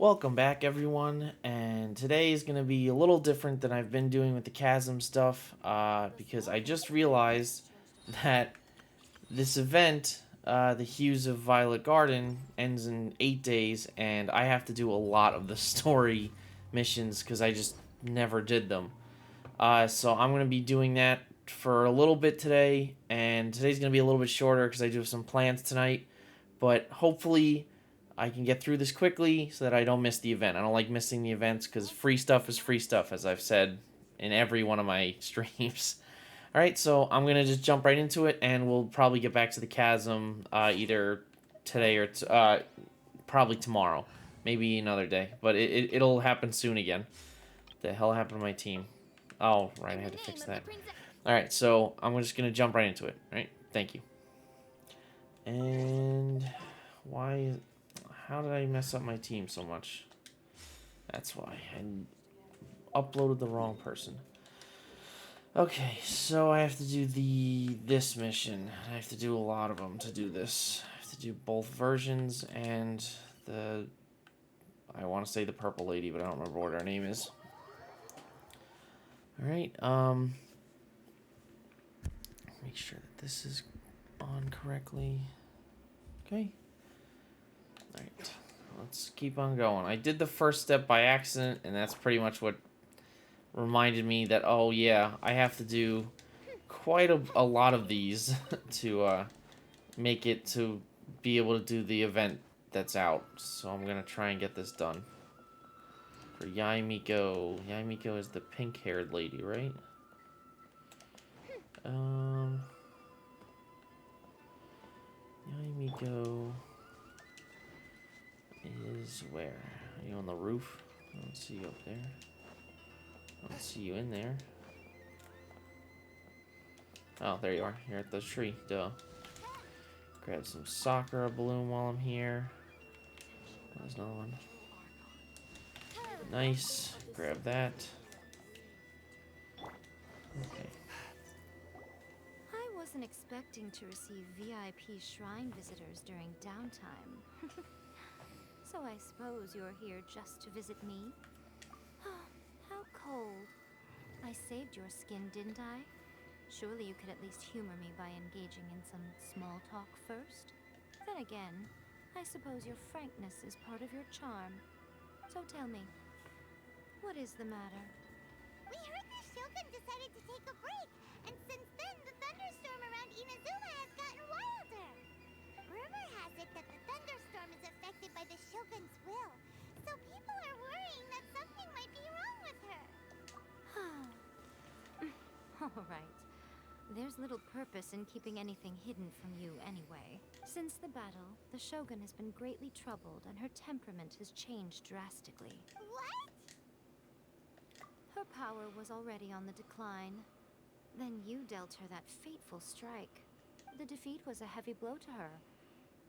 Welcome back, everyone. And today is going to be a little different than I've been doing with the chasm stuff, because I just realized that this event, the Hues of Violet Garden, ends in 8 days, and I have to do a lot of the story missions because I just never did them. So I'm going to be doing that for a little bit today, and today's going to be a little bit shorter because I do have some plans tonight. But hopefully, I can get through this quickly so that I don't miss the event. I don't like missing the events because free stuff is free stuff, as I've said in every one of my streams. All right, so I'm gonna just jump right into it, and we'll probably get back to the chasm either today or probably tomorrow, maybe another day. But it'll happen soon again. The hell happened to my team? Oh, right, I had to fix that. All right, so I'm just gonna jump right into it. All right, thank you. And why? How did I mess up my team so much? That's why I uploaded the wrong person. Okay, so I have to do this mission. I have to do a lot of them to do this. I have to do both versions and the I want to say the purple lady, but I don't remember what her name is. All right, make sure that this is on correctly. Okay. All right. Let's keep on going. I did the first step by accident, and that's pretty much what reminded me that, oh yeah, I have to do quite a lot of these to make it to be able to do the event that's out. So I'm going to try and get this done. For Yaimiko. Yaimiko is the pink-haired lady, right? Yaimiko is where? Are you on the roof? I don't see you up there. I don't see you in there. Oh, there you are. You're at the tree. Duh. Grab some Sakura bloom while I'm here. There's another one. Nice. Grab that. Okay. I wasn't expecting to receive VIP shrine visitors during downtime. So I suppose you're here just to visit me? How cold. I saved your skin, didn't I? Surely you could at least humor me by engaging in some small talk first? Then again, I suppose your frankness is part of your charm. So tell me, what is the matter? We heard the Shogun decided to take a break, and since then the thunderstorm around Inazuma has gotten wilder. Rumor has it that the thunderstorm is affected by the Shogun's will, so people are worrying that something might be wrong with her. All right. There's little purpose in keeping anything hidden from you anyway. Since the battle, the Shogun has been greatly troubled and her temperament has changed drastically. What? Her power was already on the decline. Then you dealt her that fateful strike. The defeat was a heavy blow to her.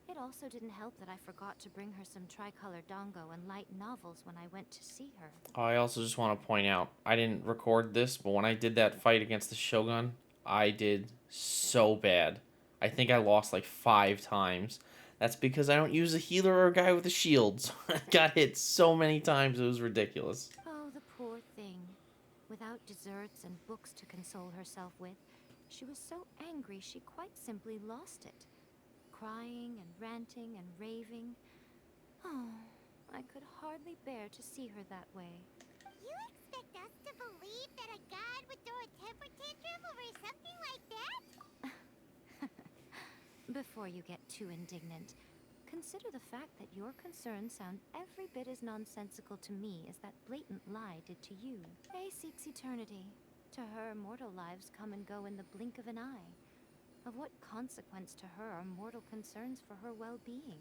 It also didn't help that I forgot to bring her some tricolor dango and light novels when I went to see her. I also just want to point out, I didn't record this, but when I did that fight against the Shogun, I did so bad. I think I lost like 5 times. That's because I don't use a healer or a guy with a shield. So I got hit so many times, it was ridiculous. Oh, the poor thing. Without desserts and books to console herself with, she was so angry she quite simply lost it. Crying and ranting and raving. Oh, I could hardly bear to see her that way. You expect us to believe that a god would throw a temper tantrum over something like that? Before you get too indignant, consider the fact that your concerns sound every bit as nonsensical to me as that blatant lie did to you. Faye seeks eternity. To her, mortal lives come and go in the blink of an eye. Of what consequence to her are mortal concerns for her well-being?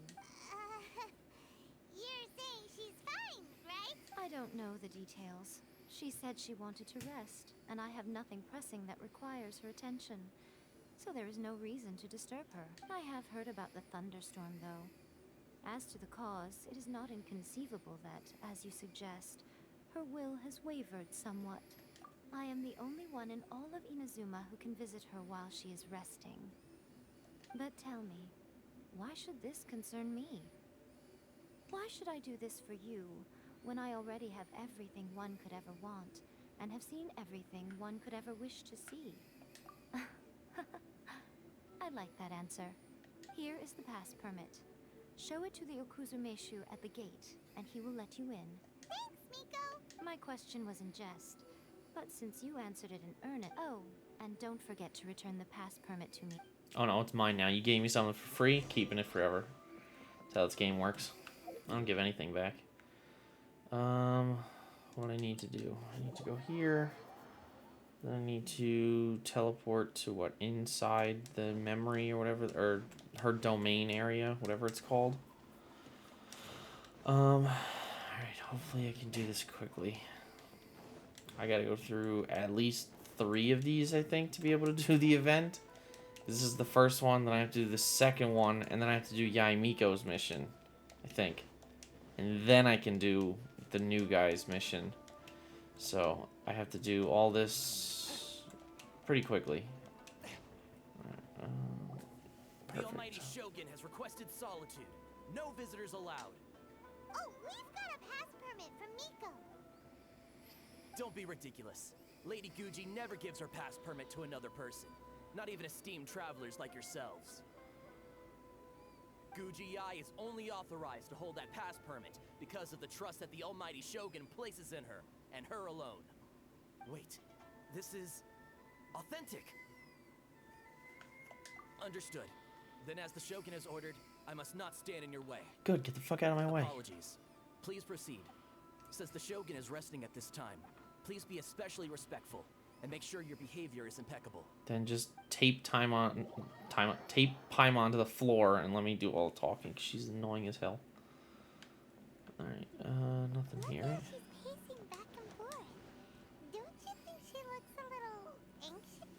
You're saying she's fine, right? I don't know the details. She said she wanted to rest, and I have nothing pressing that requires her attention. So there is no reason to disturb her. I have heard about the thunderstorm, though. As to the cause, it is not inconceivable that, as you suggest, her will has wavered somewhat. I am the only one in all of Inazuma who can visit her while she is resting. But tell me, why should this concern me? Why should I do this for you when I already have everything one could ever want and have seen everything one could ever wish to see? I like that answer. Here is the pass permit. Show it to the Okuzumeshu at the gate, and he will let you in. Thanks, Miko! My question was in jest, but since you answered it in earnest... Oh, and don't forget to return the pass permit to me. Oh no, it's mine now. You gave me something for free, keeping it forever. That's how this game works. I don't give anything back. What I need to do? I need to go here. Then I need to teleport to what, inside the memory or whatever, or her domain area, whatever it's called. Alright, hopefully I can do this quickly. I gotta go through at least 3 of these, I think, to be able to do the event. This is the first one, then I have to do the second one, and then I have to do Yaimiko's mission, I think. And then I can do the new guy's mission. So, I have to do all this pretty quickly. The Almighty Shogun has requested solitude. No visitors allowed. Oh, we've got a pass permit from Miko. Don't be ridiculous. Lady Guji never gives her pass permit to another person. Not even esteemed travelers like yourselves. Guji-ai is only authorized to hold that pass permit because of the trust that the Almighty Shogun places in her, and her alone. Wait, this is... authentic! Understood. Then as the Shogun has ordered, I must not stand in your way. Good, get the fuck out of my way. Apologies. Please proceed. Since the Shogun is resting at this time, please be especially respectful, and make sure your behavior is impeccable. Then just tape tape Paimon to the floor and let me do all the talking, 'cause she's annoying as hell. Alright, nothing here. Wonder if she's pacing back and forth. Don't you think she looks a little anxious?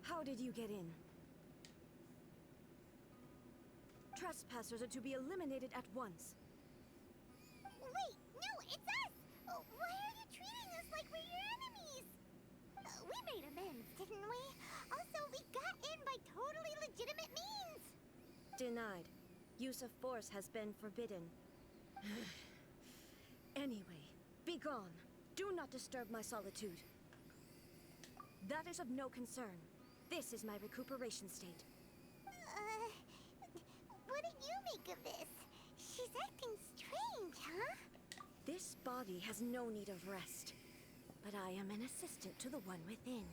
How did you get in? Trespassers are to be eliminated at once. Wait, no, it's us! Oh, why are you treating us like we're your enemies? We made amends, didn't we? Also, we got in by totally legitimate means. Denied. Use of force has been forbidden. Anyway, be gone. Do not disturb my solitude. That is of no concern. This is my recuperation state. What do you make of this? She's acting strange, huh? This body has no need of rest. But I am an assistant to the one within.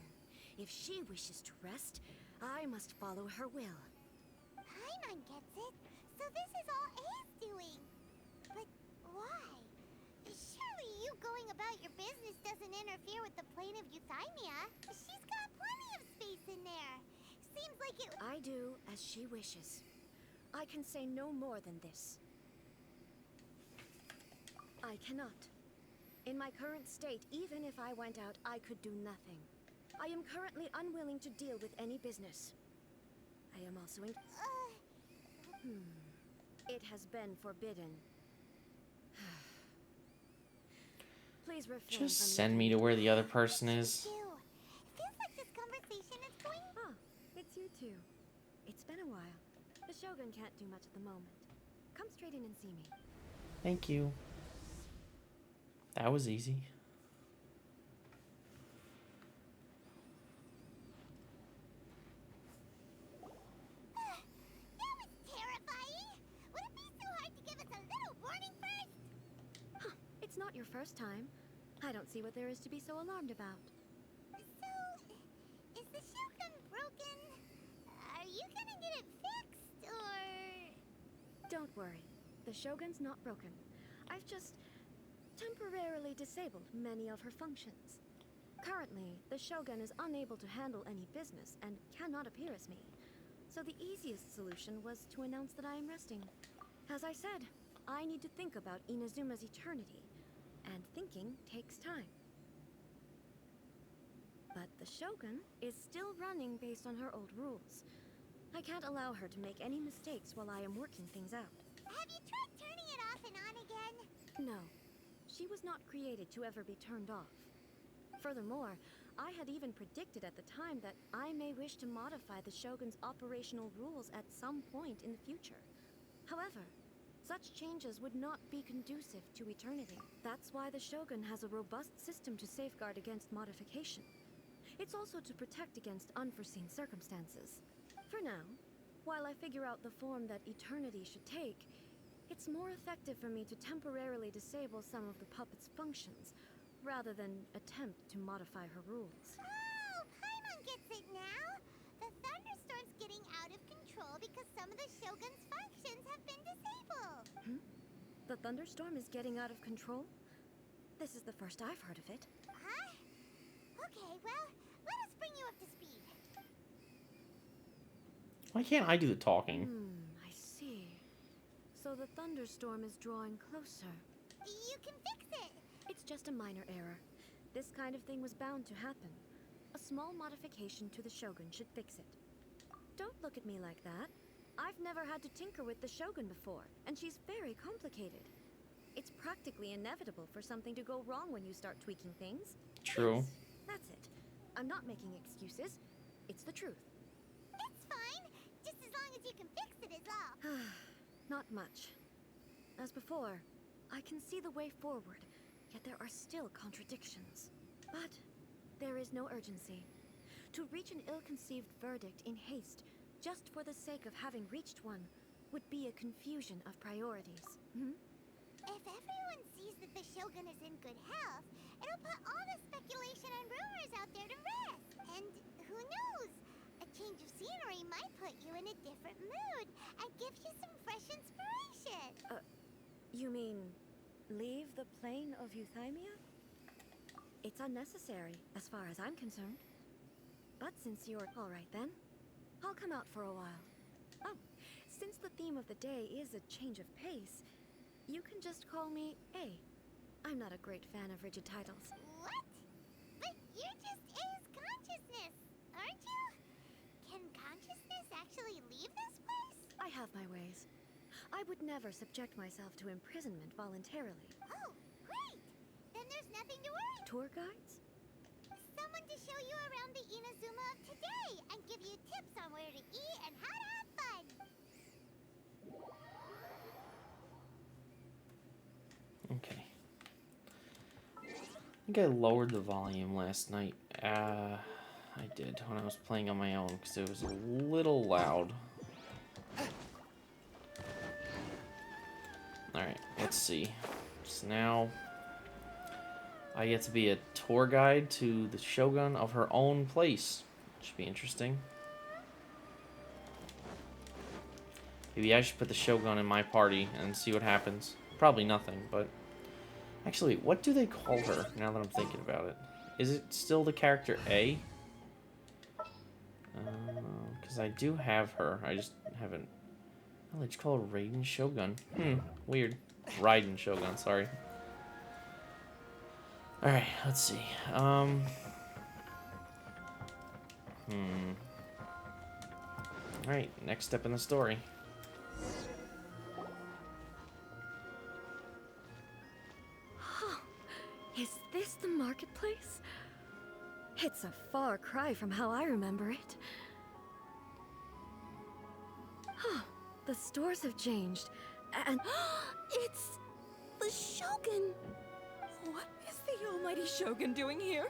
If she wishes to rest, I must follow her will. Paimon gets it. So this is all A's doing. But why? Surely you going about your business doesn't interfere with the plane of Euthymia. She's got plenty of space in there. Seems like it... I do as she wishes. I can say no more than this. I cannot. In my current state, even if I went out, I could do nothing. I am currently unwilling to deal with any business. I am also in... It has been forbidden. Please refrain from... Just send me to where the other person is. Feels like this conversation is going... Ah, it's you two. It's been a while. The Shogun can't do much at the moment. Come straight in and see me. Thank you. That was easy. That was terrifying! Would it be so hard to give us a little warning first? Huh, it's not your first time. I don't see what there is to be so alarmed about. So, is the Shogun broken? Are you gonna get it fixed, or... Don't worry. The Shogun's not broken. I've just temporarily disabled many of her functions. Currently, the Shogun is unable to handle any business and cannot appear as me. So the easiest solution was to announce that I am resting. As I said, I need to think about Inazuma's eternity, and thinking takes time. But the Shogun is still running based on her old rules. I can't allow her to make any mistakes while I am working things out. Have you tried turning it off and on again? No. She was not created to ever be turned off. Furthermore, I had even predicted at the time that I may wish to modify the Shogun's operational rules at some point in the future. However, such changes would not be conducive to eternity. That's why the Shogun has a robust system to safeguard against modification. It's also to protect against unforeseen circumstances. For now, while I figure out the form that eternity should take, it's more effective for me to temporarily disable some of the puppet's functions, rather than attempt to modify her rules. Oh, Paimon gets it now! The thunderstorm's getting out of control because some of the Shogun's functions have been disabled! The thunderstorm is getting out of control? This is the first I've heard of it. Huh? Okay, well, let us bring you up to speed. Why can't I do the talking? I see. So the thunderstorm is drawing closer. You can fix it! It's just a minor error. This kind of thing was bound to happen. A small modification to the Shogun should fix it. Don't look at me like that. I've never had to tinker with the Shogun before, and she's very complicated. It's practically inevitable for something to go wrong when you start tweaking things. True. Yes, that's it. I'm not making excuses. It's the truth. It's fine, just as long as you can fix it is all. Not much. As before, I can see the way forward, yet there are still contradictions. But there is no urgency. To reach an ill-conceived verdict in haste, just for the sake of having reached one, would be a confusion of priorities. If everyone sees that the Shogun is in good health, it'll put all the speculation and rumors out there to rest. And who knows? A change of scenery might put you in a different mood and give you some fresh inspiration. You mean, leave the plane of euthymia? It's unnecessary, as far as I'm concerned. But since you're alright then, I'll come out for a while. Oh, since the theme of the day is a change of pace, you can just call me A. I'm not a great fan of rigid titles. What? But you're just A's consciousness, aren't you? Can consciousness actually leave this place? I have my ways. I would never subject myself to imprisonment voluntarily. Oh, great! Then there's nothing to worry. Tour guides? Someone to show you around the Inazuma of today and give you tips on where to eat and how to have fun. Okay. I think I lowered the volume last night. I did when I was playing on my own because it was a little loud. Alright, let's see. So now I get to be a tour guide to the Shogun of her own place. Should be interesting. Maybe I should put the Shogun in my party and see what happens. Probably nothing, but... Actually, what do they call her, now that I'm thinking about it? Is it still the character A? Because I do have her. I just haven't... Oh, they just call her Raiden Shogun. Weird. Raiden Shogun, sorry. Alright, let's see. Alright, next step in the story. Is this the marketplace? It's a far cry from how I remember it. The stores have changed, and it's the Shogun! What is the almighty Shogun doing here?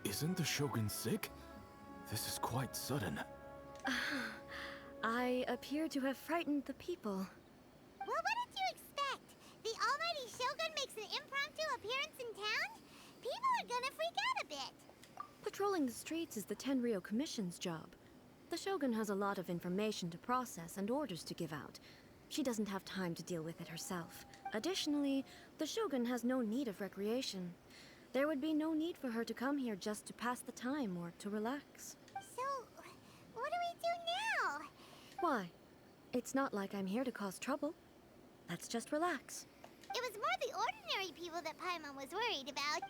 Isn't the Shogun sick? This is quite sudden. I appear to have frightened the people. Well, what did you expect? The almighty Shogun makes an impromptu appearance in town? People are gonna freak out a bit. Patrolling the streets is the Tenryou Commission's job. The Shogun has a lot of information to process and orders to give out. She doesn't have time to deal with it herself. Additionally, the Shogun has no need of recreation. There would be no need for her to come here just to pass the time or to relax. So, what do we do now? Why? It's not like I'm here to cause trouble. Let's just relax. It was more the ordinary people that Paimon was worried about.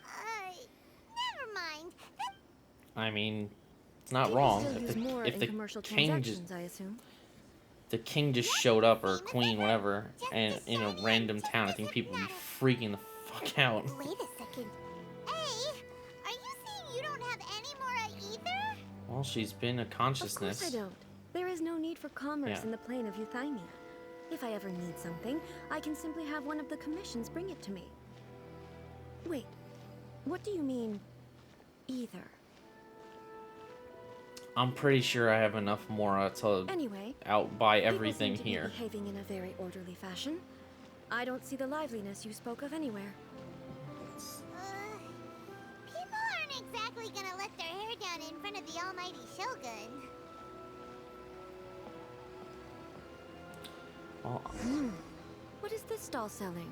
Never mind. I mean, it's not People wrong. still use more If in the commercial king just transactions, I assume. the king just showed up, or queen, whatever, and in a random town, I think people would be freaking the fuck out. Wait a second. Hey, are you saying you don't have any more either? Well, she's been a Of consciousness. course I don't. There is no need for commerce Yeah. in the plane of Euthymia. If I ever need something, I can simply have one of the commissions bring it to me. Wait, what do you mean, either? I'm pretty sure I have enough Mora to Anyway, outbuy people everything seem to here. be behaving in a very orderly fashion. I don't see the liveliness you spoke of anywhere. People aren't exactly gonna let their hair down in front of the almighty Shogun. Well, What is this stall selling?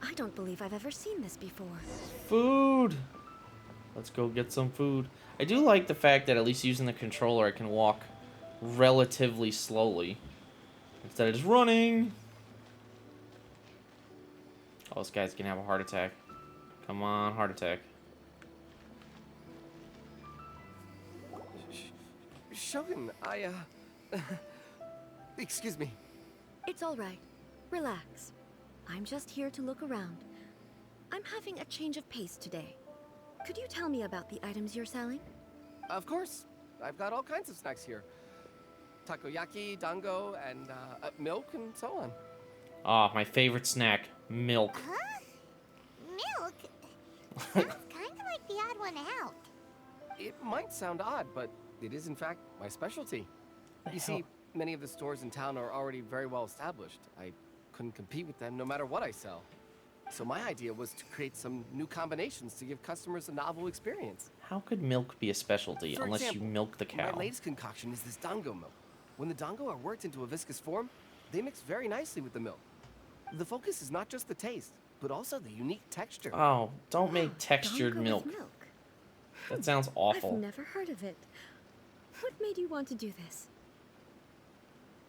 I don't believe I've ever seen this before. food! Let's go get some food. I do like the fact that at least using the controller I can walk relatively slowly. Instead of just running. Oh, this guy's gonna have a heart attack. Come on, heart attack. Shogun, excuse me. It's all right. Relax. I'm just here to look around. I'm having a change of pace today. Could you tell me about the items you're selling? Of course. I've got all kinds of snacks here. Takoyaki, dango, and milk, and so on. Ah, my favorite snack, milk. Huh? Milk? Sounds kind of like the odd one out. It might sound odd, but it is in fact my specialty. You see, many of the stores in town are already very well established. I couldn't compete with them no matter what I sell. So my idea was to create some new combinations to give customers a novel experience. How could milk be a specialty For unless example, you milk the cow? My latest concoction is this dango milk. When the dango are worked into a viscous form, they mix very nicely with the milk. The focus is not just the taste, but also the unique texture. Oh, don't make textured Dango with milk. That sounds awful. I've never heard of it. What made you want to do this?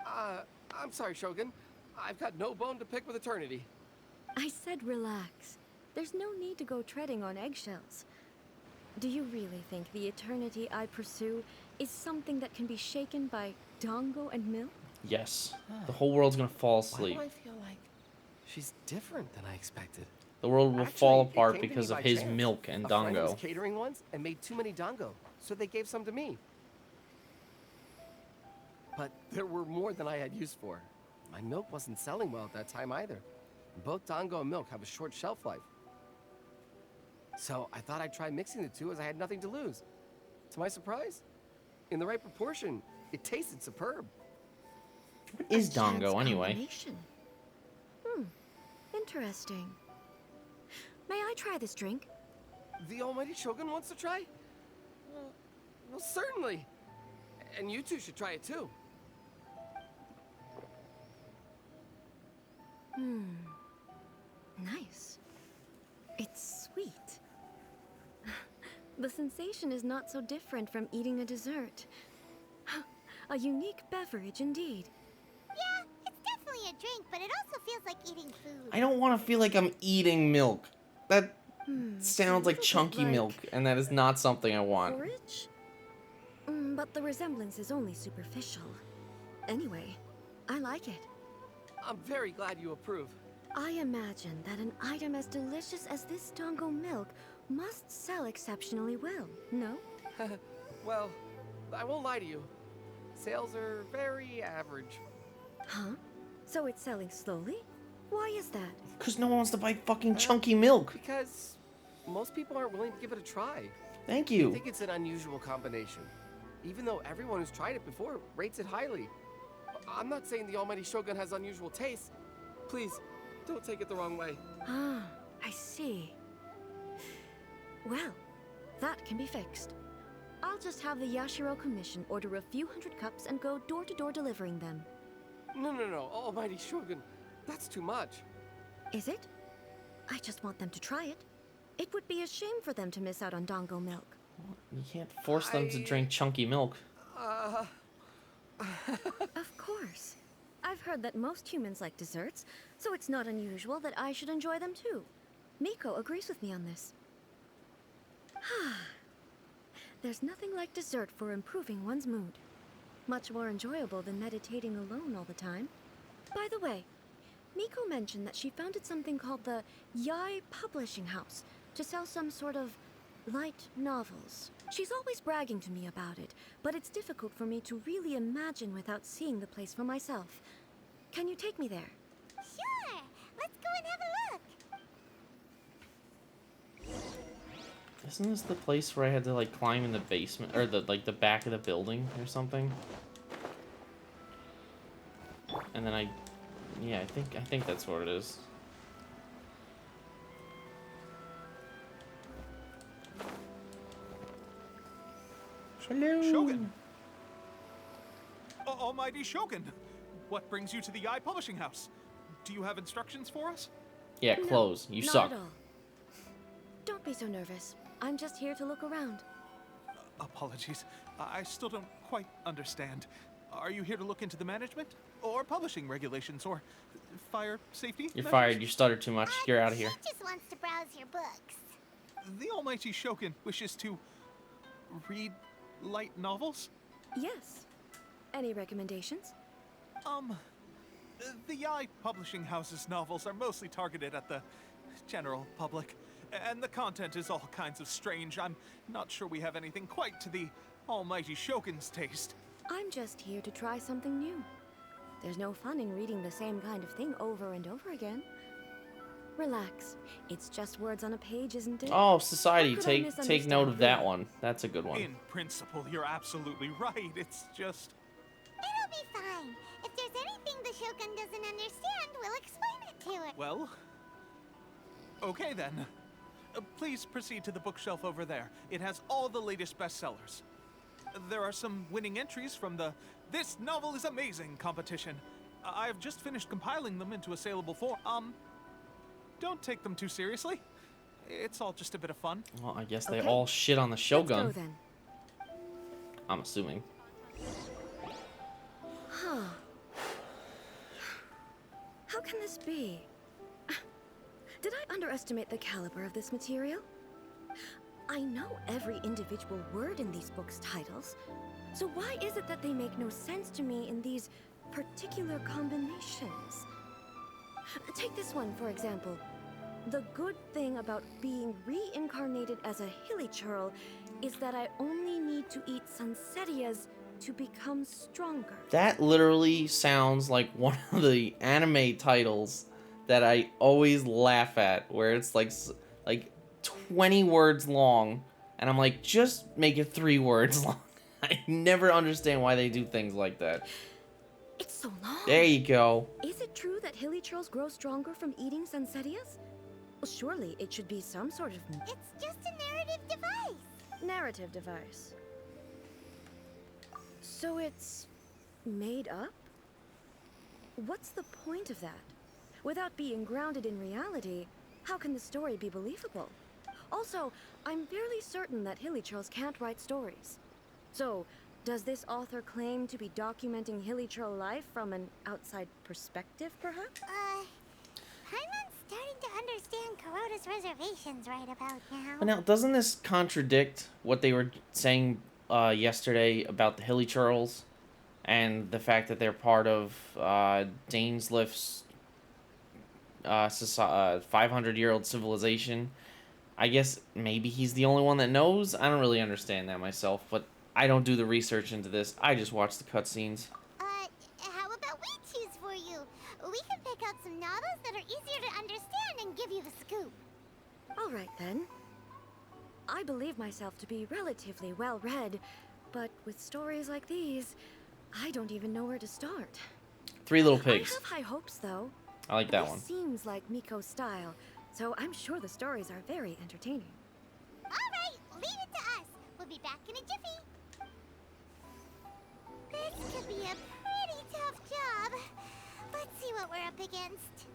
I'm sorry, Shogun. I've got no bone to pick with eternity. I said relax. There's no need to go treading on eggshells. Do you really think the eternity I pursue is something that can be shaken by dango and milk? Yes. The whole world's gonna fall Why asleep. do I feel like she's different than I expected? The world will Actually, fall it apart came to me because of by his chance. milk and A friend dango. was catering once and made too many dango, so they gave some to me. But there were more than I had use for. My milk wasn't selling well at that time either. Both dango and milk have a short shelf life. So I thought I'd try mixing the two as I had nothing to lose. To my surprise, in the right proportion, it tasted superb. What is A dango chance anyway? combination. Interesting. May I try this drink? The almighty Shogun wants to try? Well, certainly. And you two should try it too. Nice. It's sweet. The sensation is not so different from eating a dessert. A unique beverage indeed. Yeah, it's definitely a drink, but it also feels like eating food. I don't want to feel like I'm eating milk. That It's a sounds like little bit chunky like milk, and that is not something I want. Porridge? But the resemblance is only superficial. Anyway, I like it. I'm very glad you approve. I imagine that an item as delicious as this dango milk must sell exceptionally well, no? Well, I won't lie to you. Sales are very average. Huh? So it's selling slowly? Why is that? Because no one wants to buy fucking chunky milk. Because most people aren't willing to give it a try. Thank I you. think it's an unusual combination. Even though everyone who's tried it before rates it highly. I'm not saying the almighty Shogun has unusual taste. Please, don't take it the wrong way. Ah, I see. Well, that can be fixed. I'll just have the Yashiro Commission order a few hundred cups and go door-to-door delivering them. No, almighty Shogun. That's too much. Is it? I just want them to try it. It would be a shame for them to miss out on dango milk. You can't force them to drink chunky milk. Of course. I've heard that most humans like desserts, so it's not unusual that I should enjoy them too. Miko agrees with me on this. There's nothing like dessert for improving one's mood. Much more enjoyable than meditating alone all the time. By the way, Miko mentioned that she founded something called the Yai Publishing House to sell some sort of light novels. She's always bragging to me about it, but it's difficult for me to really imagine without seeing the place for myself. Can you take me there? Sure! Let's go and have a look! Isn't this the place where I had to like climb in the basement or the back of the building or something? And then I think that's what it is. Hello. Shogun! Almighty Shogun! What brings you to the Eye Publishing House? Do you have instructions for us? Yeah, No, close. You not suck. at all. Don't be so nervous. I'm just here to look around. Apologies. I still don't quite understand. Are you here to look into the management? Or publishing regulations? Or fire safety? You're measures? fired. You stuttered too much. You're out of here. She just wants to browse your books. The Almighty Shogun wishes to read light novels? Yes. Any recommendations? The Eye Publishing House's novels are mostly targeted at the general public, and the content is all kinds of strange. I'm not sure we have anything quite to the Almighty Shogun's taste. I'm just here to try something new. There's no fun in reading the same kind of thing over and over again. Relax. It's just words on a page, isn't it? Oh, society, How could I take misunderstand note of that really? one. That's a good one. In principle, you're absolutely right. It's just... It'll be fine. If there's anything the Shogun doesn't understand, we'll explain it to her. Well... Okay then. Please proceed to the bookshelf over there. It has all the latest bestsellers. There are some winning entries from the This Novel is Amazing competition. I've just finished compiling them into a saleable form. Don't take them too seriously. It's all just a bit of fun. Well, I guess they Okay. all shit on the Shogun. Let's go then. I'm assuming. Huh. How can this be? Did I underestimate the caliber of this material? I know every individual word in these books' titles, so why is it that they make no sense to me in these particular combinations? Take this one, for example. The good thing about being reincarnated as a hilly churl is that I only need to eat sunsettias to become stronger. That literally sounds like one of the anime titles that I always laugh at, where it's like 20 words long, and I'm like, just make it 3 words long. I never understand why they do things like that. It's so long. There you go. Is it true that hilly churls grow stronger from eating sunsettias? Well, surely it should be some sort of It's just a narrative device. narrative device. So it's made up? What's the point of that? Without being grounded in reality, how can the story be believable? Also, I'm fairly certain that hilly churls can't write stories. So, does this author claim to be documenting hilly churl life from an outside perspective, perhaps? Paimon's starting to understand Kuroda's reservations right about now. But now, doesn't this contradict what they were saying yesterday about the Hilly Churls and the fact that they're part of Dainsliff's 500-year-old civilization? I guess maybe he's the only one that knows. I don't really understand that myself, but I don't do the research into this. I just watch the cutscenes. How about we choose for you? We can pick out some novels that are easier to understand and give you the scoop. All right, then. I believe myself to be relatively well-read, but with stories like these, I don't even know where to start. Three Little Pigs. I have high hopes, though. I like that This one. seems like Miko's style, so I'm sure the stories are very entertaining. All right, leave it to us. We'll be back in a jiffy. This could be a pretty tough job. Let's see what we're up against.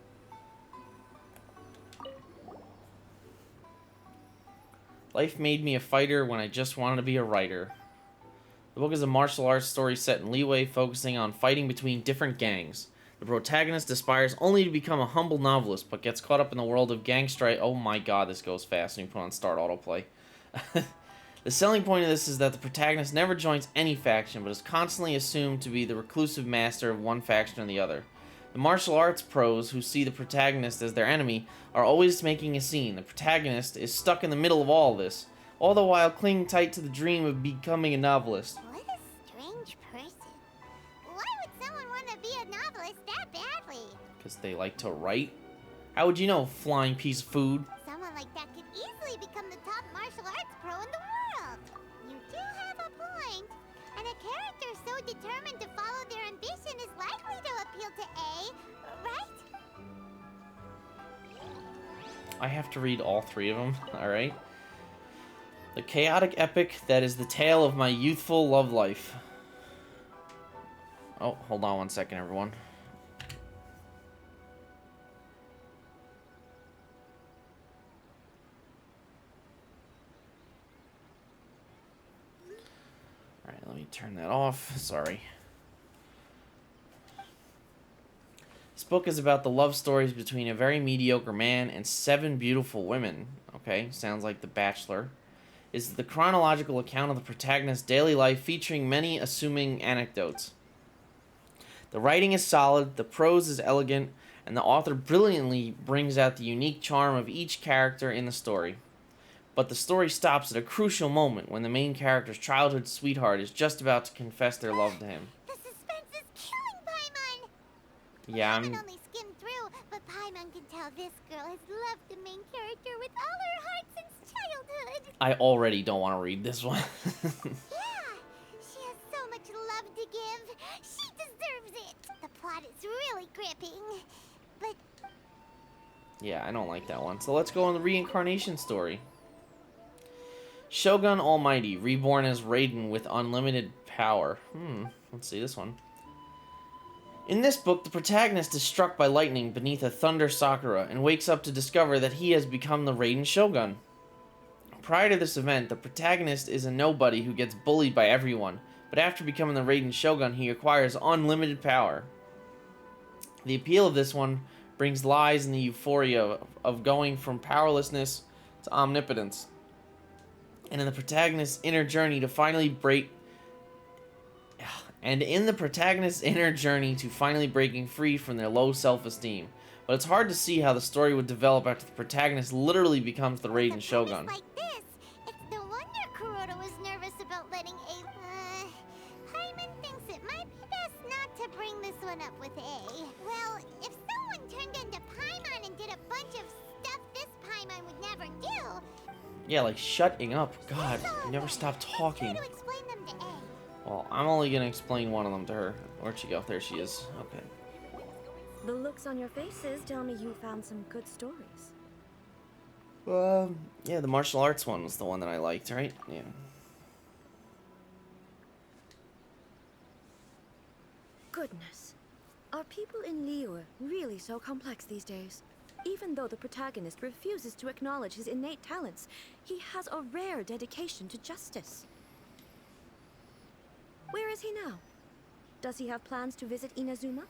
Life made me a fighter when I just wanted to be a writer. The book is a martial arts story set in Liyue, focusing on fighting between different gangs. The protagonist aspires only to become a humble novelist, but gets caught up in the world of gang strife. Oh my god, this goes fast when you put on start autoplay. The selling point of this is that the protagonist never joins any faction, but is constantly assumed to be the reclusive master of one faction or the other. The martial arts pros, who see the protagonist as their enemy, are always making a scene. The protagonist is stuck in the middle of all this. all the while clinging tight to the dream of becoming a novelist. What a strange person. Why would someone want to be a novelist that badly? Because they like to write. How would you know, flying piece of food? Someone like that could easily become the top martial arts pro in the world. You do have a point. And a character so determined to follow their ambition is likely to appeal to A, right? I have to read all three of them, alright? The chaotic epic that is the tale of my youthful love life. Oh, hold on one second, everyone. Alright, let me turn that off. Sorry. This book is about the love stories between a very mediocre man and 7 beautiful women. Okay, sounds like The Bachelor. Is the chronological account of the protagonist's daily life featuring many assuming anecdotes. The writing is solid, the prose is elegant, and the author brilliantly brings out the unique charm of each character in the story. But the story stops at a crucial moment when the main character's childhood sweetheart is just about to confess their love to him. The suspense is killing Paimon! Yeah, I haven't only skimmed through, but Paimon can tell this girl has loved the main character with all her heart since childhood. I already don't want to read this one. Yeah, she has so much love to give. She deserves it. The plot is really gripping. But Yeah, I don't like that one. So let's go on the reincarnation story. Shogun Almighty, reborn as Raiden with unlimited power. Let's see this one. In this book, the protagonist is struck by lightning beneath a thunder sakura and wakes up to discover that he has become the Raiden Shogun. Prior to this event, the protagonist is a nobody who gets bullied by everyone, but after becoming the Raiden Shogun, he acquires unlimited power. The appeal of this one brings lies in the euphoria of going from powerlessness to omnipotence, and in the protagonist's inner journey to finally breaking free from their low self-esteem. But it's hard to see how the story would develop after the protagonist literally becomes the Raiden Shogun. like this, it's no wonder Kuroda was nervous about letting A. Paimon thinks it might be best not to bring this one up with A. Well, if someone turned into Paimon and did a bunch of stuff this Paimon would never do. Yeah, like shutting up. God, you never stop talking. Try to explain them to A. Well, I'm only gonna explain one of them to her. Where'd she go? There she is. Okay. The looks on your faces tell me you found some good stories. Yeah, the martial arts one was the one that I liked, right? Yeah. Goodness. Are people in Liyue really so complex these days? Even though the protagonist refuses to acknowledge his innate talents, he has a rare dedication to justice. Where is he now? Does he have plans to visit Inazuma?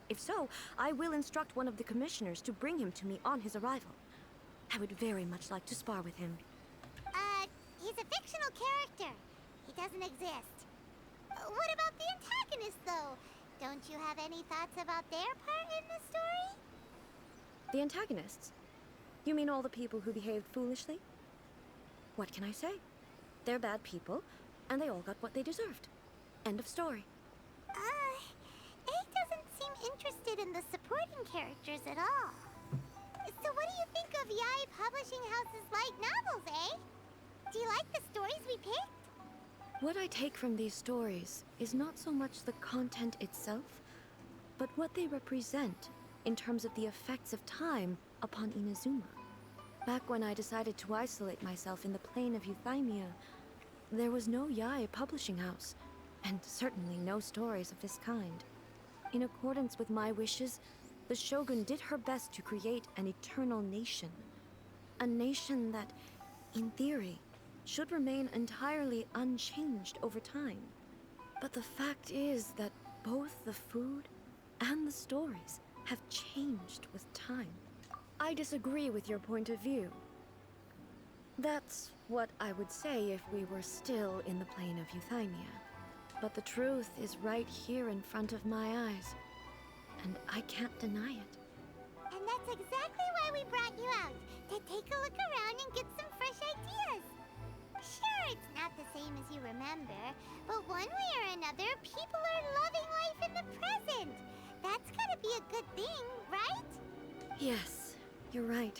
If so, I will instruct one of the commissioners to bring him to me on his arrival. I would very much like to spar with him. He's a fictional character. He doesn't exist. What about the antagonist, though? Don't you have any thoughts about their part in the story? The antagonists? You mean all the people who behaved foolishly? What can I say? They're bad people, and they all got what they deserved. End of story. A doesn't seem interested in the supporting characters at all. So what do you think of Yae Publishing House's light novels, eh? Do you like the stories we picked? What I take from these stories is not so much the content itself, but what they represent in terms of the effects of time upon Inazuma. Back when I decided to isolate myself in the plane of Euthymia, there was no Yae Publishing House, and certainly no stories of this kind. In accordance with my wishes, the Shogun did her best to create an eternal nation. A nation that, in theory, should remain entirely unchanged over time. But the fact is that both the food and the stories have changed with time. I disagree with your point of view. That's what I would say if we were still in the plane of Euthymia. But the truth is right here in front of my eyes, and I can't deny it. And that's exactly why we brought you out, to take a look around and get some fresh ideas. Sure, it's not the same as you remember, but one way or another, people are loving life in the present. That's gotta be a good thing, right? Yes, you're right.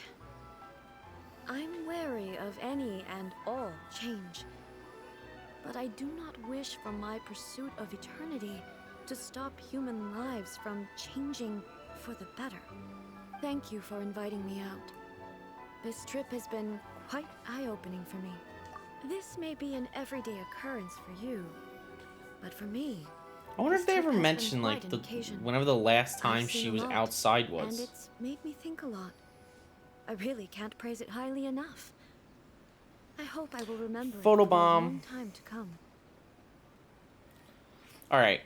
I'm wary of any and all change. But I do not wish for my pursuit of eternity to stop human lives from changing for the better. Thank you for inviting me out. This trip has been quite eye-opening for me. This may be an everyday occurrence for you, but for me, I wonder if this they trip ever has been mentioned like quite an occasion. whenever the last I've time seen she a was lot, outside and was. it's made me think a lot. I really can't praise it highly enough. I hope I will remember it for a Photobomb. long time to come. All right,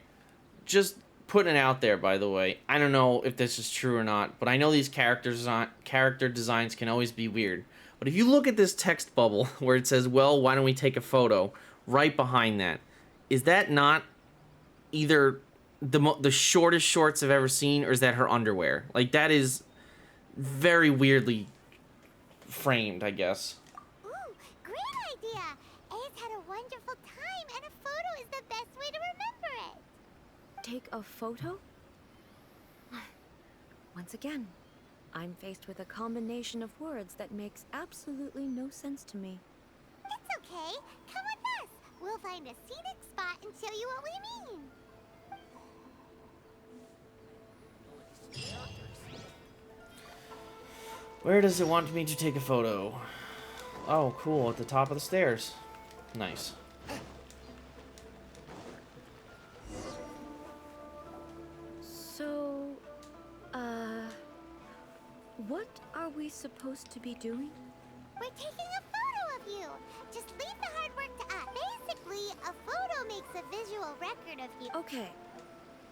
just putting it out there. By the way, I don't know if this is true or not, but I know these character designs can always be weird. But if you look at this text bubble where it says, "Well, why don't we take a photo?" right behind that, is that not either the shortest shorts I've ever seen, or is that her underwear? Like, that is very weirdly framed, I guess. Ooh, great idea! Ace had a wonderful time, and a photo is the best way to remember it. Take a photo? Once again, I'm faced with a combination of words that makes absolutely no sense to me. It's okay. Come with us. We'll find a scenic spot and show you what we mean. Where does it want me to take a photo? Oh, cool, at the top of the stairs. Nice. So, what are we supposed to be doing? We're taking a photo of you. Just leave the hard work to us. Basically, a photo makes a visual record of you. Okay,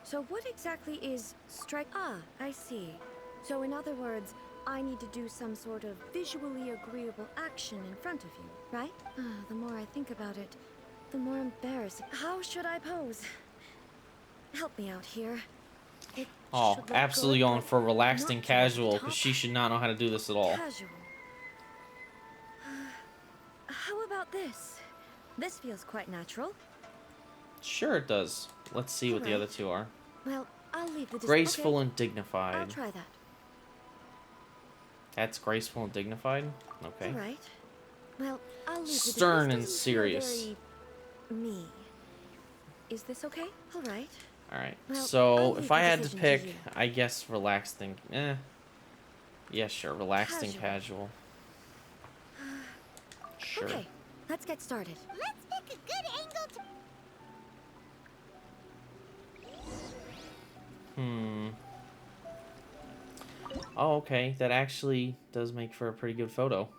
so what exactly is strike? Ah, I see. So in other words, I need to do some sort of visually agreeable action in front of you, right? The more I think about it, the more embarrassing. How should I pose? Help me out here. It Oh, should look absolutely good, going but for relaxed not and too over the casual, because top. she should not know how to do this at all. Casual. How about this? This feels quite natural. Sure it does. Let's see what the Alright. other two are. Well, I'll leave the Graceful okay, and I'll dignified. try that. That's graceful and dignified? Okay. All right. Well, I'll leave the Stern this and doesn't feel serious. very me. Is this okay? All right. Alright. Well, I'll So, leave if the I had to decision to pick, you. I guess relaxed and... Yeah, sure. Relaxed and casual. Sure. Okay, let's get started. Let's pick a good angle to... Oh, okay. That actually does make for a pretty good photo.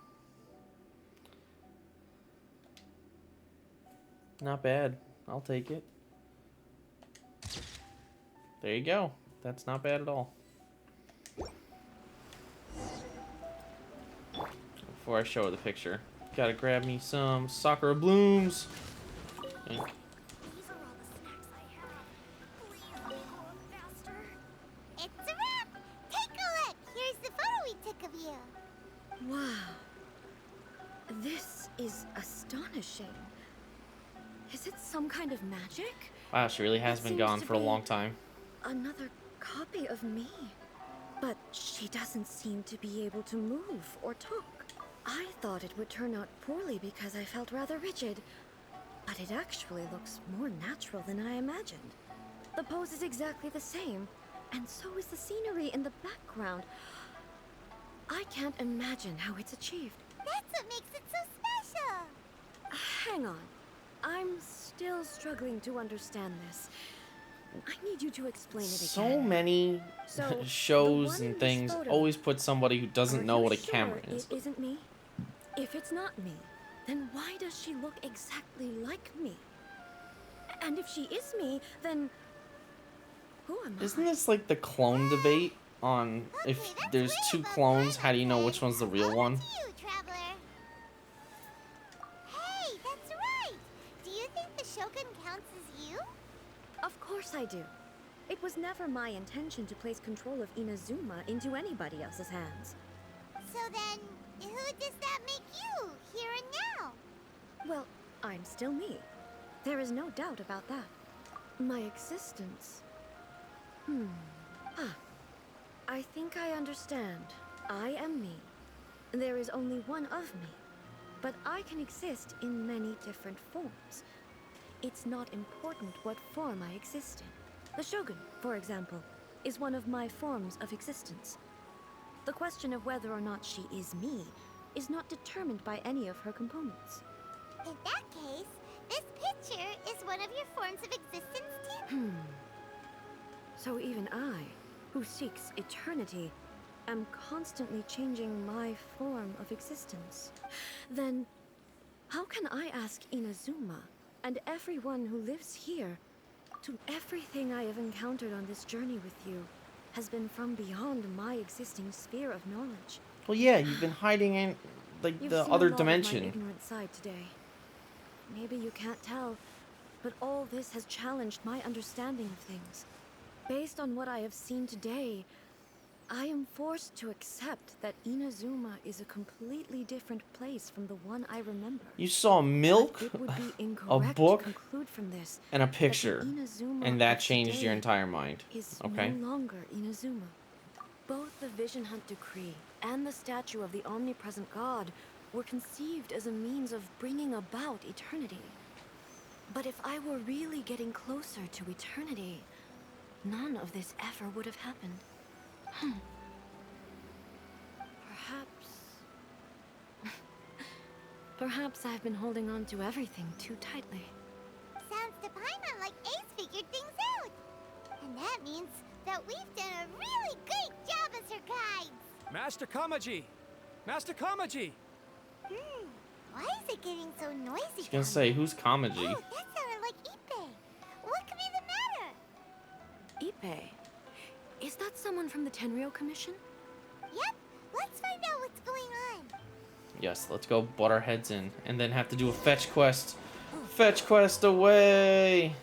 Not bad. I'll take it. There you go. That's not bad at all. Before I show her the picture, gotta grab me some Sakura blooms. These And are all the snacks I have. Please let me go up faster. It's a wrap! Take a look! Here's the photo we took of you. Wow. This is astonishing. Is it some kind of magic? wow, she really has It been seems gone to for a be long time. Another copy of me. But she doesn't seem to be able to move or talk. I thought it would turn out poorly because I felt rather rigid. But it actually looks more natural than I imagined. The pose is exactly the same, and so is the scenery in the background. I can't imagine how it's achieved. That's what makes it so special. Hang on. I'm still struggling to understand this. I need you to explain it again. So many So, the shows one in and this things photo, always put somebody who doesn't Are know you what a sure camera is. It isn't me? If it's not me, then why does she look exactly like me? And if she is me, then who am I? Isn't this like the clone debate on if Okay, that's there's way two above clones, my how do you know level. which one's the real Over one? to you, Traveler. Hey, that's right. Do you think the Shogun counts as you? Of course I do. It was never my intention to place control of Inazuma into anybody else's hands. So then, who does that make you, here and now? Well, I'm still me. There is no doubt about that. My existence. I think I understand. I am me. There is only one of me. But I can exist in many different forms. It's not important what form I exist in. The Shogun, for example, is one of my forms of existence. The question of whether or not she is me is not determined by any of her components. In that case, this picture is one of your forms of existence too. So even I, who seeks eternity, am constantly changing my form of existence. Then, how can I ask Inazuma and everyone who lives here to everything I have encountered on this journey with you has been from beyond my existing sphere of knowledge? Well, yeah, you've been hiding in like You've the seen other a lot of my dimension. ignorant side today. Maybe you can't tell, but all this has challenged my understanding of things. Based on what I have seen today, I am forced to accept that Inazuma is a completely different place from the one I remember. You saw milk, But it would be a incorrect book, to conclude from this and a that the picture, Inazuma and that of changed your today entire mind. is Okay. no longer Inazuma. Both the Vision Hunt Decree and the statue of the omnipresent god were conceived as a means of bringing about eternity. But if I were really getting closer to eternity, none of this ever would have happened. Perhaps I've been holding on to everything too tightly. Sounds to Paimon like Ace figured things out. And that means that we've done a really great job as her guides. Master Kamaji! Master Kamaji! Why is it getting so noisy? I was gonna say, who's Kamaji? Oh, that sounded like Ippei. What could be the matter? Ippei? Is that someone from the Tenryou Commission? Yep, let's find out what's going on. Yes, let's go butt our heads in, and then have to do a fetch quest. Fetch quest away!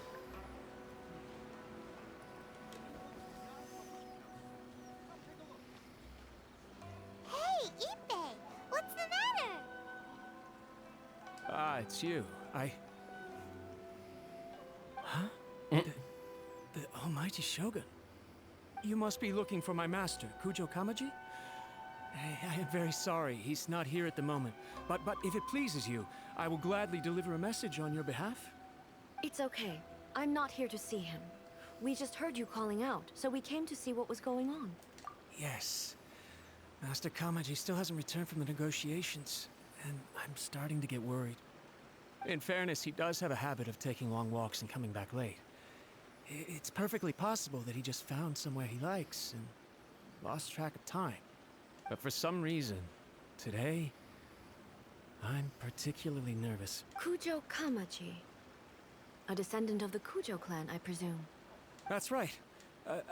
Hey, Ippei, what's the matter? Ah, it's you. Huh? The Almighty Shogun. You must be looking for my master, Kujo Kamaji? I am very sorry, he's not here at the moment. But if it pleases you, I will gladly deliver a message on your behalf. It's okay. I'm not here to see him. We just heard you calling out, so we came to see what was going on. Yes. Master Kamaji still hasn't returned from the negotiations, and I'm starting to get worried. In fairness, he does have a habit of taking long walks and coming back late. It's perfectly possible that he just found somewhere he likes and lost track of time. But for some reason, today, I'm particularly nervous. Kujo Kamaji. A descendant of the Kujo clan, I presume. That's right.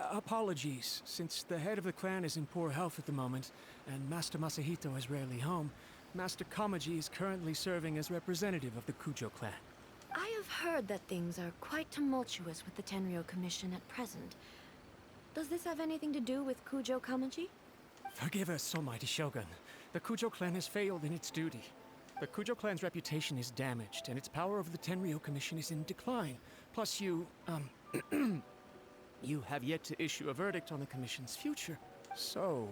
Apologies, since the head of the clan is in poor health at the moment, and Master Masahito is rarely home, Master Kamaji is currently serving as representative of the Kujo clan. I have heard that things are quite tumultuous with the Tenryou Commission at present. Does this have anything to do with Kujo Kamaji? Forgive us, Almighty Shogun. The Kujo clan has failed in its duty. The Kujo clan's reputation is damaged, and its power over the Tenryou Commission is in decline. Plus you have yet to issue a verdict on the Commission's future. So,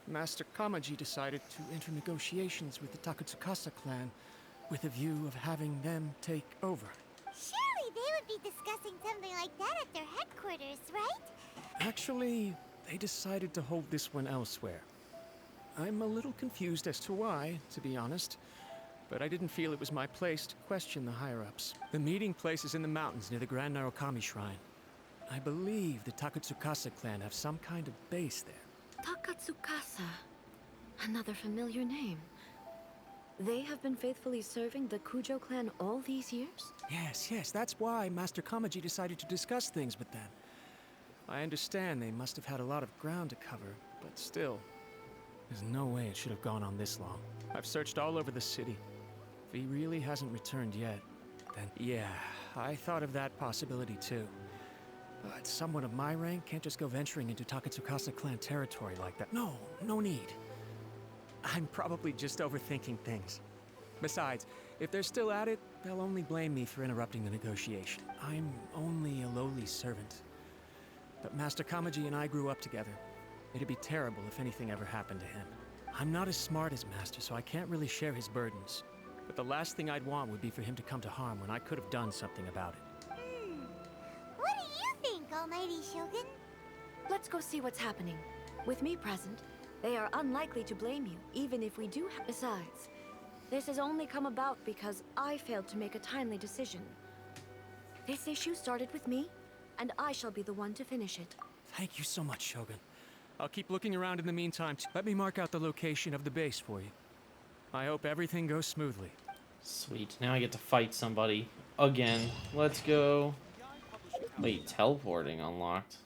Master Kamaji decided to enter negotiations with the Takatsukasa clan with a view of having them take over. Surely they would be discussing something like that at their headquarters, right? Actually, they decided to hold this one elsewhere. I'm a little confused as to why, to be honest, but I didn't feel it was my place to question the higher-ups. The meeting place is in the mountains near the Grand Narukami Shrine. I believe the Takatsukasa clan have some kind of base there. Takatsukasa. Another familiar name. They have been faithfully serving the Kujo clan all these years? Yes, that's why Master Kamaji decided to discuss things with them. I understand they must have had a lot of ground to cover, but still, there's no way it should have gone on this long. I've searched all over the city. If he really hasn't returned yet, then yeah, I thought of that possibility too. But someone of my rank can't just go venturing into Takatsukasa clan territory like that. No need. I'm probably just overthinking things. Besides, if they're still at it, they'll only blame me for interrupting the negotiation. I'm only a lowly servant. But Master Kamaji and I grew up together. It'd be terrible if anything ever happened to him. I'm not as smart as Master, so I can't really share his burdens. But the last thing I'd want would be for him to come to harm when I could have done something about it. What do you think, Almighty Shogun? Let's go see what's happening. With me present, they are unlikely to blame you, even if we do have... Besides, this has only come about because I failed to make a timely decision. This issue started with me, and I shall be the one to finish it. Thank you so much, Shogun. I'll keep looking around in the meantime. Let me mark out the location of the base for you. I hope everything goes smoothly. Sweet. Now I get to fight somebody again. Let's go. Wait, teleporting unlocked.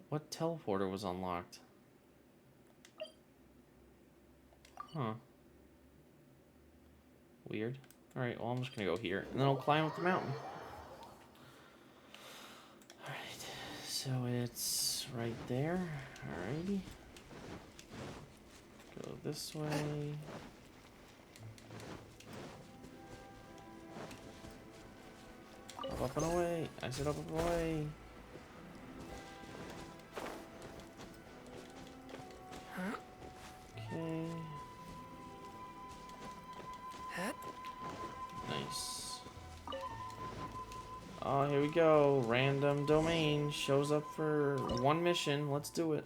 What teleporter was unlocked? Huh. Weird. Alright, well I'm just gonna go here. And then I'll climb up the mountain. Alright. So it's right there. Alrighty. Go this way. Up and away. I said up and away. Okay. Nice. Oh, here we go. Random domain shows up for one mission. Let's do it.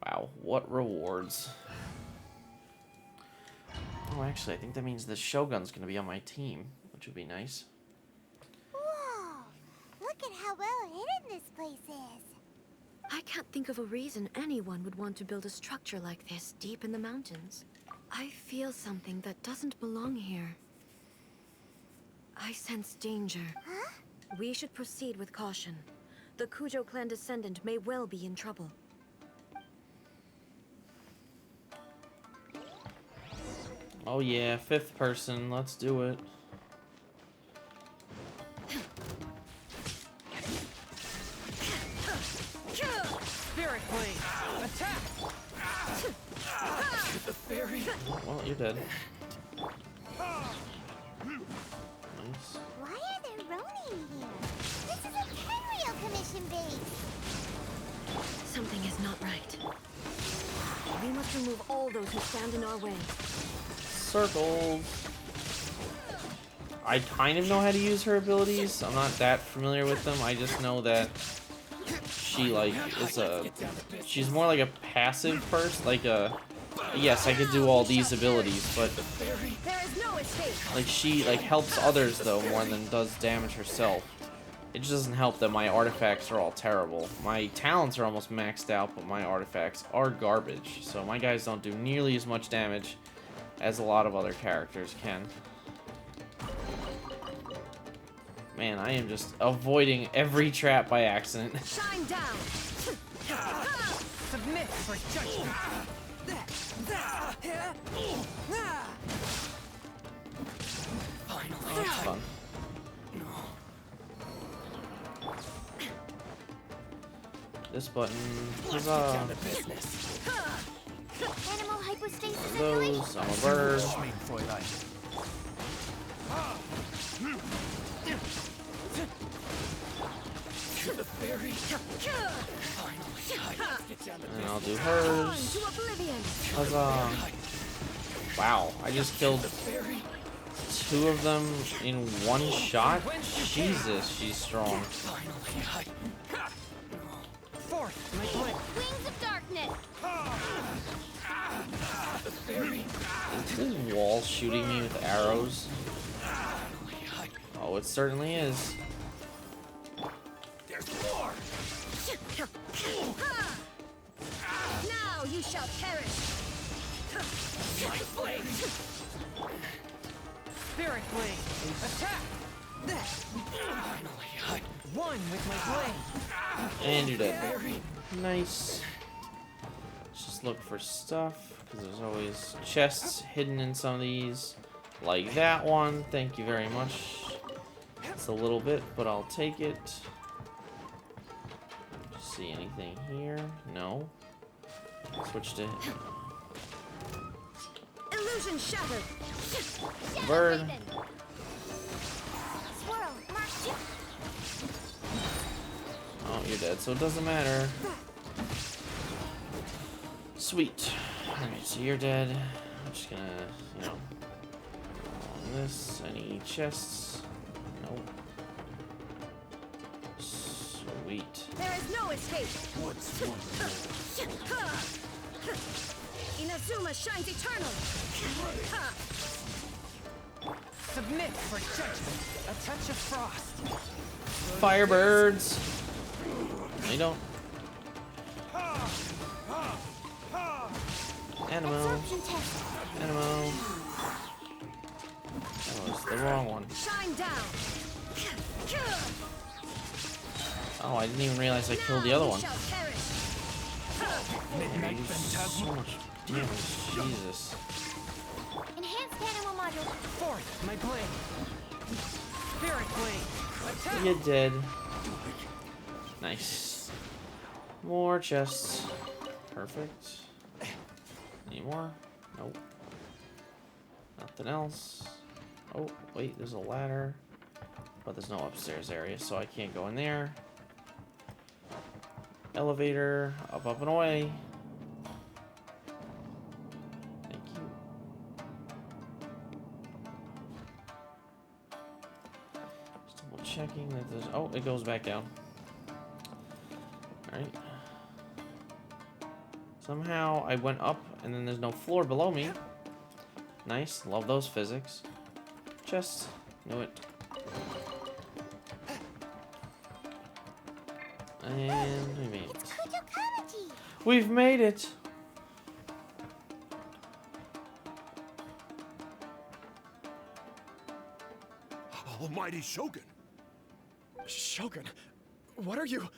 Wow, what rewards. Oh, actually, I think that means the Shogun's gonna be on my team, which would be nice. Whoa! Look at how well hidden this place is. I can't think of a reason anyone would want to build a structure like this deep in the mountains. I feel something that doesn't belong here. I sense danger. Huh? We should proceed with caution. The Kujo clan descendant may well be in trouble. Oh yeah, 5th person. Let's do it. Spirit Blade! Attack! The fairy! Well, you're dead. Nice. Why are there Ronin here? This is a Tenryou commission base. Something is not right. We must remove all those who stand in our way. Circles. I kind of know how to use her abilities. I'm not that familiar with them. I just know that she like is she's more like a passive person, like a yes, I could do all these abilities, but There is no escape. like she like helps others though more than does damage herself. It just doesn't help that my artifacts are all terrible. My talents are almost maxed out, but my artifacts are garbage. So my guys don't do nearly as much damage as a lot of other characters can. Man, I am just avoiding every trap by accident. Shine down. Submit for judgment! Oh, that's fun. This button, huzzah. Animal hypostasis Those, I'm a bird. The fairy! And I'll do hers. To oblivion. Huzzah. Wow, I just killed 2 of them in one shot? Jesus, she's strong. Forth, my blade! Wings of darkness. Is this wall shooting me with arrows? Oh, it certainly is. There's more! Now you shall perish. My blade! Spirit Blade! Attack! Finally, one with my blade! And you're dead. Nice. Let's just look for stuff, because there's always chests hidden in some of these. Like that one. Thank you very much. It's a little bit, but I'll take it. See anything here? No. Switch to... Illusion shattered. Bird. Swirl, march. Oh, you're dead, so it doesn't matter. Sweet. Alright, so you're dead. I'm just gonna, you know, on this. Any chests? Nope. Sweet. There is no escape. Inazuma shines eternal. Submit for judgment. A touch of frost. Firebirds. They don't. Animo. Absorption test. Animo. That was the wrong one. Shine down. Oh, I didn't even realize I killed the other one. Shall perish. Midnight So Phantasmal. much damage. Jesus. Enhanced animal module. Forth, my blade. Spirit blade. Attack. You're dead. Nice. More chests. Perfect. Any more? Nope. Nothing else. Oh, wait, there's a ladder. But there's no upstairs area, so I can't go in there. Elevator. Up, up, and away. Thank you. Just double checking that there's... Oh, it goes back down. Alright. Somehow I went up and then there's no floor below me. Nice. Love those physics. Chest. Knew it. And we made it. It's Kujo-Kamaji. We've made it. Almighty Shogun! Shogun, what are you?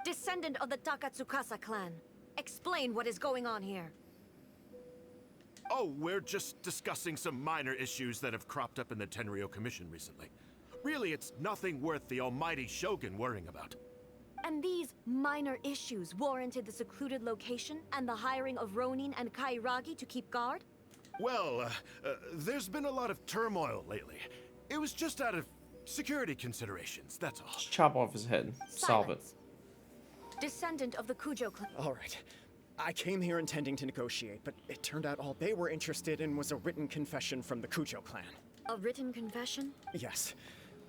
Descendant of the Takatsukasa clan. Explain what is going on here. Oh, we're just discussing some minor issues that have cropped up in the Tenryou Commission recently. Really, it's nothing worth the almighty Shogun worrying about. And these minor issues warranted the secluded location and the hiring of Ronin and Kairagi to keep guard? Well, there's been a lot of turmoil lately. It was just out of security considerations, that's all. Just chop off his head. Solve it. Silence. Descendant of the Kujo clan. All right. I came here intending to negotiate, but it turned out all they were interested in was a written confession from the Kujo clan. A written confession? Yes.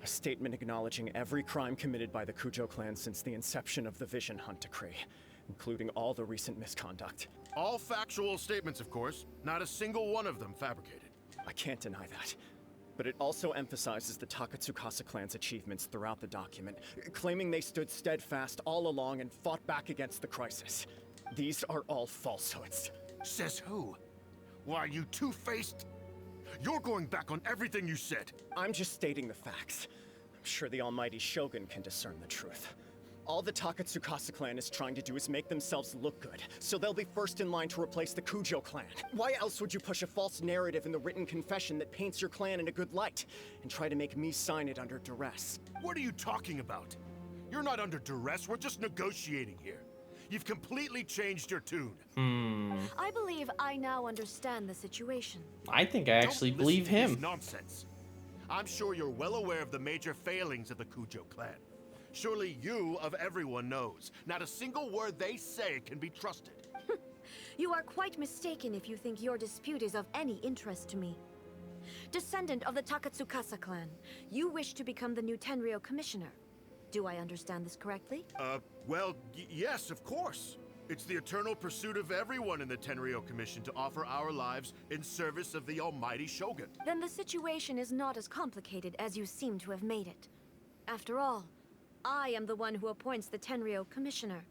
A statement acknowledging every crime committed by the Kujo clan since the inception of the Vision Hunt decree, including all the recent misconduct. All factual statements, of course. Not a single one of them fabricated. I can't deny that. But it also emphasizes the Takatsukasa clan's achievements throughout the document, claiming they stood steadfast all along and fought back against the crisis. These are all falsehoods. Says who? Why, you two-faced? You're going back on everything you said. I'm just stating the facts. I'm sure the almighty Shogun can discern the truth. All the Takatsukasa clan is trying to do is make themselves look good, so they'll be first in line to replace the Kujo clan. Why else would you push a false narrative in the written confession that paints your clan in a good light, and try to make me sign it under duress? What are you talking about? You're not under duress, we're just negotiating here. You've completely changed your tune. I believe I now understand the situation. I think I actually Don't believe listen to him. this nonsense. I'm sure you're well aware of the major failings of the Kujo clan. Surely you, of everyone, knows. Not a single word they say can be trusted. You are quite mistaken if you think your dispute is of any interest to me. Descendant of the Takatsukasa clan, you wish to become the new Tenryou commissioner. Do I understand this correctly? Well, yes, of course. It's the eternal pursuit of everyone in the Tenryou Commission to offer our lives in service of the almighty Shogun. Then the situation is not as complicated as you seem to have made it. After all, I am the one who appoints the Tenryou commissioner.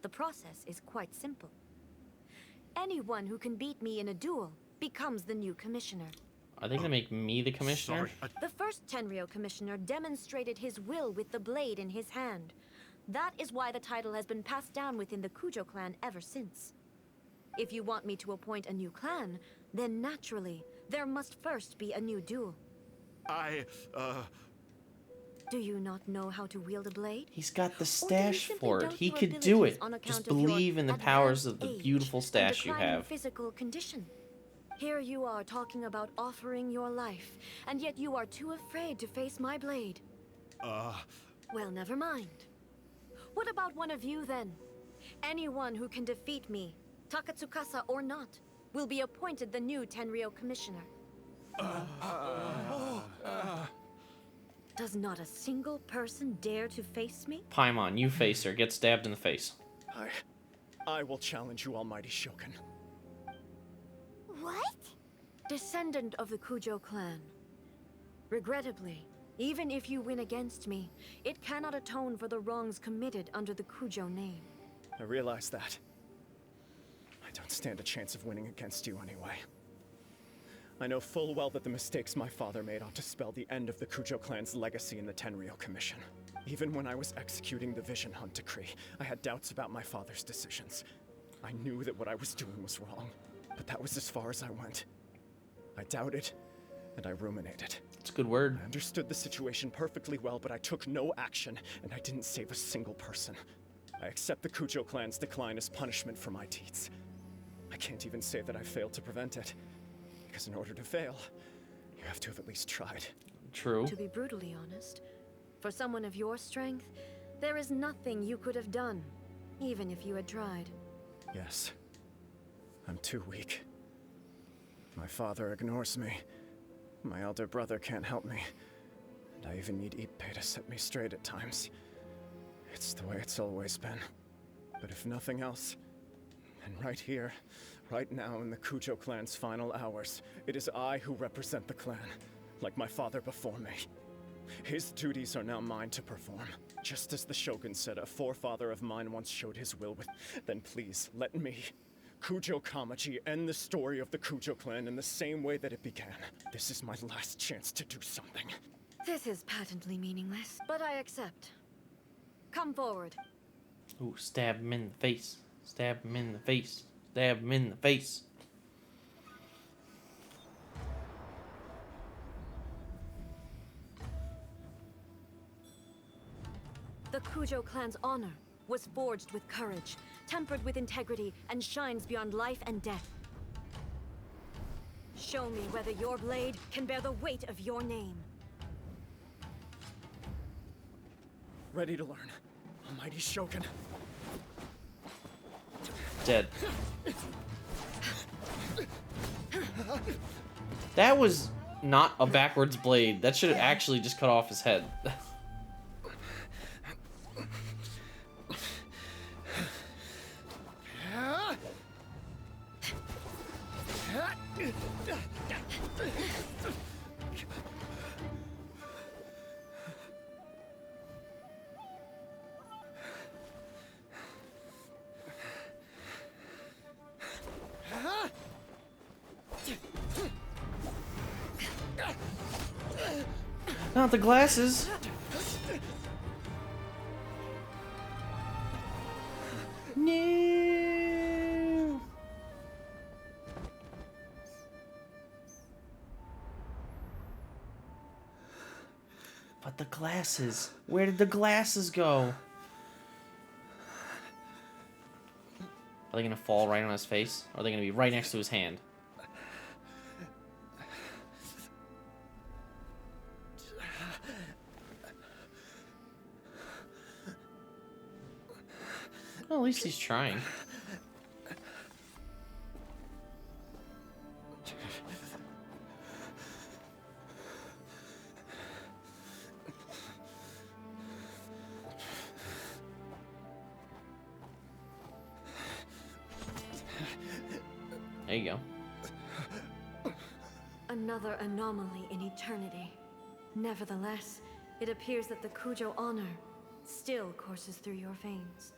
The process is quite simple. Anyone who can beat me in a duel becomes the new commissioner. Are they gonna make me the commissioner? Sorry, The first Tenryou commissioner demonstrated his will with the blade in his hand. That is why the title has been passed down within the Kujo clan ever since. If you want me to appoint a new clan, then naturally, there must first be a new duel. Do you not know how to wield a blade? He's got the Or do you stash simply for it. doubt He your could do it. abilities on account Just of your believe in the powers of advanced the age beautiful and stash you declining have. physical condition? Here you are talking about offering your life, and yet you are too afraid to face my blade. Well, never mind. What about one of you, then? Anyone who can defeat me, Takatsukasa or not, will be appointed the new Tenryou Commissioner. Does not a single person dare to face me? Paimon, you face her. Get stabbed in the face. I will challenge you, Almighty Shogun. What? Descendant of the Kujo clan. Regrettably, even if you win against me, it cannot atone for the wrongs committed under the Kujo name. I realize that. I don't stand a chance of winning against you anyway. I know full well that the mistakes my father made ought to spell the end of the Kujo clan's legacy in the Tenryou Commission. Even when I was executing the Vision Hunt decree, I had doubts about my father's decisions. I knew that what I was doing was wrong, but that was as far as I went. I doubted, and I ruminated. It's a good word. I understood the situation perfectly well, but I took no action, and I didn't save a single person. I accept the Kujo clan's decline as punishment for my deeds. I can't even say that I failed to prevent it, because in order to fail, you have to have at least tried. True. To be brutally honest, for someone of your strength, there is nothing you could have done, even if you had tried. Yes. I'm too weak. My father ignores me. My elder brother can't help me. And I even need Ippei to set me straight at times. It's the way it's always been. But if nothing else, and right here, right now in the Kujo clan's final hours, it is I who represent the clan, like my father before me. His duties are now mine to perform. Just as the Shogun said a forefather of mine once showed his will with, then please, let me, Kujo Kamaji, end the story of the Kujo clan in the same way that it began. This is my last chance to do something. This is patently meaningless, but I accept. Come forward. Ooh, stab him in the face. Stab him in the face. Stab him in the face. The Kujo clan's honor was forged with courage, tempered with integrity, and shines beyond life and death. Show me whether your blade can bear the weight of your name. Ready to learn. Almighty Shogun. Dead. That was not a backwards blade. That should have actually just cut off his head. Not the glasses. No. But the glasses. Where did the glasses go? Are they gonna fall right on his face? Or are they gonna be right next to his hand? Well, at least he's trying. There you go. Another anomaly in eternity. Nevertheless, it appears that the Kujo honor still courses through your veins.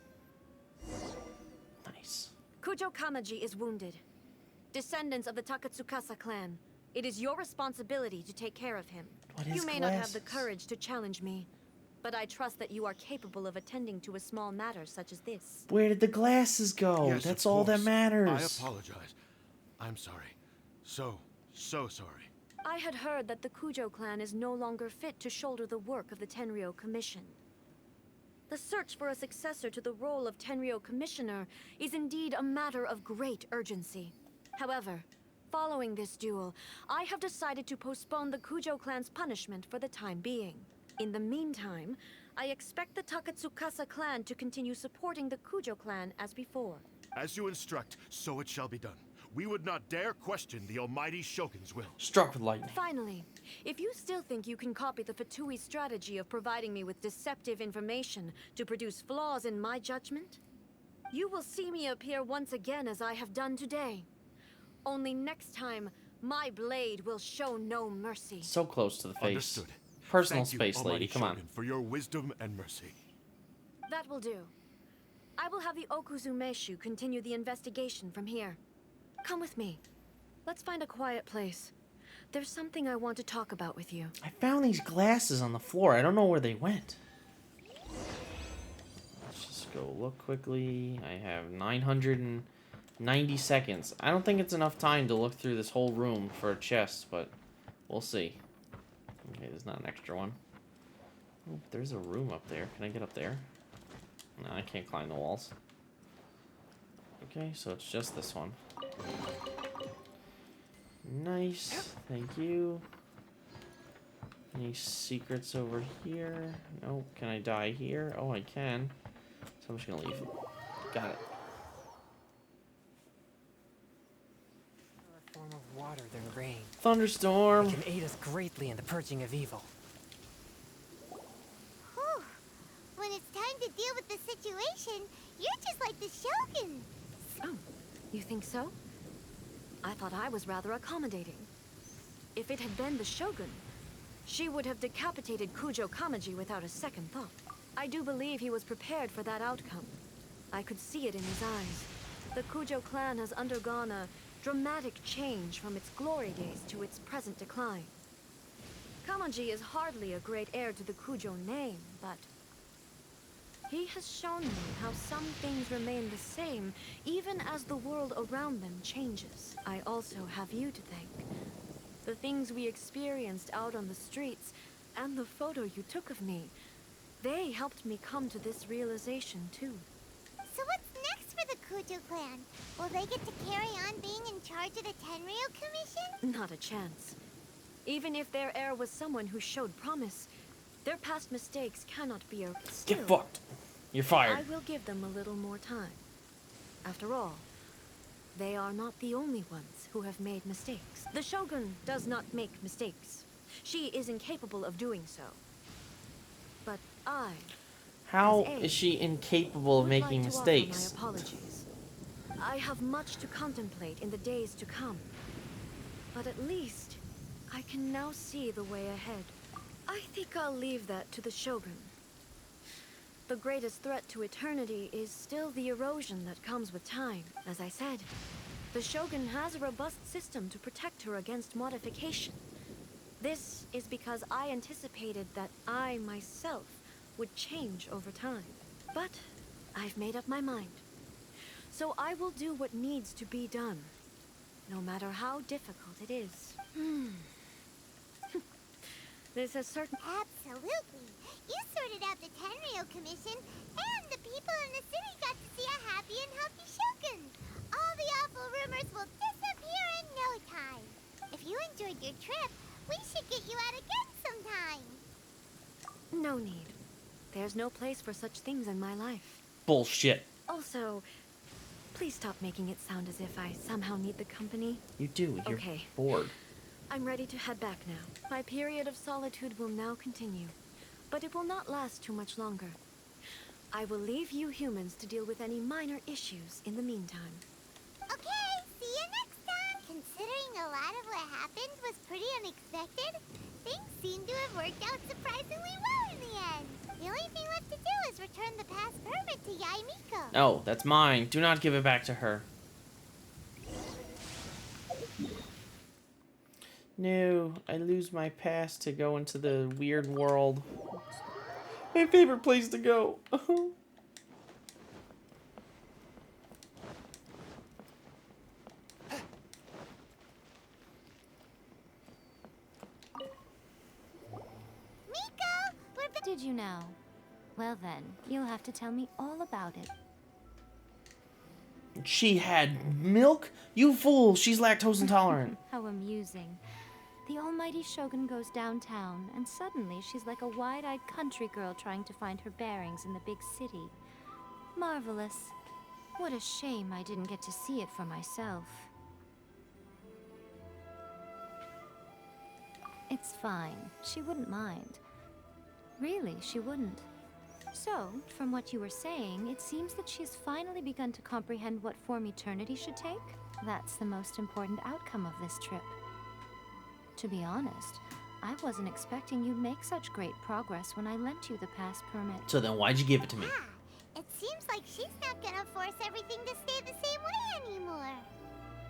Nice. Kujo Kamaji is wounded. Descendants of the Takatsukasa clan, it is your responsibility to take care of him. What You is may not have the glasses? courage to challenge me, but I trust that you are capable of attending to a small matter such as this. Where did the glasses go? Yes, That's of all that course. matters. I apologize. I'm sorry. So sorry. I had heard that the Kujo clan is no longer fit to shoulder the work of the Tenryou Commission. The search for a successor to the role of Tenryou Commissioner is indeed a matter of great urgency. However, Following this duel, I have decided to postpone the Kujo clan's punishment for the time being. In the meantime, I expect the Takatsukasa clan to continue supporting the Kujo clan as before. As you instruct, so it shall be done. We would not dare question the almighty Shogun's will. Struck with lightning. Finally, if you still think you can copy the Fatui strategy of providing me with deceptive information to produce flaws in my judgment, you will see me appear once again as I have done today. Only next time, my blade will show no mercy. So close to the face. Understood. Personal Thank you, space, almighty lady. Come on. Shogun, for your wisdom and mercy. That will do. I will have the Okuzumeshu continue the investigation from here. Come with me. Let's find a quiet place. There's something I want to talk about with you. I found these glasses on the floor. I don't know where they went. Let's just go look quickly. I have 990 seconds. I don't think it's enough time to look through this whole room for a chest, but we'll see. Okay, there's not an extra one. Oh, there's a room up there. Can I get up there? No, I can't climb the walls. Okay, so it's just this one. Nice. Thank you. Any secrets over here? Nope. Can I die here? Oh, I can. So I'm just gonna leave. Got it. A form of water than rain. Thunderstorm. It can aid us greatly in the purging of evil. Whew. When it's time to deal with the situation, you're just like the Shogun. Oh, you think so? I thought I was rather accommodating. If it had been the Shogun, she would have decapitated Kujo Kamaji without a second thought. I do believe he was prepared for that outcome. I could see it in his eyes. The Kujo clan has undergone a dramatic change from its glory days to its present decline. Kamaji is hardly a great heir to the Kujo name, but he has shown me how some things remain the same, even as the world around them changes. I also have you to thank. The things we experienced out on the streets, and the photo you took of me, they helped me come to this realization too. So what's next for the Kujo clan? Will they get to carry on being in charge of the Tenryou Commission? Not a chance. Even if their heir was someone who showed promise, their past mistakes cannot be erased. Get fucked. You're fired. I will give them a little more time. After all, they are not the only ones who have made mistakes. The Shogun does not make mistakes. She is incapable of doing so. But I... How is she incapable of making mistakes? My apologies. I have much to contemplate in the days to come. But at least, I can now see the way ahead. I think I'll leave that to the Shogun. The greatest threat to eternity is still the erosion that comes with time. As I said, the Shogun has a robust system to protect her against modification. This is because I anticipated that I myself would change over time. But I've made up my mind. So I will do what needs to be done, no matter how difficult it is. This has certain... Absolutely. You sorted out the Tenryou Commission, and the people in the city got to see a happy and healthy Shogun. All the awful rumors will disappear in no time. If you enjoyed your trip, we should get you out again sometime. No need. There's no place for such things in my life. Bullshit. Also, please stop making it sound as if I somehow need the company. You do. You're Okay. bored. I'm ready to head back now. My period of solitude will now continue, but it will not last too much longer. I will leave you humans to deal with any minor issues in the meantime. Okay, see you next time. Considering a lot of what happened was pretty unexpected, things seem to have worked out surprisingly well in the end. The only thing left to do is return the past permit to Yae Miko. No, that's mine. Do not give it back to her. No, I lose my pass to go into the weird world. My favorite place to go. Did you know? Well then, you'll have to tell me all about it. She had milk? You fool! She's lactose intolerant. How amusing. The almighty Shogun goes downtown, and suddenly she's like a wide-eyed country girl trying to find her bearings in the big city. Marvelous. What a shame I didn't get to see it for myself. It's fine. She wouldn't mind. Really, she wouldn't. So, from what you were saying, it seems that she's finally begun to comprehend what form eternity should take? That's the most important outcome of this trip. To be honest, I wasn't expecting you'd make such great progress when I lent you the pass permit. So then why'd you give it to me? Ah, it seems like she's not gonna force everything to stay the same way anymore.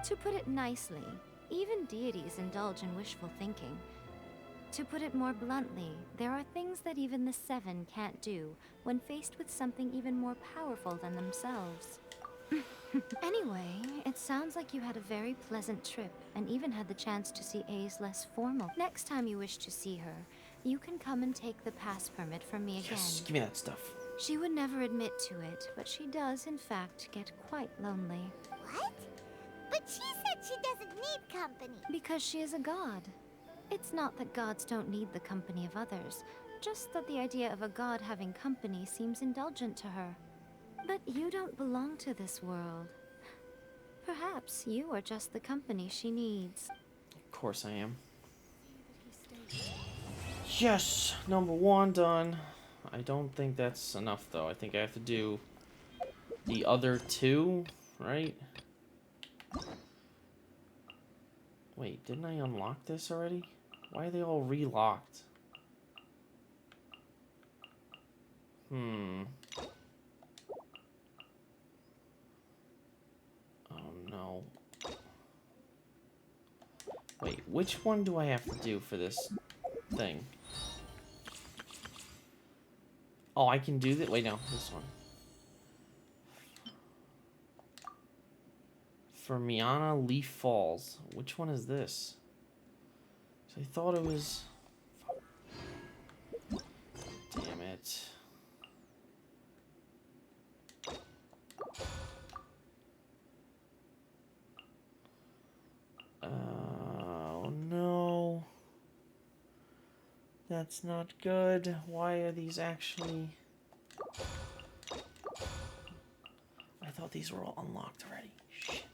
To put it nicely, even deities indulge in wishful thinking. To put it more bluntly, there are things that even the Seven can't do when faced with something even more powerful than themselves. Anyway, it sounds like you had a very pleasant trip and even had the chance to see A's less formal. Next time you wish to see her, you can come and take the pass permit from me again. Yes, give me that stuff. She would never admit to it, but she does, in fact, get quite lonely. What? But she said she doesn't need company. Because she is a god. It's not that gods don't need the company of others, just that the idea of a god having company seems indulgent to her. But you don't belong to this world. Perhaps you are just the company she needs. Of course I am. Yes, number 1 done. I don't think that's enough though. I think I have to do the other 2, right? Wait, didn't I unlock this already? Why are they all relocked? Oh no. Wait, which one do I have to do for this thing? Oh, I can do that? Wait, no, this one. For Miana Leaf Falls. Which one is this? So I thought it was... Damn it. Oh no. That's not good. Why are these actually... I thought these were all unlocked already. Shit.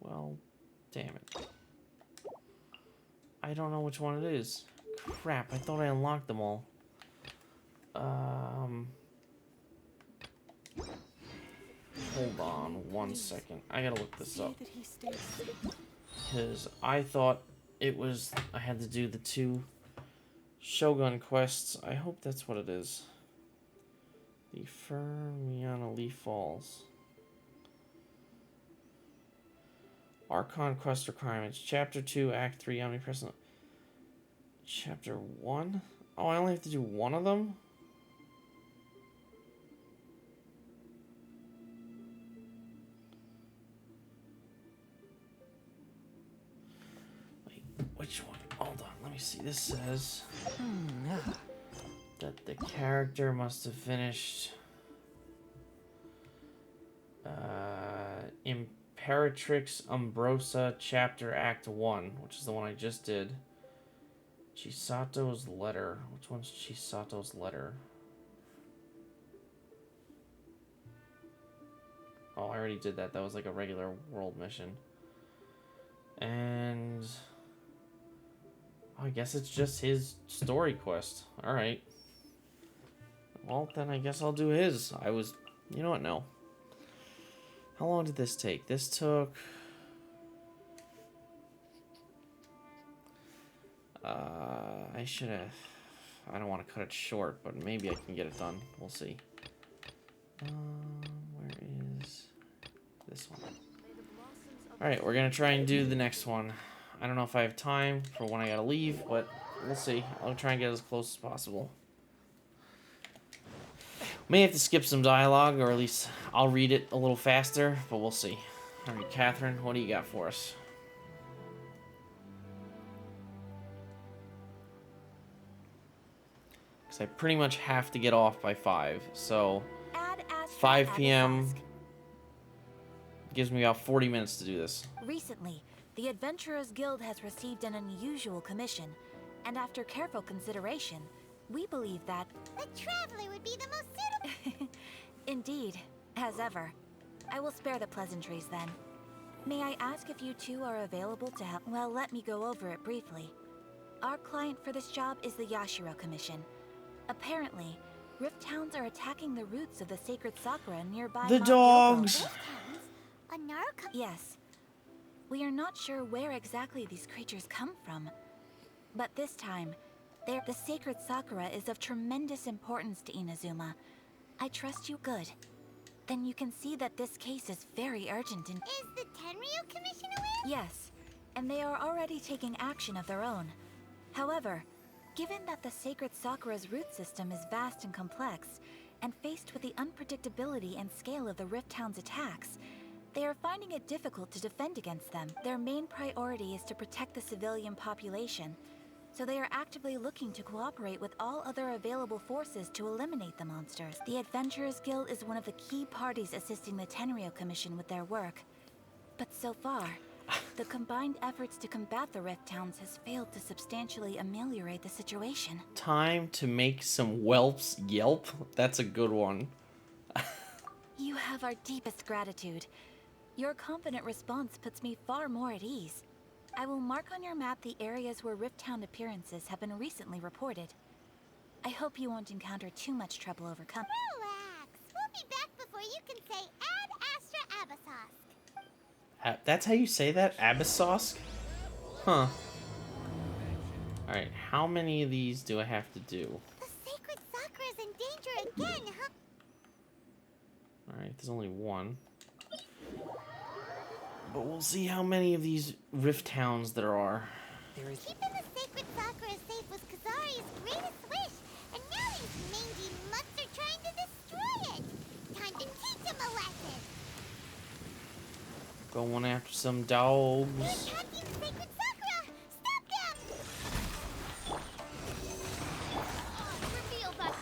Well, damn it. I don't know which one it is. Crap, I thought I unlocked them all. Hold on 1 second. I gotta look this up. Because I thought it was... I had to do the 2 Shogun quests. I hope that's what it is. The Fermiana Leaf Falls. Archon quest requirements. Chapter 2, Act 3, Omnipresent. Chapter 1? Oh, I only have to do 1 of them? Wait, which one? Hold on, let me see. This says that the character must have finished Imperatrix Umbrosa Chapter Act 1, which is the one I just did. Chisato's Letter. Which one's Chisato's Letter? Oh, I already did that. That was like a regular world mission. And... I guess it's just his story quest. Alright. Well, then I guess I'll do his. You know what? No. How long did this take? This took... I should have... I don't want to cut it short, but maybe I can get it done. We'll see. Where is this one? Alright, we're going to try and do the next one. I don't know if I have time for when I gotta leave, but we'll see. I'll try and get as close as possible. May have to skip some dialogue, or at least I'll read it a little faster, but we'll see. Alright, Catherine, what do you got for us? because I pretty much have to get off by 5. So Ad Astra 5 p.m. Abasask. gives me about 40 minutes to do this. Recently, the Adventurers Guild has received an unusual commission, and after careful consideration, we believe that... The Traveler would be the most suitable... Indeed, as ever. I will spare the pleasantries then. May I ask if you two are available to help? Well, let me go over it briefly. Our client for this job is the Yashiro Commission. Apparently, Rift Towns are attacking the roots of the sacred sakura nearby The Mount dogs! Yogo. A Naruto... Yes. We are not sure where exactly these creatures come from. But this time, the sacred sakura is of tremendous importance to Inazuma. I trust you good. Then you can see that this case is very urgent and... Is the Tenryu Commission aware? Yes, and they are already taking action of their own. However, given that the sacred sakura's root system is vast and complex, and faced with the unpredictability and scale of the Rift Town's attacks, they are finding it difficult to defend against them. Their main priority is to protect the civilian population, so they are actively looking to cooperate with all other available forces to eliminate the monsters. The Adventurers Guild is one of the key parties assisting the Tenryu Commission with their work. But so far, the combined efforts to combat the Rift Towns has failed to substantially ameliorate the situation. Time to make some whelps yelp? That's a good one. You have our deepest gratitude. Your confident response puts me far more at ease. I will mark on your map the areas where Rift Town appearances have been recently reported. I hope you won't encounter too much trouble overcoming. Relax. We'll be back before you can say Ad Astra Abasask. That's how you say that? Abasosk? Huh. Alright, how many of these do I have to do? The sacred sakura is in danger again, huh? Alright, there's only one. But we'll see how many of these Rift Towns there are. Keeping the sacred sakura safe was Kazari's greatest wish, and now these mangy mutts are trying to destroy it. Time to teach him a lesson. Going after some dogs. They're attacking the sacred sakura. Stop them. Reveal that.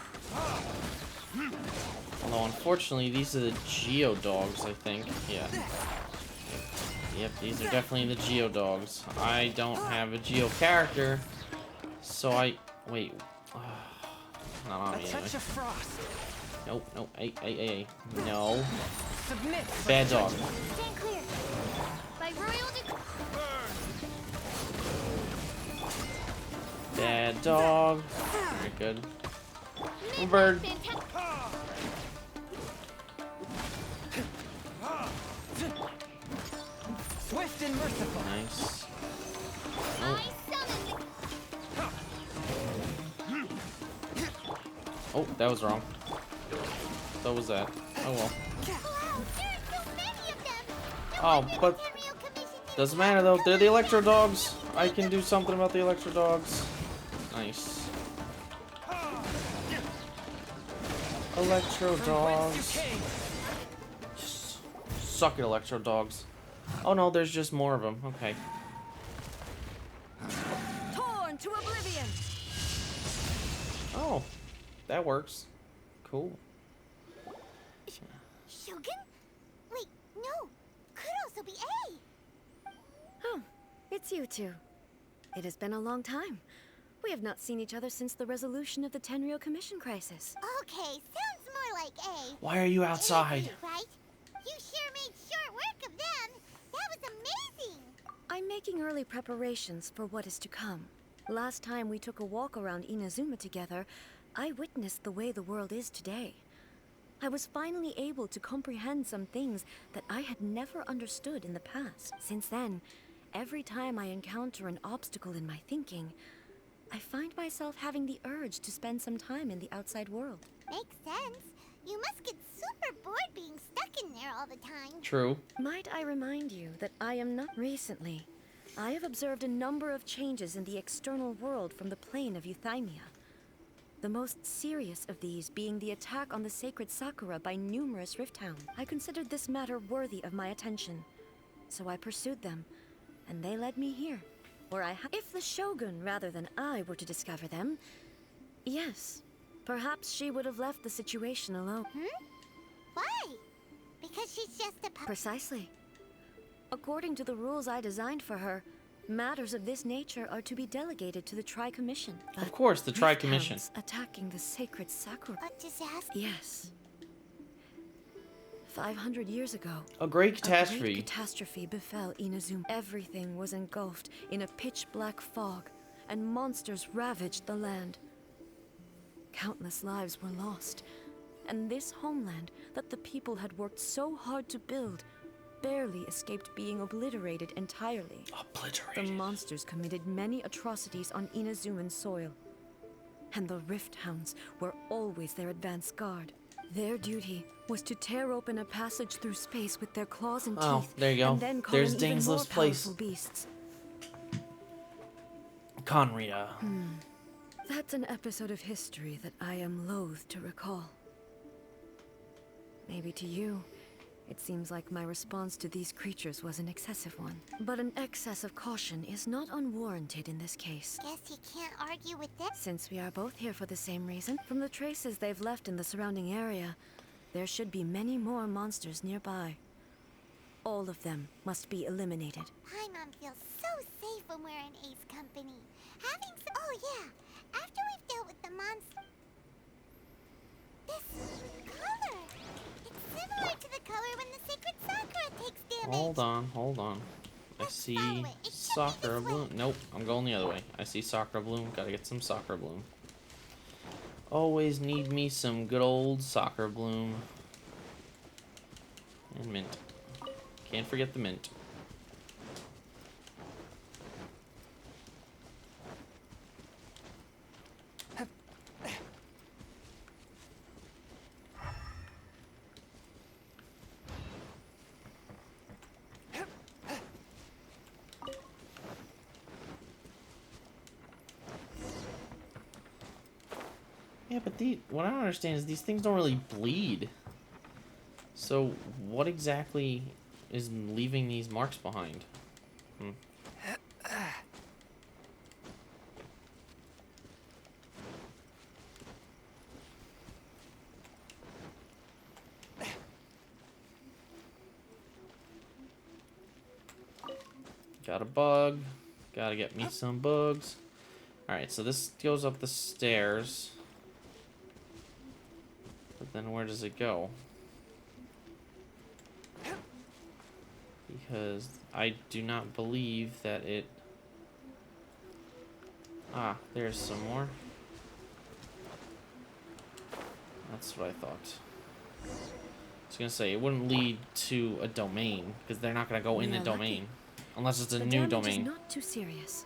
Although unfortunately these are the Geo dogs, I think. Yeah. Yep, these are definitely the Geo dogs. I don't have a Geo character, so wait. Not on me anyway. Nope, nope. Hey. No. Submit. Bad dog. Stand clear. By royal Bad dog. Very good. Bird. Swift and merciful. Nice. Oh. Oh, that was wrong. So was that. Oh well. Oh, but doesn't matter though. They're the Electro Dogs. I can do something about the Electro Dogs. Nice. Electro Dogs. Suck it, Electro Dogs. Oh no, there's just more of them. Okay. Torn to oblivion. Oh, that works. Cool. Shogun? Wait, no. Could also be A. Oh, it's you two. It has been a long time. We have not seen each other since the resolution of the Tenryu Commission crisis. Okay, sounds more like A. Why are you outside? A, right? You sure made short work of them. That was amazing. I'm making early preparations for what is to come. Last time we took a walk around Inazuma together, I witnessed the way the world is today. I was finally able to comprehend some things that I had never understood in the past. Since then, every time I encounter an obstacle in my thinking, I find myself having the urge to spend some time in the outside world. Makes sense. You must get super bored being stuck in there all the time. True. Might I remind you that I am not recently. I have observed a number of changes in the external world from the plane of Euthymia. The most serious of these being the attack on the sacred Sakura by numerous Rift Towns. I considered this matter worthy of my attention, so I pursued them, and they led me here, where if the Shogun rather than I were to discover them, yes, Perhaps she would have left the situation alone. Why? Because she's just a Precisely. According to the rules I designed for her, matters of this nature are to be delegated to the Tri-Commission. Of course, the Rift Tri-Commission. Hounds attacking the sacred Sakura. A disaster? Yes. 500 years ago, A great catastrophe. a great catastrophe befell Inazuma. Everything was engulfed in a pitch-black fog, and monsters ravaged the land. Countless lives were lost, and this homeland that the people had worked so hard to build barely escaped being obliterated entirely. Obliterated. The monsters committed many atrocities on Inazuman soil, and the Rift Hounds were always their advance guard. Their duty was to tear open a passage through space with their claws and Oh, teeth, there you go. and then call There's in even more Dainsleif's place. powerful beasts. Conria. That's an episode of history that I am loath to recall. Maybe to you, it seems like my response to these creatures was an excessive one. But an excess of caution is not unwarranted in this case. Guess you can't argue with this. Since we are both here for the same reason, from the traces they've left in the surrounding area, there should be many more monsters nearby. All of them must be eliminated. Paimon feels so safe when we're in Ace company. Oh yeah, after we've dealt with the monster... This color! It's similar to the color when the sacred Sakura takes damage. Hold on. I see Sakura Bloom. Nope, I'm going the other way. I see Sakura Bloom. Gotta get some Sakura Bloom. Always need me some good old Sakura Bloom. And mint. Can't forget the mint. Yeah, but what I don't understand is these things don't really bleed. So what exactly is leaving these marks behind? Got a bug. Gotta get me some bugs. Alright, so this goes up the stairs. But then where does it go? Because I do not believe that it... Ah, there's some more. That's what I thought. I was gonna say, it wouldn't lead to a domain, because they're not gonna go in the domain. Unless it's a new domain. The damage is not too serious.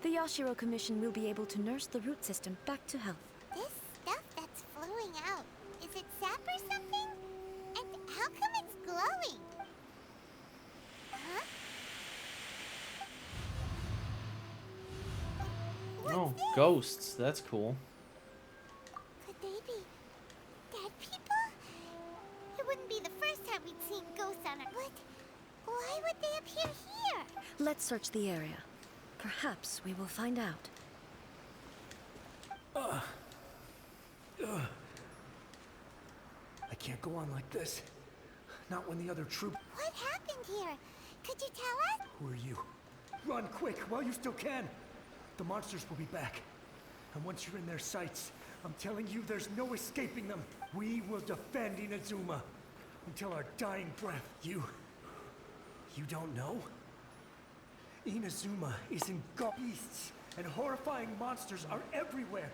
The Yashiro Commission will be able to nurse the root system back to health. This stuff that's flowing out, is it sap or something? And how come it's glowing? Huh? Oh, ghosts. That's cool. Could they be dead people? It wouldn't be the first time we'd seen ghosts on it. But why would they appear here? Let's search the area. Perhaps we will find out. I can't go on like this. Not when the other troop... What happened here? Could you tell us? Who are you? Run quick while you still can. The monsters will be back. And once you're in their sights, I'm telling you there's no escaping them. We will defend Inazuma until our dying breath. You don't know? Inazuma is engulfed. Beasts and horrifying monsters are everywhere.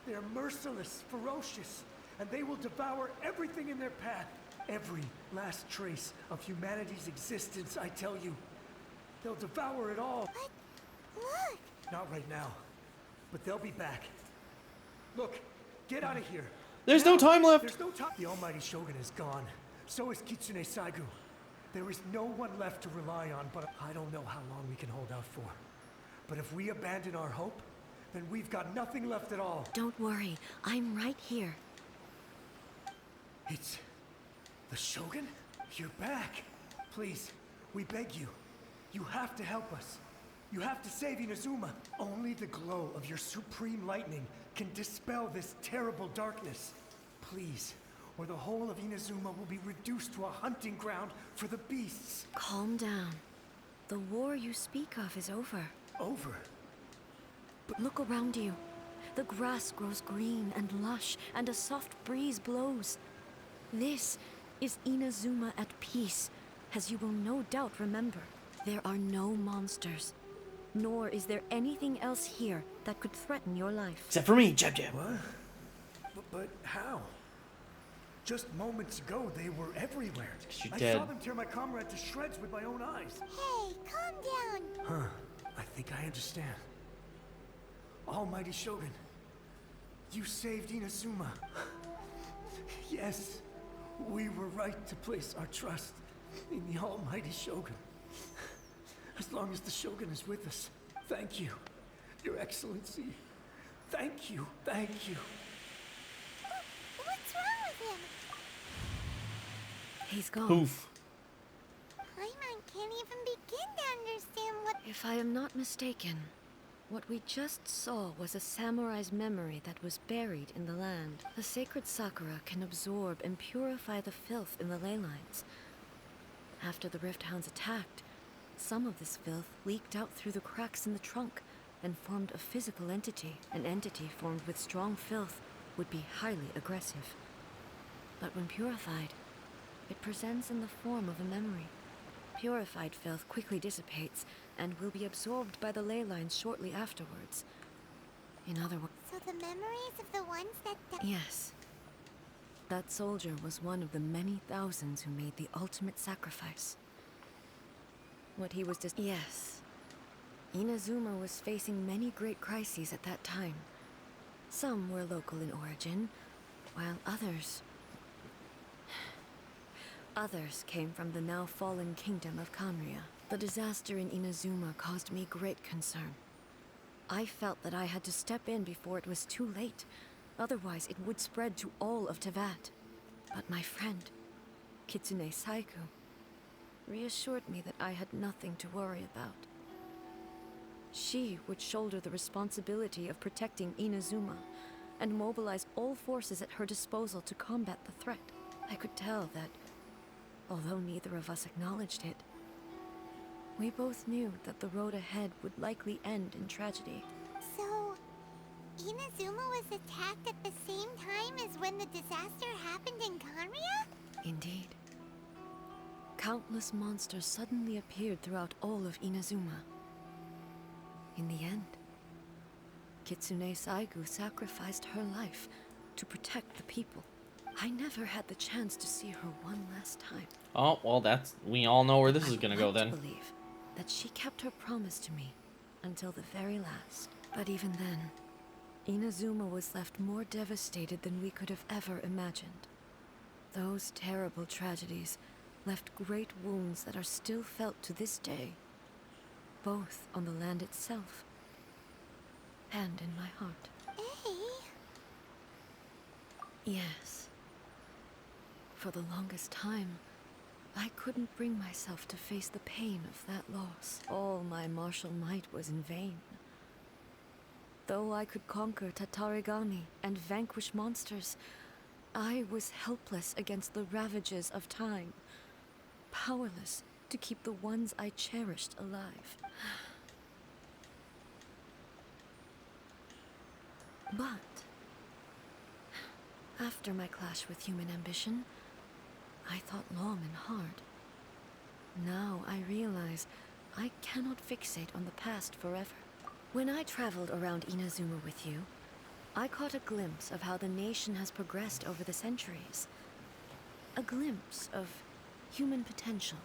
They are merciless, ferocious, and they will devour everything in their path. Every last trace of humanity's existence, I tell you. They'll devour it all. But look! Not right now, but they'll be back. Look, get out of here. There's no time left. There's no time. The Almighty Shogun is gone. So is Kitsune Saigu. There is no one left to rely on, but I don't know how long we can hold out for. But if we abandon our hope, then we've got nothing left at all. Don't worry, I'm right here. It's the Shogun? You're back. Please, we beg you. You have to help us. You have to save Inazuma. Only the glow of your supreme lightning can dispel this terrible darkness. Please, or the whole of Inazuma will be reduced to a hunting ground for the beasts. Calm down. The war you speak of is over. Over? But look around you. The grass grows green and lush, and a soft breeze blows. This is Inazuma at peace, as you will no doubt remember. There are no monsters, nor is there anything else here that could threaten your life. Except for me, Jab Jab. What? But how? Just moments ago, they were everywhere. You're I dead. saw them tear my comrade to shreds with my own eyes. Hey, calm down. Huh. I think I understand. Almighty Shogun, you saved Inazuma. Yes, we were right to place our trust in the Almighty Shogun. As long as the Shogun is with us, thank you, Your Excellency. Thank you, thank you. What's wrong with him? He's gone. Poof. Paimon can't even begin to understand what... If I am not mistaken, what we just saw was a samurai's memory that was buried in the land. The sacred Sakura can absorb and purify the filth in the ley lines. After the Rift Hounds attacked, some of this filth leaked out through the cracks in the trunk and formed a physical entity. An entity formed with strong filth would be highly aggressive. But when purified, it presents in the form of a memory. Purified filth quickly dissipates and will be absorbed by the ley lines shortly afterwards. In other words... So the memories of the ones that... Yes. That soldier was one of the many thousands who made the ultimate sacrifice. What he was Yes. Inazuma was facing many great crises at that time. Some were local in origin, while others came from the now fallen kingdom of Kanria. The disaster in Inazuma caused me great concern. I felt that I had to step in before it was too late. Otherwise, it would spread to all of Teyvat. But my friend, Kitsune Saiku, reassured me that I had nothing to worry about. She would shoulder the responsibility of protecting Inazuma and mobilize all forces at her disposal to combat the threat. I could tell that, although neither of us acknowledged it, we both knew that the road ahead would likely end in tragedy. So, Inazuma was attacked at the same time as when the disaster happened in Kanria? Indeed. Countless monsters suddenly appeared throughout all of Inazuma. In the end, Kitsune Saigu sacrificed her life to protect the people. I never had the chance to see her one last time. Oh, well, we all know where this is gonna go then. I believe that she kept her promise to me until the very last. But even then, Inazuma was left more devastated than we could have ever imagined. Those terrible tragedies left great wounds that are still felt to this day, both on the land itself and in my heart. Hey. Yes. For the longest time, I couldn't bring myself to face the pain of that loss. All my martial might was in vain. Though I could conquer Tatarigami and vanquish monsters, I was helpless against the ravages of time, powerless to keep the ones I cherished alive. But after my clash with human ambition, I thought long and hard. Now I realize I cannot fixate on the past forever. When I traveled around Inazuma with you, I caught a glimpse of how the nation has progressed over the centuries. A glimpse of human potential.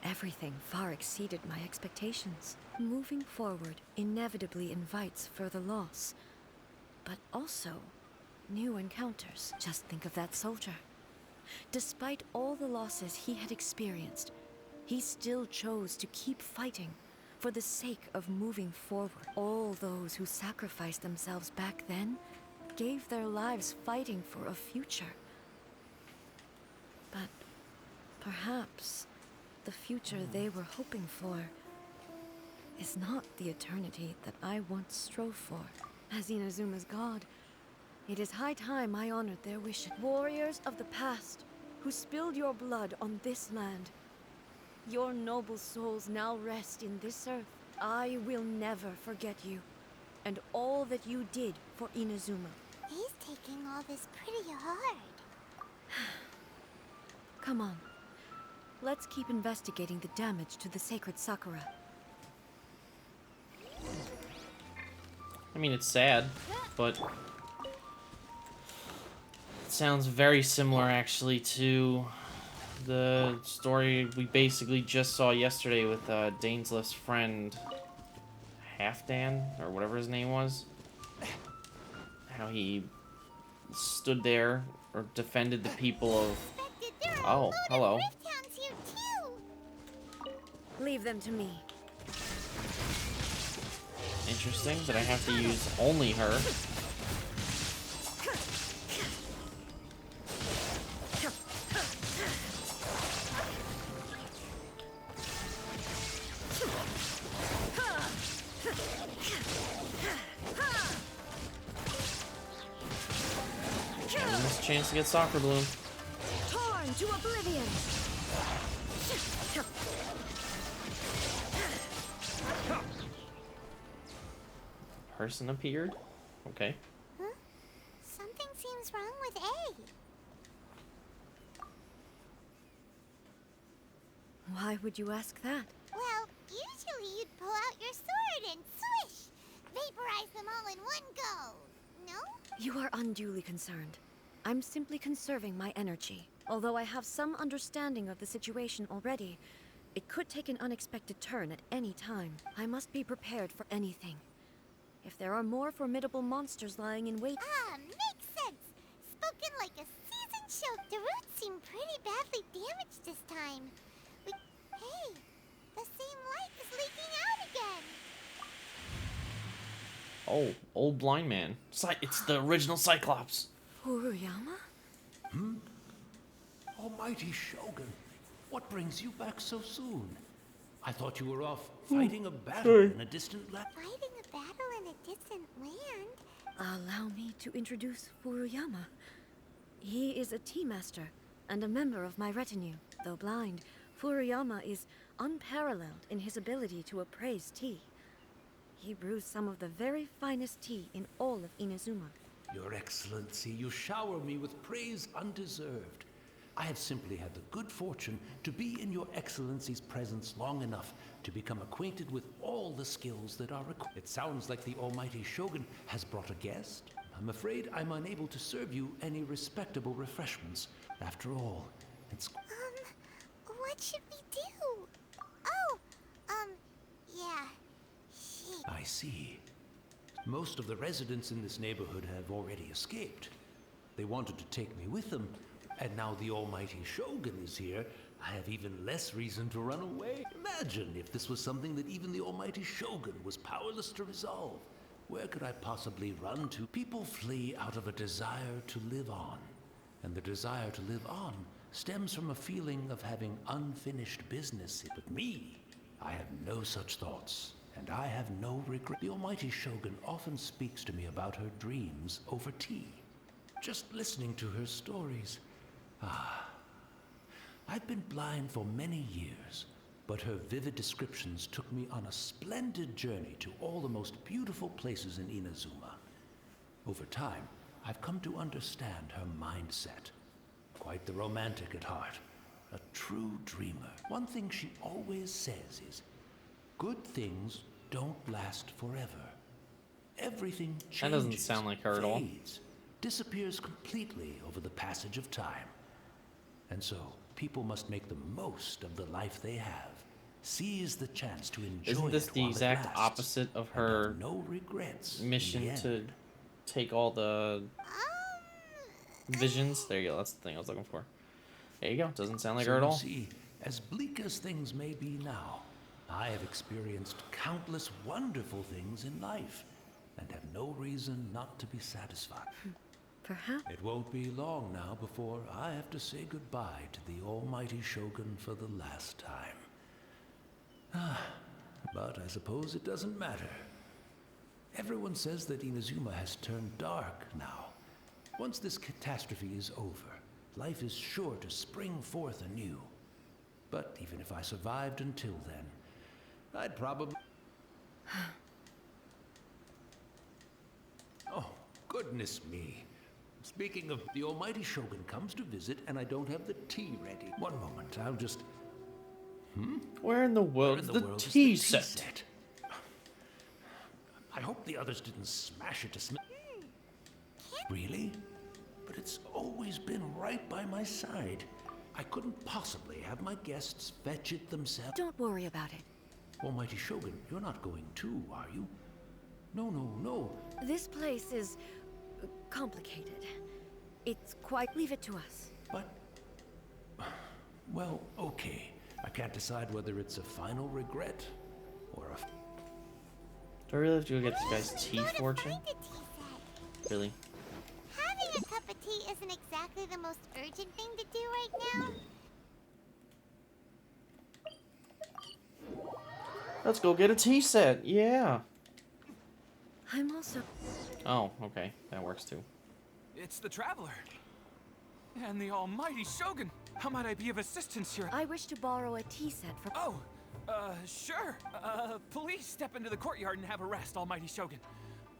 Everything far exceeded my expectations. Moving forward inevitably invites further loss, but also new encounters. Just think of that soldier. Despite all the losses he had experienced, he still chose to keep fighting for the sake of moving forward. All those who sacrificed themselves back then gave their lives fighting for a future. But perhaps the future they were hoping for is not the eternity that I once strove for. As Inazuma's god, it is high time I honored their wishes. Warriors of the past, who spilled your blood on this land. Your noble souls now rest in this earth. I will never forget you, and all that you did for Inazuma. He's taking all this pretty hard. Come on. Let's keep investigating the damage to the sacred Sakura. I mean, it's sad, but it sounds very similar actually to the story we basically just saw yesterday with Dainsleif's friend Halfdan, or whatever his name was. How he stood there or defended the people of... Oh, hello. Leave them to me. Interesting that I have to use only her. Give this a chance to get Soccer Bloom. Torn to oblivion. Person appeared. Okay. Huh? Something seems wrong with A. Why would you ask that? Well, usually you'd pull out your sword and swish! Vaporize them all in one go! No? You are unduly concerned. I'm simply conserving my energy. Although I have some understanding of the situation already, it could take an unexpected turn at any time. I must be prepared for anything. If there are more formidable monsters lying in wait... Ah, makes sense! Spoken like a seasoned shoke, the roots seem pretty badly damaged this time. Hey, the same light is leaking out again! Oh, old blind man. It's the original Cyclops. Furuyama? Hmm? Almighty Shogun, what brings you back so soon? I thought you were off fighting a battle in a distant land. Fighting a battle in a distant land? Allow me to introduce Furuyama. He is a tea master and a member of my retinue. Though blind, Furuyama is unparalleled in his ability to appraise tea. He brews some of the very finest tea in all of Inazuma. Your Excellency, you shower me with praise undeserved. I have simply had the good fortune to be in your Excellency's presence long enough to become acquainted with all the skills that are required. It sounds like the Almighty Shogun has brought a guest. I'm afraid I'm unable to serve you any respectable refreshments. After all, it's... What should we do? Oh, yeah. Shit. I see. Most of the residents in this neighborhood have already escaped. They wanted to take me with them, and now the Almighty Shogun is here. I have even less reason to run away. Imagine if this was something that even the Almighty Shogun was powerless to resolve. Where could I possibly run to? People flee out of a desire to live on. And the desire to live on stems from a feeling of having unfinished business. But me, I have no such thoughts, and I have no regret. The Almighty Shogun often speaks to me about her dreams over tea. Just listening to her stories. I've been blind for many years, but her vivid descriptions took me on a splendid journey to all the most beautiful places in Inazuma. Over time, I've come to understand her mindset. Quite the romantic at heart, a true dreamer. One thing she always says is, good things don't last forever. Everything changes, that doesn't sound like her at all. fades, disappears completely over the passage of time. And so, people must make the most of the life they have. Seize the chance to enjoy Isn't this it the while it exact lasts, opposite of her no regrets mission in the to end. take all the visions? There you go, that's the thing I was looking for. There you go, doesn't sound like So her at you all. see, as bleak as things may be now, I have experienced countless wonderful things in life, and have no reason not to be satisfied. Perhaps. It won't be long now before I have to say goodbye to the Almighty Shogun for the last time. but I suppose it doesn't matter. Everyone says that Inazuma has turned dark now. Once this catastrophe is over, life is sure to spring forth anew. But even if I survived until then, I'd probably... Oh, goodness me. Speaking of, the almighty Shogun comes to visit and I don't have the tea ready. One moment, I'll just... Where in the world is the tea set? I hope the others didn't smash it to smithereens. Really? But it's always been right by my side. I couldn't possibly have my guests fetch it themselves. Don't worry about it. Almighty Shogun, you're not going too, are you? No, no, no. This place is complicated. It's quite... Leave it to us. But... Well, okay. I can't decide whether it's a final regret or a... Do I really have to go get this guy's tea fortune? Really? Having a cup of tea isn't exactly the most urgent thing to do right now. Let's go get a tea set. Yeah. I'm also... Oh, okay. That works too. It's the Traveler. And the almighty Shogun. How might I be of assistance here? I wish to borrow a tea set from... Oh, sure. Please step into the courtyard and have a rest, almighty Shogun.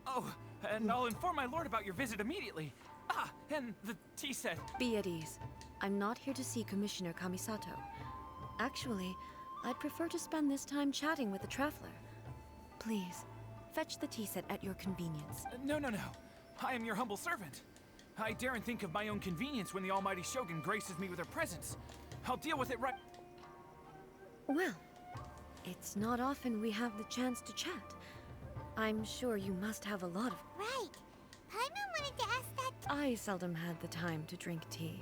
Oh, and I'll inform my lord about your visit immediately. Ah, and the tea set. Be at ease. I'm not here to see Commissioner Kamisato. Actually, I'd prefer to spend this time chatting with the Traveler. Please, fetch the tea set at your convenience. No. I am your humble servant. I daren't think of my own convenience when the almighty Shogun graces me with her presence. I'll deal with it right... Well, it's not often we have the chance to chat. I'm sure you must have a lot of... Right. Paimon wanted to ask that... I seldom had the time to drink tea.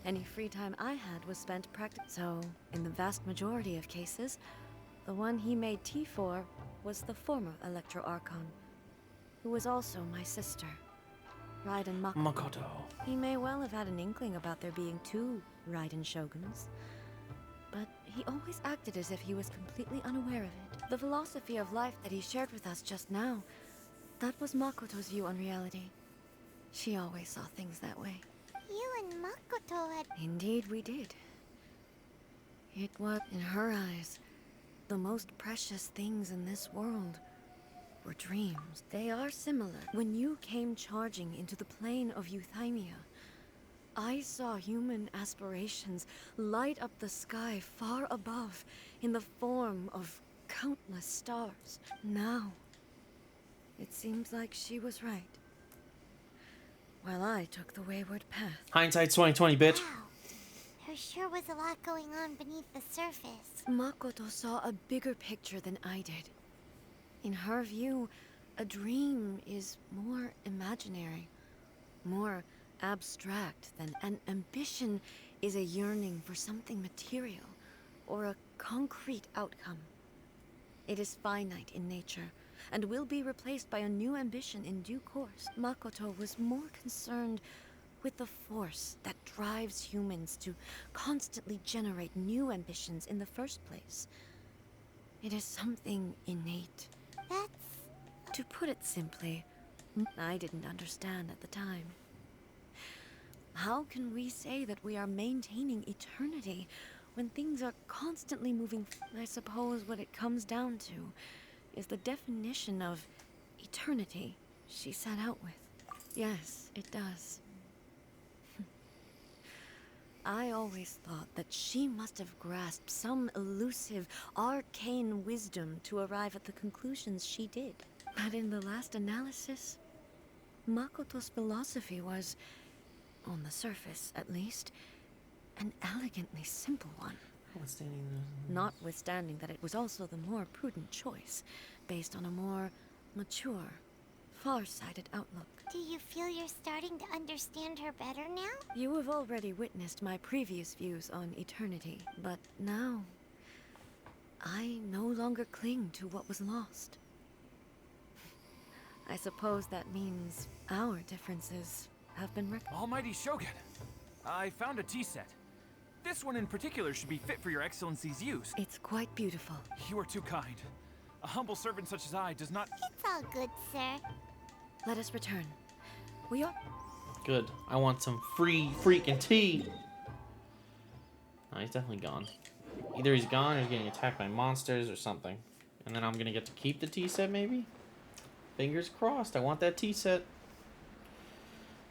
Any free time I had was spent So, in the vast majority of cases, the one he made tea for was the former Electro Archon, who was also my sister, Raiden Makoto. He may well have had an inkling about there being two Raiden Shoguns, but he always acted as if he was completely unaware of it. The philosophy of life that he shared with us just now, that was Makoto's view on reality. She always saw things that way. You and Makoto had... Indeed we did. It was, in her eyes, the most precious things in this world were dreams. They are similar. When you came charging into the plane of Euthymia, I saw human aspirations light up the sky far above in the form of countless stars. Now, it seems like she was right, while I took the wayward path. Hindsight's 20/20, bitch. Wow. There sure was a lot going on beneath the surface. Makoto saw a bigger picture than I did. In her view, a dream is more imaginary, more abstract than an ambition is a yearning for something material or a concrete outcome. It is finite in nature and will be replaced by a new ambition in due course. Makoto was more concerned with the force that drives humans to constantly generate new ambitions in the first place. It is something innate. To put it simply, I didn't understand at the time. How can we say that we are maintaining eternity when things are constantly moving? I suppose what it comes down to is the definition of eternity she set out with. Yes, it does. I always thought that she must have grasped some elusive, arcane wisdom to arrive at the conclusions she did. But in the last analysis, Makoto's philosophy was, on the surface at least, an elegantly simple one. Notwithstanding that it was also the more prudent choice, based on a more mature, far-sighted outlook. Do you feel you're starting to understand her better now? You have already witnessed my previous views on eternity, but now I no longer cling to what was lost. I suppose that means our differences have been Almighty Shogun, I found a tea set. This one in particular should be fit for your excellency's use. It's quite beautiful. You are too kind. A humble servant such as I does not... It's all good, sir. Let us return. We are... Good. I want some free freaking tea. Oh, he's definitely gone. Either he's gone or he's getting attacked by monsters or something. And then I'm gonna get to keep the tea set, maybe? Fingers crossed. I want that tea set.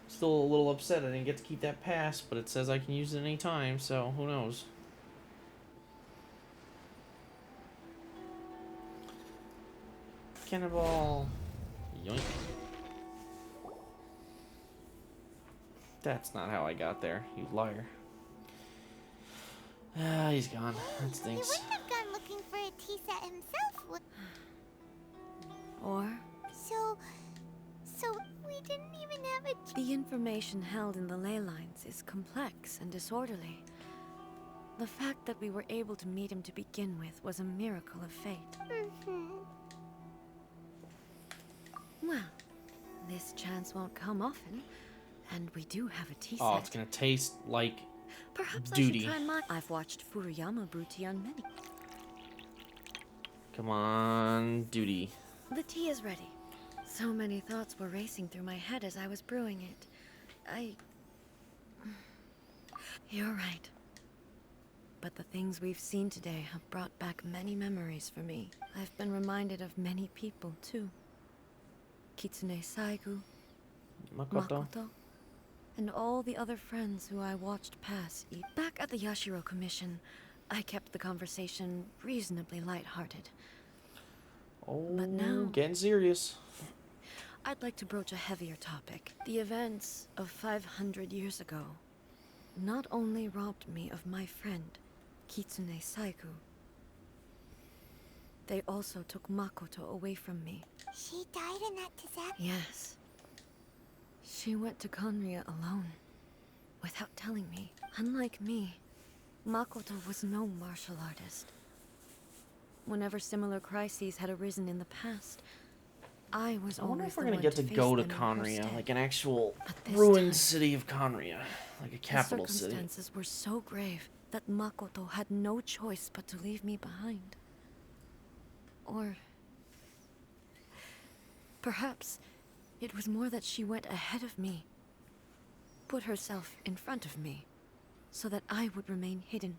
Still a little upset I didn't get to keep that pass, but it says I can use it any time, so who knows. Cannonball. Yoink. That's not how I got there, you liar. Ah, he's gone. That He stinks. wouldn't have gone looking for a tea set himself, would... Or... So we didn't even have a... The information held in the ley lines is complex and disorderly. The fact that we were able to meet him to begin with was a miracle of fate. Well, this chance won't come often, and we do have a tea set. Oh, it's gonna taste like Perhaps duty. I should try mine. I've watched Furuyama brew tea on many. Come on, duty. The tea is ready. So many thoughts were racing through my head as I was brewing it. You're right. But the things we've seen today have brought back many memories for me. I've been reminded of many people, too. Kitsune Saigu, Makoto. and all the other friends who I watched pass. Back at the Yashiro Commission, I kept the conversation reasonably lighthearted. Oh, But now... getting serious. I'd like to broach a heavier topic. The events of 500 years ago not only robbed me of my friend, Kitsune Saigu, they also took Makoto away from me. She died in that disaster? Yes. She went to Conria alone, without telling me. Unlike me, Makoto was no martial artist. Whenever similar crises had arisen in the past, I was I wonder always if we're the gonna one get to face go to them in her Conria, stead. like an actual this ruined time, city of Conria, like a capital the city. circumstances were so grave that Makoto had no choice but to leave me behind. Or perhaps it was more that she went ahead of me, put herself in front of me, so that I would remain hidden.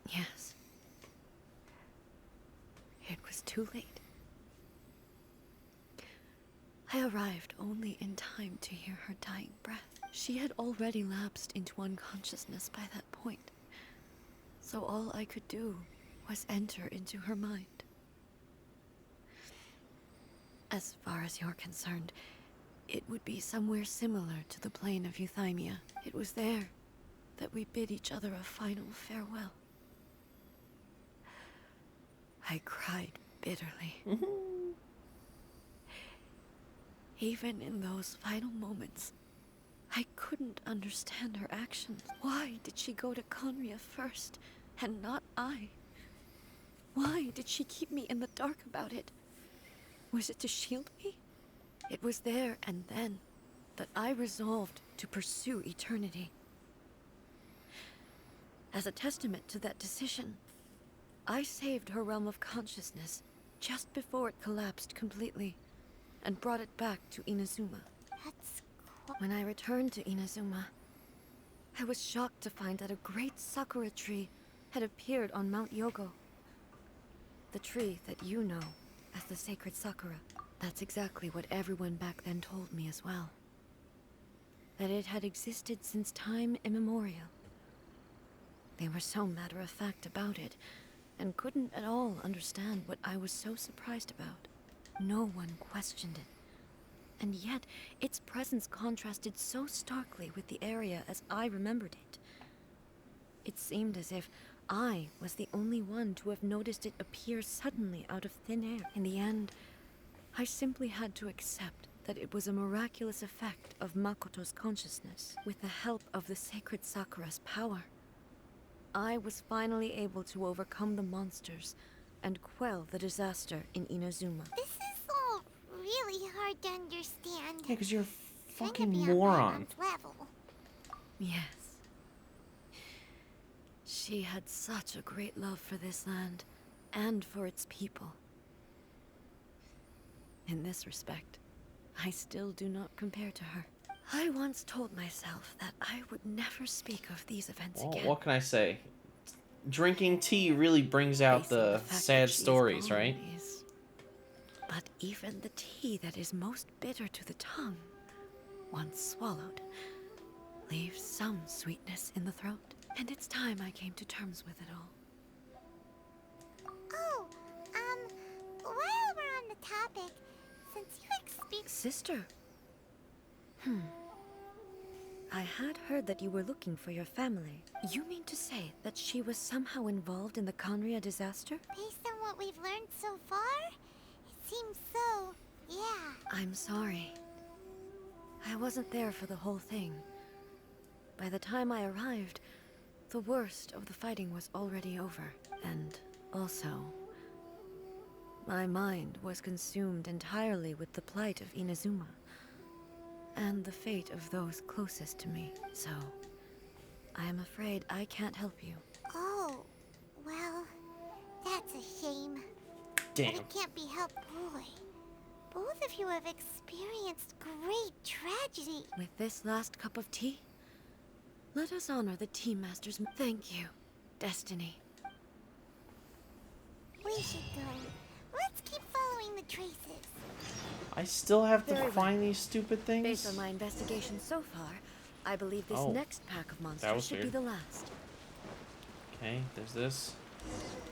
Yes. It was too late. I arrived only in time to hear her dying breath. She had already lapsed into unconsciousness by that point, so all I could do was enter into her mind. As far as you're concerned, it would be somewhere similar to the plane of Euthymia. It was there that we bid each other a final farewell. I cried bitterly. Even in those final moments, I couldn't understand her actions. Why did she go to Conria first, and not I? Why did she keep me in the dark about it? Was it to shield me? It was there and then that I resolved to pursue eternity. As a testament to that decision, I saved her realm of consciousness just before it collapsed completely, and brought it back to Inazuma. When I returned to Inazuma, I was shocked to find that a great sakura tree had appeared on Mount Yogo. The tree that you know as the sacred sakura. That's exactly what everyone back then told me as well. That it had existed since time immemorial. They were so matter-of-fact about it, and couldn't at all understand what I was so surprised about. No one questioned it. And yet, its presence contrasted so starkly with the area as I remembered it. It seemed as if I was the only one to have noticed it appear suddenly out of thin air. In the end, I simply had to accept that it was a miraculous effect of Makoto's consciousness. With the help of the sacred Sakura's power, I was finally able to overcome the monsters and quell the disaster in Inazuma. This is all really hard to understand. Yeah, because you're a Kinda fucking beyond moron. my level. Yes, She had such a great love for this land, and for its people. In this respect, I still do not compare to her. I once told myself that I would never speak of these events Well, again. what can I say? Drinking tea really brings out Facing the fact sad that she is stories, gone right? is- But even the tea that is most bitter to the tongue, once swallowed, leaves some sweetness in the throat. And it's time I came to terms with it all. Oh, while we're on the topic, since you experienced... Sister. I had heard that you were looking for your family. You mean to say that she was somehow involved in the Conria disaster? Based on what we've learned so far, it seems so, yeah. I'm sorry. I wasn't there for the whole thing. By the time I arrived, the worst of the fighting was already over. And also, my mind was consumed entirely with the plight of Inazuma and the fate of those closest to me. So, I am afraid I can't help you. Oh, well, that's a shame. Damn. But it can't be helped, boy. Both of you have experienced great tragedy. With this last cup of tea, let us honor the Tea Master's... Thank you, Destiny. We should go. Let's keep following the traces. I still have to Very well. find these stupid things? Based on my investigation so far, I believe this Oh, next pack of that monsters was should weird. be the last. Okay, there's this.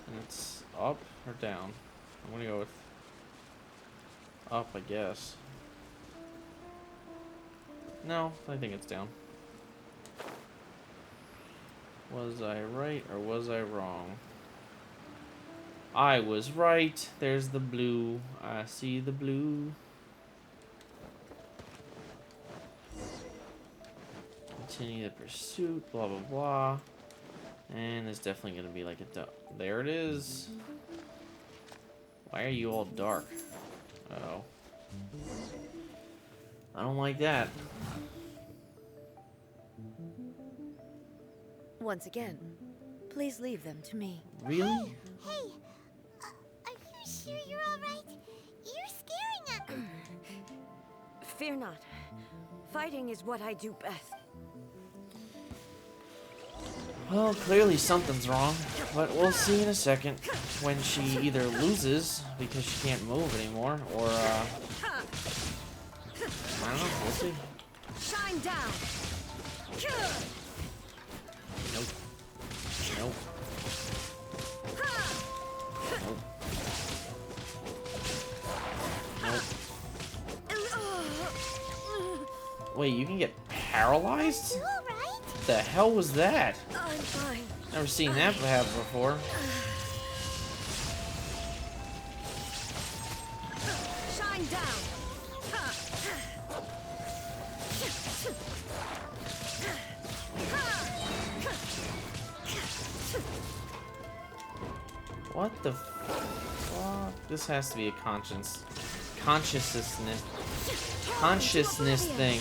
And it's up or down? I'm gonna go with up, I guess. No, I think it's down. Was I right or was I wrong? I was right. There's the blue. I see the blue. Continue the pursuit, blah blah blah. And there's definitely gonna be like a there it is. Why are you all dark? Uh-oh. I don't like that. Once again, please leave them to me. Really? Hey, are you sure you're alright? You're scaring us. Fear not. Fighting is what I do best. Well, clearly something's wrong, but we'll see in a second when she either loses because she can't move anymore, or, I don't know, we'll see. Shine down! Nope. Nope. Nope. Nope. Wait, you can get paralyzed? You alright? What the hell was that? I'm fine. Never seen that happen before. Shine down! What the fuck? This has to be a consciousness thing.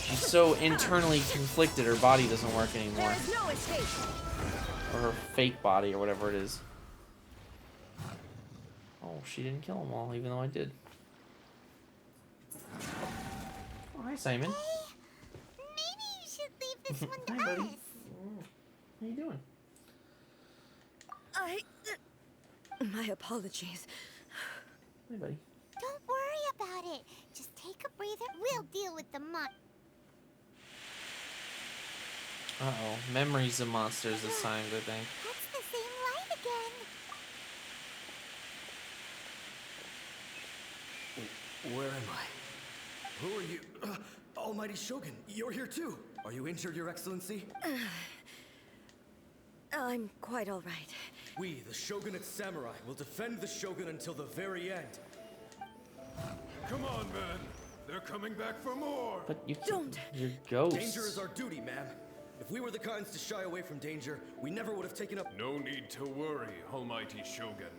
She's so internally conflicted, her body doesn't work anymore. There is no escape. Or her fake body, or whatever it is. Oh, she didn't kill them all, even though I did. Oh, hi, Simon. Maybe you should leave this one to Hi, buddy. us. How you doing? My apologies. Hey, buddy. Don't worry about it. Just take a breather. We'll deal with the mon. Uh-oh. Memories of monsters this time, I think. That's the same light again. Where am I? Who are you? Almighty Shogun, you're here too. Are you injured, Your Excellency? I'm quite all right. We, the Shogunate Samurai, will defend the Shogun until the very end. Come on, man. They're coming back for more. But you don't. You're ghosts. Danger is our duty, ma'am. If we were the kinds to shy away from danger, we never would have taken up. No need to worry, Almighty Shogun.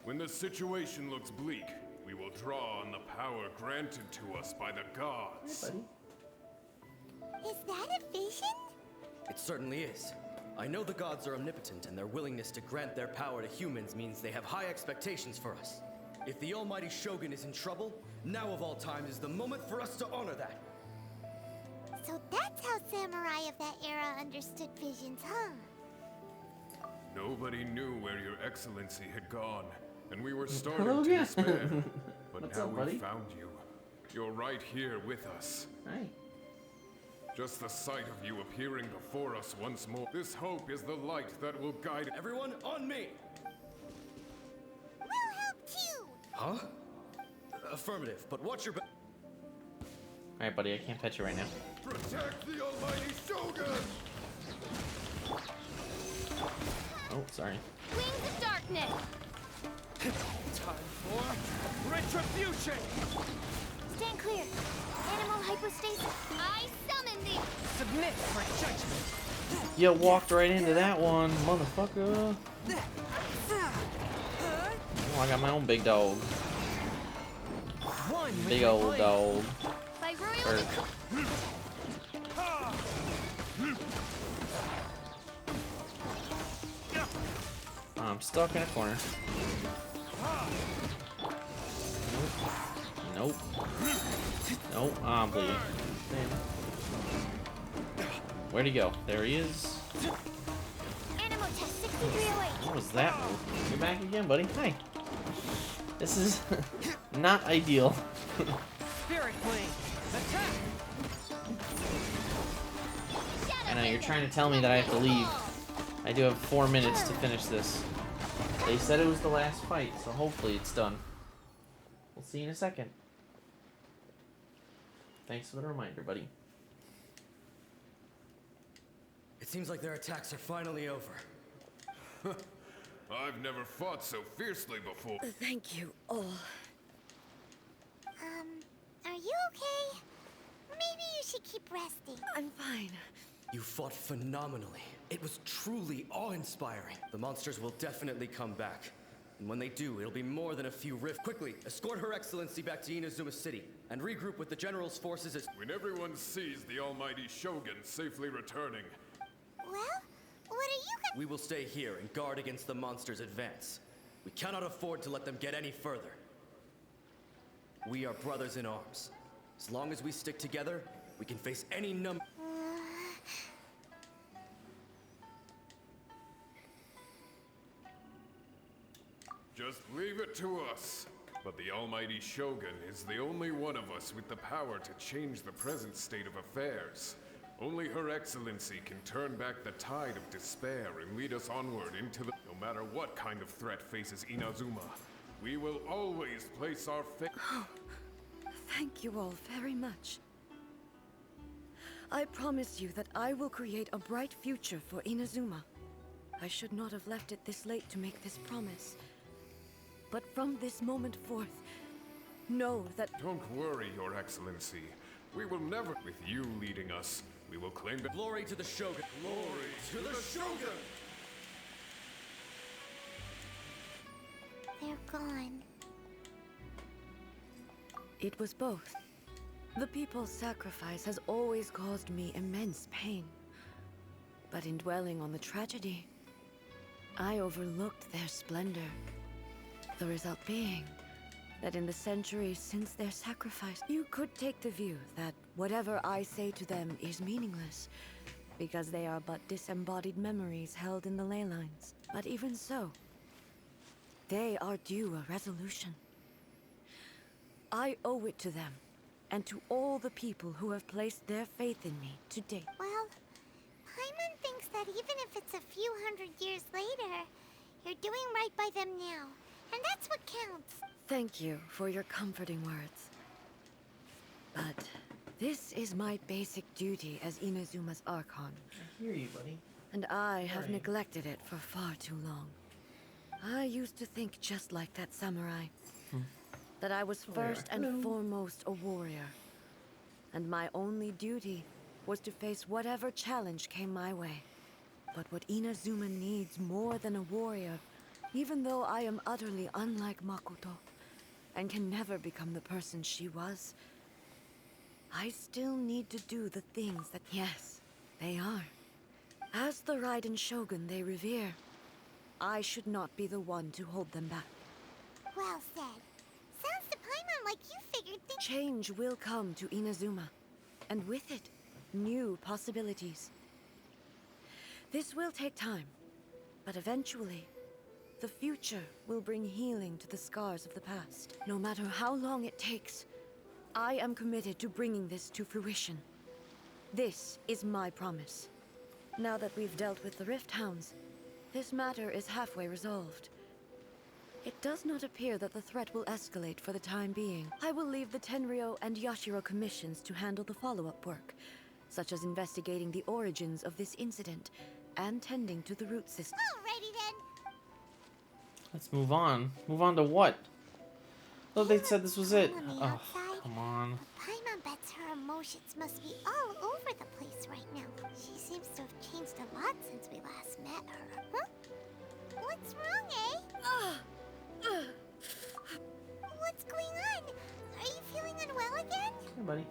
When the situation looks bleak, we will draw on the power granted to us by the gods. Hey, buddy. Is that a vision? It certainly is. I know the gods are omnipotent, and their willingness to grant their power to humans means they have high expectations for us. If the almighty Shogun is in trouble, now of all times is the moment for us to honor that. So that's how samurai of that era understood visions, huh? Nobody knew where your excellency had gone, and we were starting Hello to again. despair. But What's now up, buddy? we found you. You're right here with us. Hi. Just the sight of you appearing before us once more. This hope is the light that will guide everyone on me. We'll help too. Huh? Affirmative, but watch your back. Alright, buddy, I can't pet you right now. Protect the almighty Shogun! Oh, sorry. Wings of darkness! Time for retribution! Stand clear. Animal hypostasis. I summon thee! Submit for judgment. You walked right into that one, motherfucker. Oh, I got my own big dog. Big old dog. By royal I'm stuck in a corner. Nope. Nope. Ah, I'm bleeding. Where'd he go? There he is. Animal test 6308. What was that? You're back again, buddy. Hi. This is not ideal. Spirit Blade, attack! I know, you're trying to tell me that I have to leave. I do have 4 minutes to finish this. They said it was the last fight, so hopefully it's done. We'll see you in a second. Thanks for the reminder, buddy. It seems like their attacks are finally over. I've never fought so fiercely before. Thank you all. Are you okay? Maybe you should keep resting. I'm fine. You fought phenomenally. It was truly awe-inspiring. The monsters will definitely come back. And when they do, it'll be more than a few rifts. Quickly, escort Her Excellency back to Inazuma City, and regroup with the General's forces as— When everyone sees the almighty Shogun safely returning, Well, what are you gonna— we will stay here and guard against the monsters' advance. We cannot afford to let them get any further. We are brothers in arms. As long as we stick together, we can face any number— just leave it to us. But the almighty Shogun is the only one of us with the power to change the present state of affairs. Only Her Excellency can turn back the tide of despair and lead us onward into the— No matter what kind of threat faces Inazuma, we will always place our faith— Oh, thank you all very much. I promise you that I will create a bright future for Inazuma. I should not have left it this late to make this promise. But from this moment forth, know that— Don't worry, Your Excellency. We will never— With you leading us, we will claim— Glory to the Shogun! Glory to the Shogun! They're gone. It was both. The people's sacrifice has always caused me immense pain. But in dwelling on the tragedy, I overlooked their splendor. The result being that in the centuries since their sacrifice, you could take the view that whatever I say to them is meaningless, because they are but disembodied memories held in the ley lines. But even so, they are due a resolution. I owe it to them, and to all the people who have placed their faith in me to date. Well, Paimon thinks that even if it's a few hundred years later, you're doing right by them now. And that's what counts. Thank you for your comforting words. But this is my basic duty as Inazuma's Archon. I hear you, buddy. And I have neglected it for far too long. I used to think just like that samurai. That I was first and foremost a warrior. And my only duty was to face whatever challenge came my way. But what Inazuma needs more than a warrior, even though I am utterly unlike Makoto, and can never become the person she was, I still need to do the things that... Yes, they are. As the Raiden Shogun they revere, I should not be the one to hold them back. Well said. Sounds to Paimon like you figured things... Change will come to Inazuma, and with it, new possibilities. This will take time, but eventually, the future will bring healing to the scars of the past. No matter how long it takes, I am committed to bringing this to fruition. This is my promise. Now that we've dealt with the Rift Hounds, this matter is halfway resolved. It does not appear that the threat will escalate for the time being. I will leave the Tenryo and Yashiro commissions to handle the follow-up work, such as investigating the origins of this incident and tending to the root system. Alrighty then. Let's move on. Move on to what? Oh, they said this was it. Oh, come on. Paimon bets her emotions must be all over the place right now. She seems to have changed a lot since we last met her. Huh? What's wrong, eh? What's going on? Are you feeling unwell again? Hey, buddy.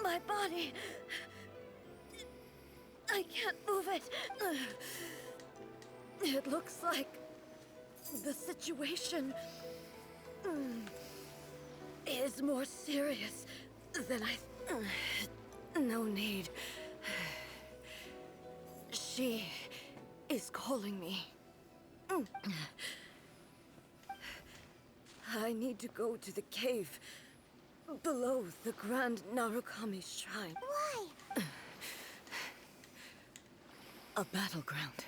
My body... I can't move it. It looks like the situation is more serious than I... No need. She is calling me. I need to go to the cave below the Grand Narukami Shrine. Why? A battleground.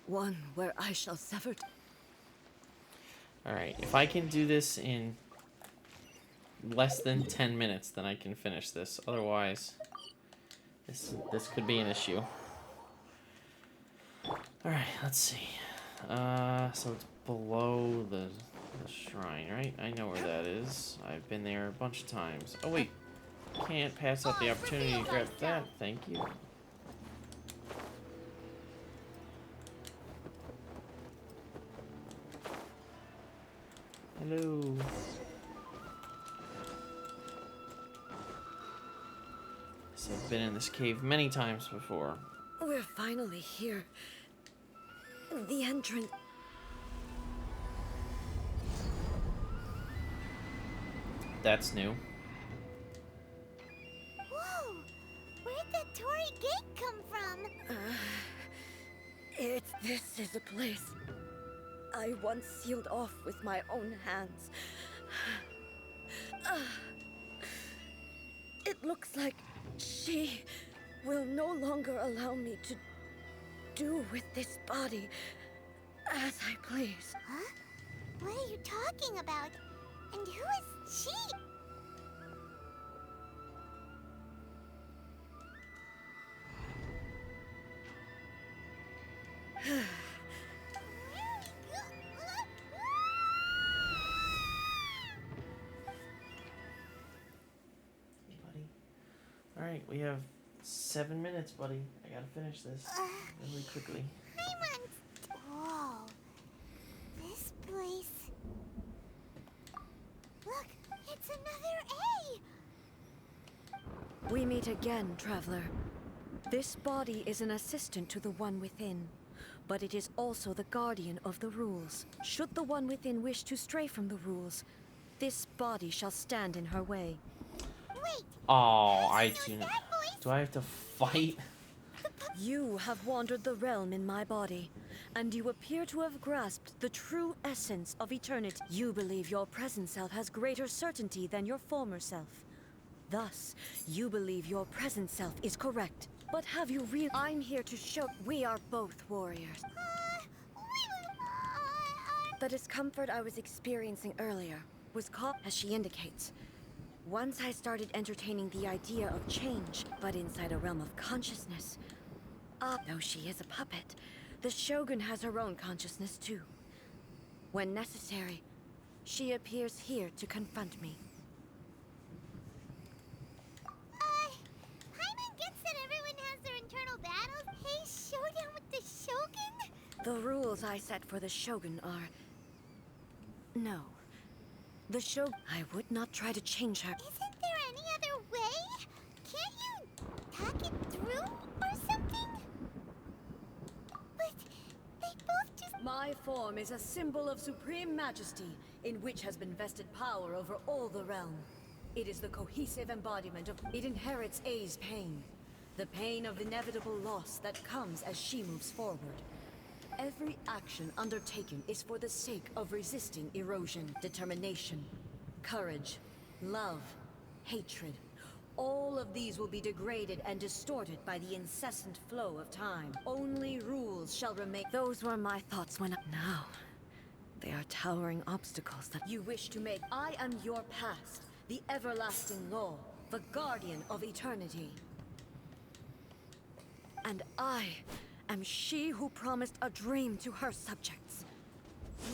One where I shall sever... Alright, if I can do this in less than 10 minutes, then I can finish this. Otherwise, this could be an issue. Alright, let's see. So it's below the shrine, right? I know where that is. I've been there a bunch of times. Oh wait, can't pass up the opportunity to grab that. Thank you. Hello. So I've been in this cave many times before. We're finally here. The entrance... That's new. Whoa! Where'd that Torii gate come from? This is a place I once sealed off with my own hands. It looks like she will no longer allow me to do with this body as I please. Huh? What are you talking about? And who is she? Alright, we have 7 minutes, buddy. I gotta finish this really quickly. Whoa. This place... Look, it's another A! We meet again, traveler. This body is an assistant to the One Within, but it is also the guardian of the rules. Should the One Within wish to stray from the rules, this body shall stand in her way. Wait! Oh, do I have to fight? You have wandered the realm in my body, and you appear to have grasped the true essence of eternity. You believe your present self has greater certainty than your former self. Thus, you believe your present self is correct. But have you really... I'm here to show we are both warriors. The discomfort I was experiencing earlier was caught, as she indicates. Once I started entertaining the idea of change, but inside a realm of consciousness. Though she is a puppet, the Shogun has her own consciousness too. When necessary, she appears here to confront me. Paimon gets that everyone has their internal battles. Hey, showdown with the Shogun? The rules I set for the Shogun are... No. The show. I would not try to change her. Isn't there any other way? Can't you talk it through or something? But they both just... My form is a symbol of supreme majesty, in which has been vested power over all the realm. It is the cohesive embodiment of... It inherits A's pain. The pain of inevitable loss that comes as she moves forward. Every action undertaken is for the sake of resisting erosion, determination, courage, love, hatred. All of these will be degraded and distorted by the incessant flow of time. Only rules shall remain. Those were my thoughts when now, they are towering obstacles that you wish to make. I am your past, the everlasting law, the guardian of eternity. And I am she who promised a dream to her subjects.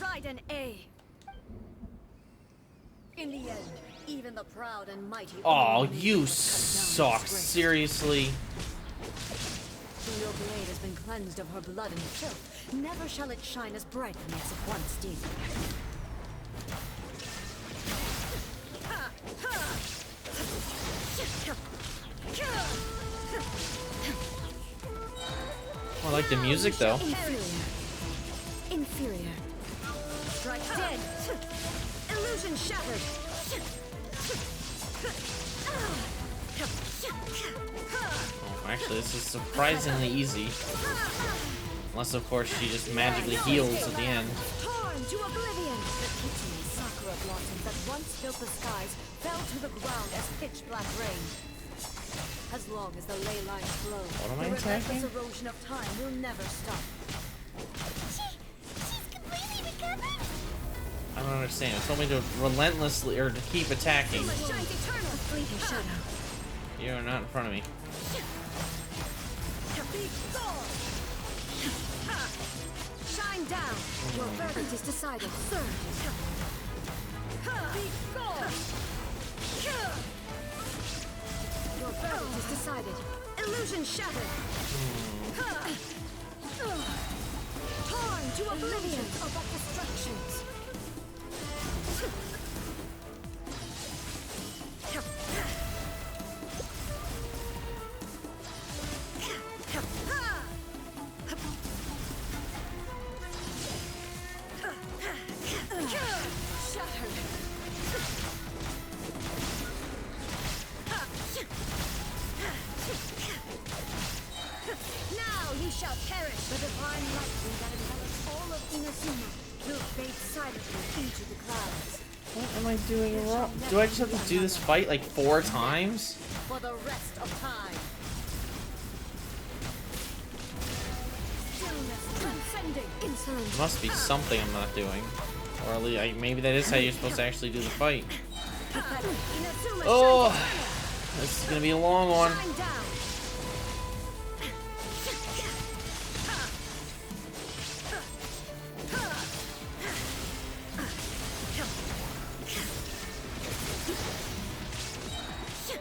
Ride an A. In the end, even the proud and mighty... Oh, you suck. Seriously. Your blade has been cleansed of her blood and filth. Never shall it shine as brightly as it once did. I like the music though. Inferior. Strike dead. Illusion shattered. Oh, actually, this is surprisingly easy. Unless, of course, she just magically heals at the end. Torn to oblivion. The kitchen sakura blossoms that once filled the skies fell to the ground as pitch black rain. As long as the ley lines flow, What am I the attacking? relentless erosion of time will never stop. She's completely recovered? I don't understand. It told me to relentlessly, or to keep attacking. Shine eternal. A fleeting shadow. You are not in front of me. Shine down. Your verdict is decided. Surge. Be gone. Your verdict is decided. Illusion shattered. Torn to oblivion of destructions. Now you shall perish. The divine lightning that envelops all of Inazuma will fade silently into the clouds. What am I doing wrong? Do I just have to do this fight like 4 times? For the rest of time. Stillness transcending insolence. There must be something I'm not doing. Or at least, maybe that is how you're supposed to actually do the fight. Oh! This is gonna be a long one.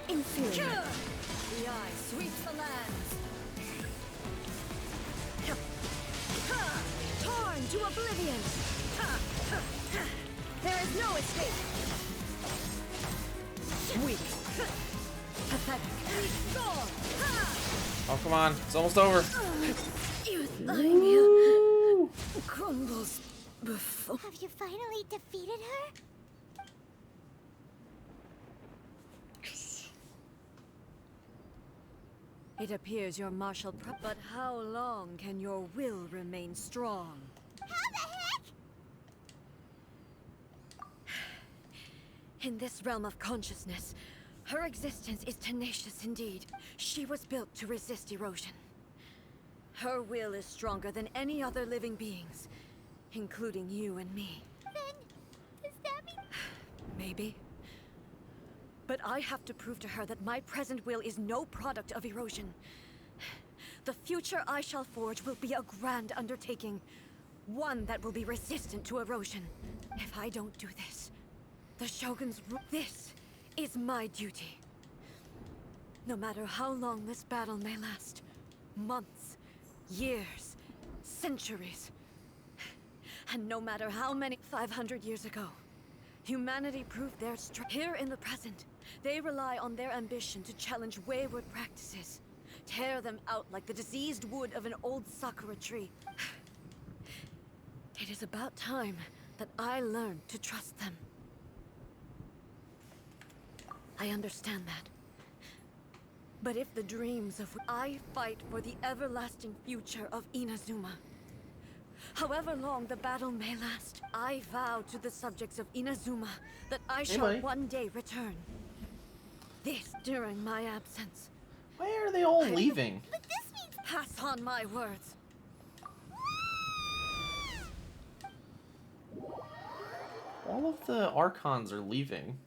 Inferior. The eye sweeps the lands. Torn to oblivion. There is no escape. Weak. Pathetic. Oh, come on. It's almost over. Euthymia crumbles before. Have you finally defeated her? It appears your martial but how long can your will remain strong? How the heck? In this realm of consciousness, her existence is tenacious indeed. She was built to resist erosion. Her will is stronger than any other living beings, including you and me. Then, does that mean... Maybe. But I have to prove to her that my present will is no product of erosion. The future I shall forge will be a grand undertaking. One that will be resistant to erosion. If I don't do this, the Shogun's this is my duty. No matter how long this battle may last. Months, years, centuries. And no matter how many 500 years ago, Humanity proved their strength. Here in the present, they rely on their ambition to challenge wayward practices. Tear them out like the diseased wood of an old sakura tree. It is about time that I learned to trust them. I understand that. But if the dreams of I fight for the everlasting future of Inazuma. However long the battle may last, I vow to the subjects of Inazuma that I shall one day return. This during my absence. Why are they all leaving? But this means pass on my words. All of the Archons are leaving.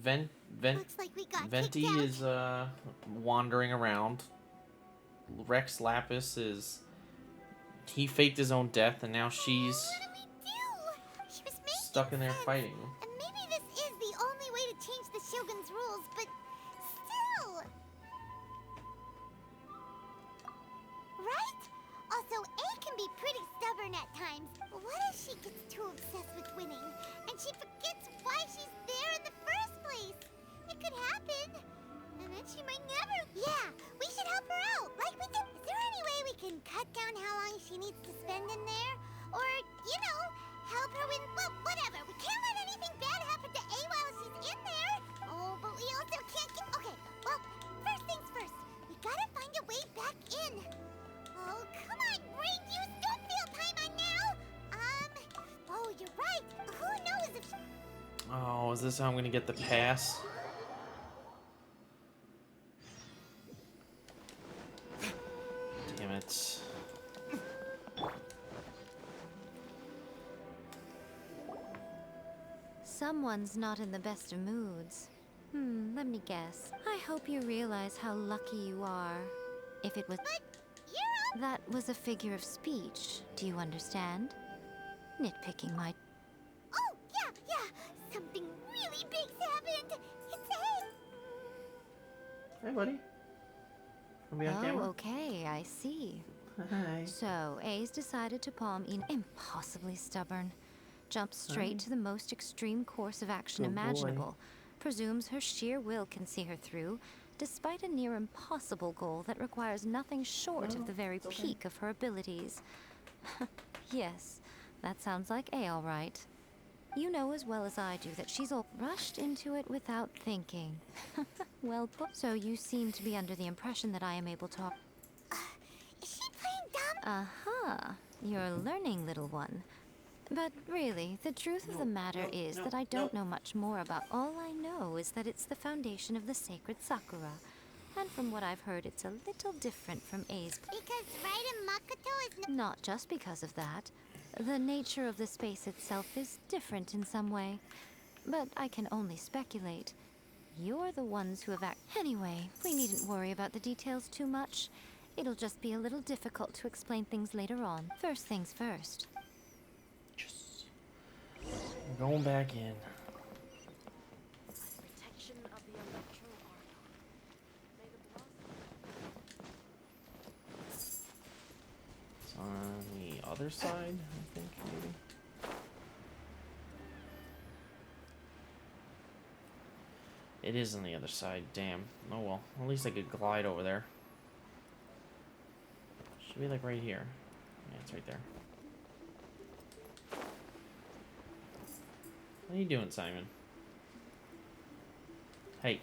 Venti is wandering around. Rex Lapis is... He faked his own death and now she's stuck in there fighting. And maybe this is the only way to change the Shogun's rules, but still... Right? Also, A can be pretty stubborn at times. What if she gets too obsessed with winning, and she forgets why she's there in the first place? It could happen. And then she might never... Yeah, we should help her out, like we did. Is there any way we can cut down how long she needs to spend in there? Or, you know, help her win... Well, whatever. We can't let anything bad happen to A while she's in there. Oh, but we also can't get... Okay, well, first things first. We gotta find a way back in. Oh, come on, Brain, use don't feel time on now. Oh, you're right. Who knows if... Oh, is this how I'm gonna get the pass? Damn it. Someone's not in the best of moods. Let me guess. I hope you realize how lucky you are. If it was... That was a figure of speech. Do you understand? Nitpicking my... Oh, yeah. Something really big's happened. It's A. Hey, buddy. Are we on camera? Okay, I see. Hi. So, A's decided to palm in impossibly stubborn. Jumps straight to the most extreme course of action Good boy. imaginable. Presumes her sheer will can see her through, despite a near impossible goal that requires nothing short of the very peak of her abilities. Yes, that sounds like A all right. You know as well as I do that she's all rushed into it without thinking. Well put. So you seem to be under the impression that I am able to... Is she playing dumb? Uh-huh. You're learning, little one. But really, the truth of the matter is that I don't know much more about. All I know is that it's the foundation of the sacred Sakura. And from what I've heard, it's a little different from A's. Because Raiden Makoto is Not just because of that. The nature of the space itself is different in some way. But I can only speculate. You're the ones who have Anyway, we needn't worry about the details too much. It'll just be a little difficult to explain things later on. First things first. We're going back in. Protection of the electro It's on the other side, I think, maybe. It is on the other side, damn. Oh well, at least I could glide over there. Should be like right here. Yeah, it's right there. What are you doing, Simon? Hey.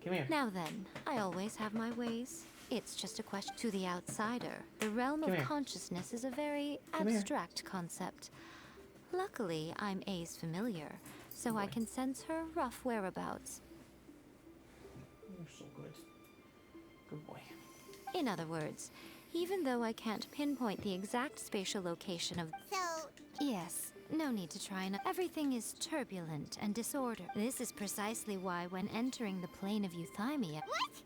Come here. Now then, I always have my ways. It's just a question to the outsider. The realm Come of here. consciousness is a very Come here. abstract concept. Luckily, I'm A's familiar, so I can sense her rough whereabouts. You're so good. Good boy. In other words, even though I can't pinpoint the exact spatial location of... So... Yes, no need to try and... Everything is turbulent and disordered. This is precisely why when entering the plane of Euthymia... What?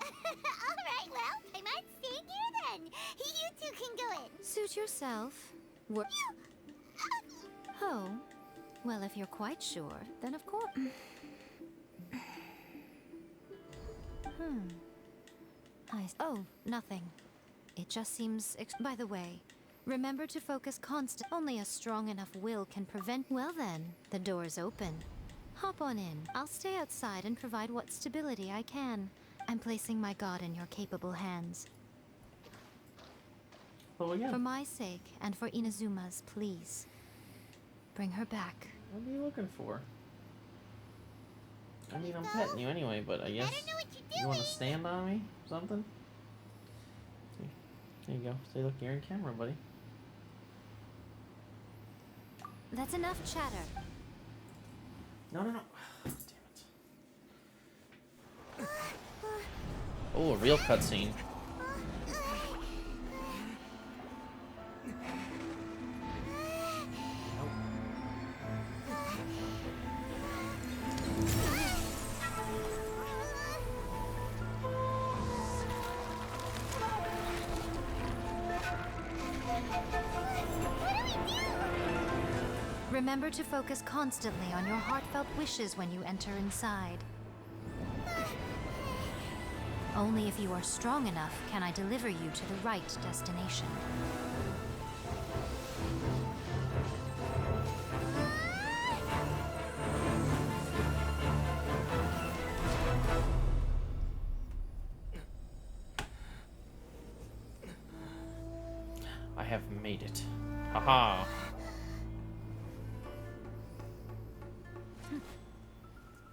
Alright, well, I'm not staying here then. You two can go in. Suit yourself. Oh, well, if you're quite sure, then of course... Oh, nothing. It just seems... By the way, Remember to focus constant. Only a strong enough will can prevent. Well then, the door's open. Hop on in. I'll stay outside and provide what stability I can. I'm placing my god in your capable hands. Oh, yeah. For my sake and for Inazuma's, please. Bring her back. What are you looking for? I mean, I'm petting you anyway, but I guess you want to stand on me? Something? There you go. Say, look, you're in camera, buddy. That's enough chatter. No, no, no. Damn it. Oh, a real cutscene. Remember to focus constantly on your heartfelt wishes when you enter inside. Only if you are strong enough can I deliver you to the right destination. I have made it. Haha.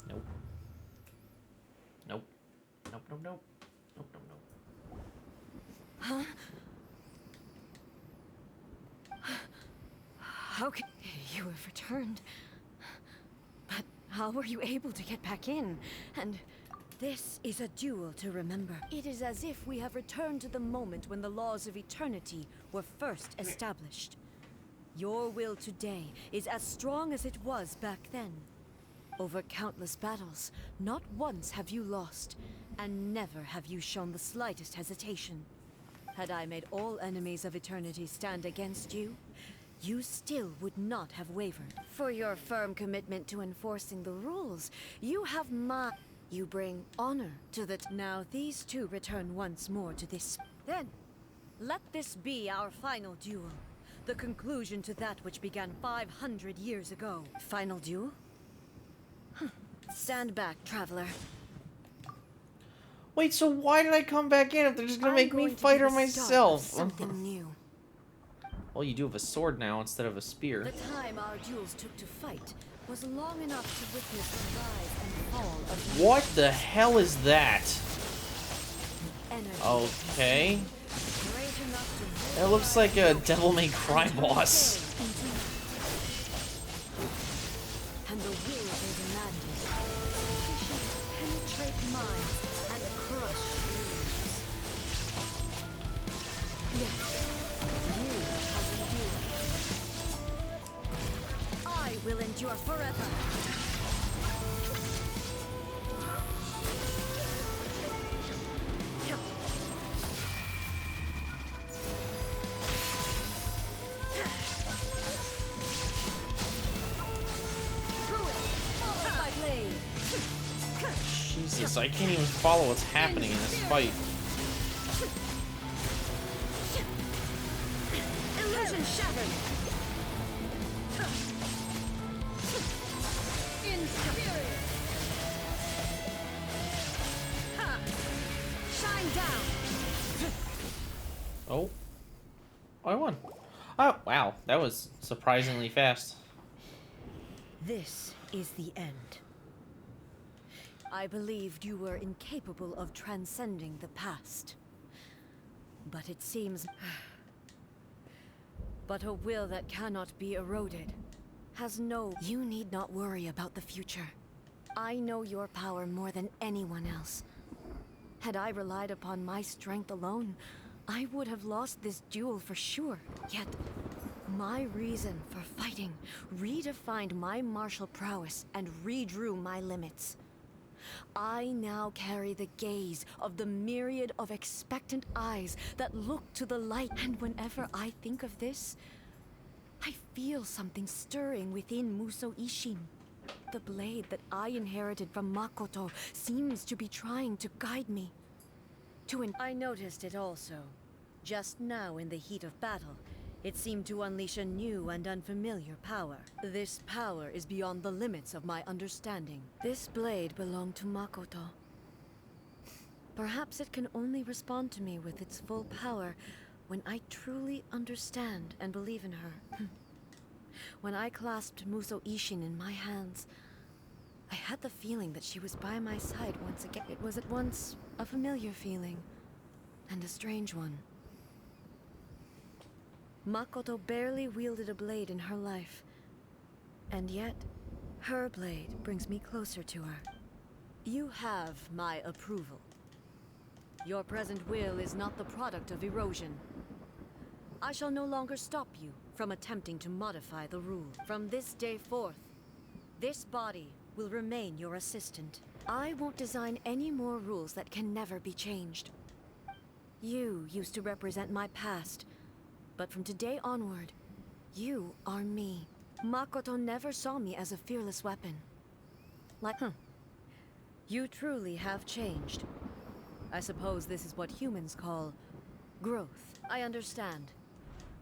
Nope. Nope. Nope, nope, nope. Nope, nope, nope. Huh? How can you have returned? But how were you able to get back in? And this is a duel to remember. It is as if we have returned to the moment when the laws of eternity were first established. Your will today is as strong as it was back then. Over countless battles, not once have you lost, and never have you shown the slightest hesitation. Had I made all enemies of eternity stand against you, you still would not have wavered. For your firm commitment to enforcing the rules, you have you bring honor to the Now these two return once more to this. Then, let this be our final duel. The conclusion to that which began 500 years ago. Final duel? Stand back, traveler. Wait, so why did I come back in if they're just gonna make me fight her myself? Something new. Well, you do have a sword now instead of a spear. The time our duels took to fight was long enough to witness the rise and fall of What the hell is that? Okay. It looks like a Devil May Cry boss. And the will they demanded, sufficient to penetrate minds and crush dreams. Yes, you have endured. I will endure forever. Jesus, I can't even follow what's happening in this fight. Illusion shattered. Infuriate. Shine down. Oh. I won. Oh, wow. That was surprisingly fast. This is the end. I believed you were incapable of transcending the past. But it seems... But a will that cannot be eroded has no... You need not worry about the future. I know your power more than anyone else. Had I relied upon my strength alone, I would have lost this duel for sure. Yet, my reason for fighting redefined my martial prowess and redrew my limits. I now carry the gaze of the myriad of expectant eyes that look to the light, and whenever I think of this, I feel something stirring within Muso Ishin. The blade that I inherited from Makoto seems to be trying to guide me. I noticed it also. Just now in the heat of battle, It seemed to unleash a new and unfamiliar power. This power is beyond the limits of my understanding. This blade belonged to Makoto. Perhaps it can only respond to me with its full power when I truly understand and believe in her. When I clasped Muso Ishin in my hands, I had the feeling that she was by my side once again. It was at once a familiar feeling and a strange one. Makoto barely wielded a blade in her life, and yet her blade brings me closer to her. You have my approval. Your present will is not the product of erosion. I shall no longer stop you from attempting to modify the rule. From this day forth, this body will remain your assistant. I won't design any more rules that can never be changed. You used to represent my past, but from today onward, you are me. Makoto never saw me as a fearless weapon. You truly have changed. I suppose this is what humans call growth. I understand.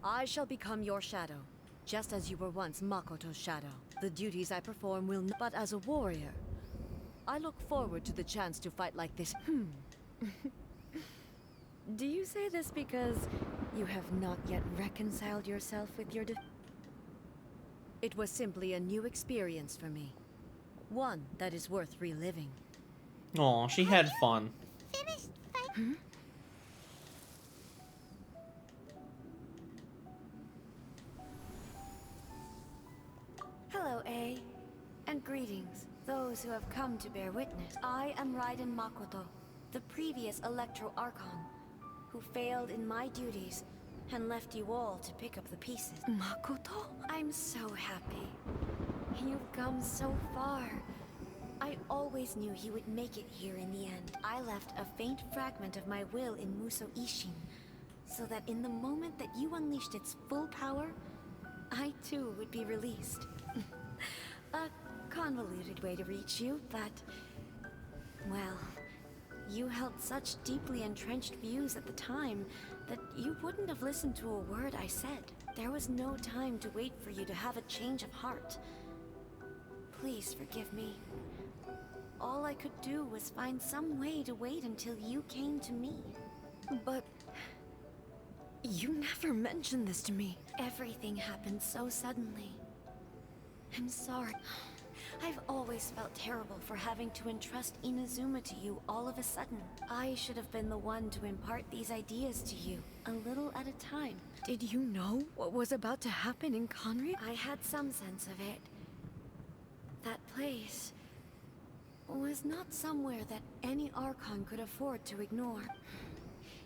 I shall become your shadow, just as you were once Makoto's shadow. The duties I perform will but as a warrior, I look forward to the chance to fight like this. Do you say this because you have not yet reconciled yourself with your It was simply a new experience for me. One that is worth reliving. Aw, she had fun. Finished fighting. Hello, A. And greetings, those who have come to bear witness. I am Raiden Makoto, the previous Electro Archon, who failed in my duties and left you all to pick up the pieces. Makoto? I'm so happy. You've come so far. I always knew he would make it here in the end. I left a faint fragment of my will in Muso Ishin, so that in the moment that you unleashed its full power, I too would be released. A convoluted way to reach you, but... well, you held such deeply entrenched views at the time that you wouldn't have listened to a word I said. There was no time to wait for you to have a change of heart. Please forgive me. All I could do was find some way to wait until you came to me. But... you never mentioned this to me. Everything happened so suddenly. I'm sorry. I've always felt terrible for having to entrust Inazuma to you all of a sudden. I should have been the one to impart these ideas to you, a little at a time. Did you know what was about to happen in Conry? I had some sense of it. That place was not somewhere that any Archon could afford to ignore.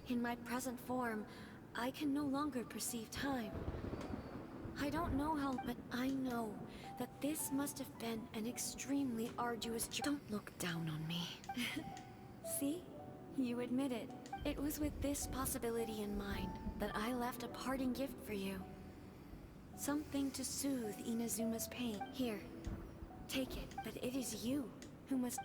In my present form, I can no longer perceive time. I don't know how, but I know that this must have been an extremely arduous journey. Don't look down on me. See? You admit it. It was with this possibility in mind that I left a parting gift for you. Something to soothe Inazuma's pain. Here, take it, but it is you who must...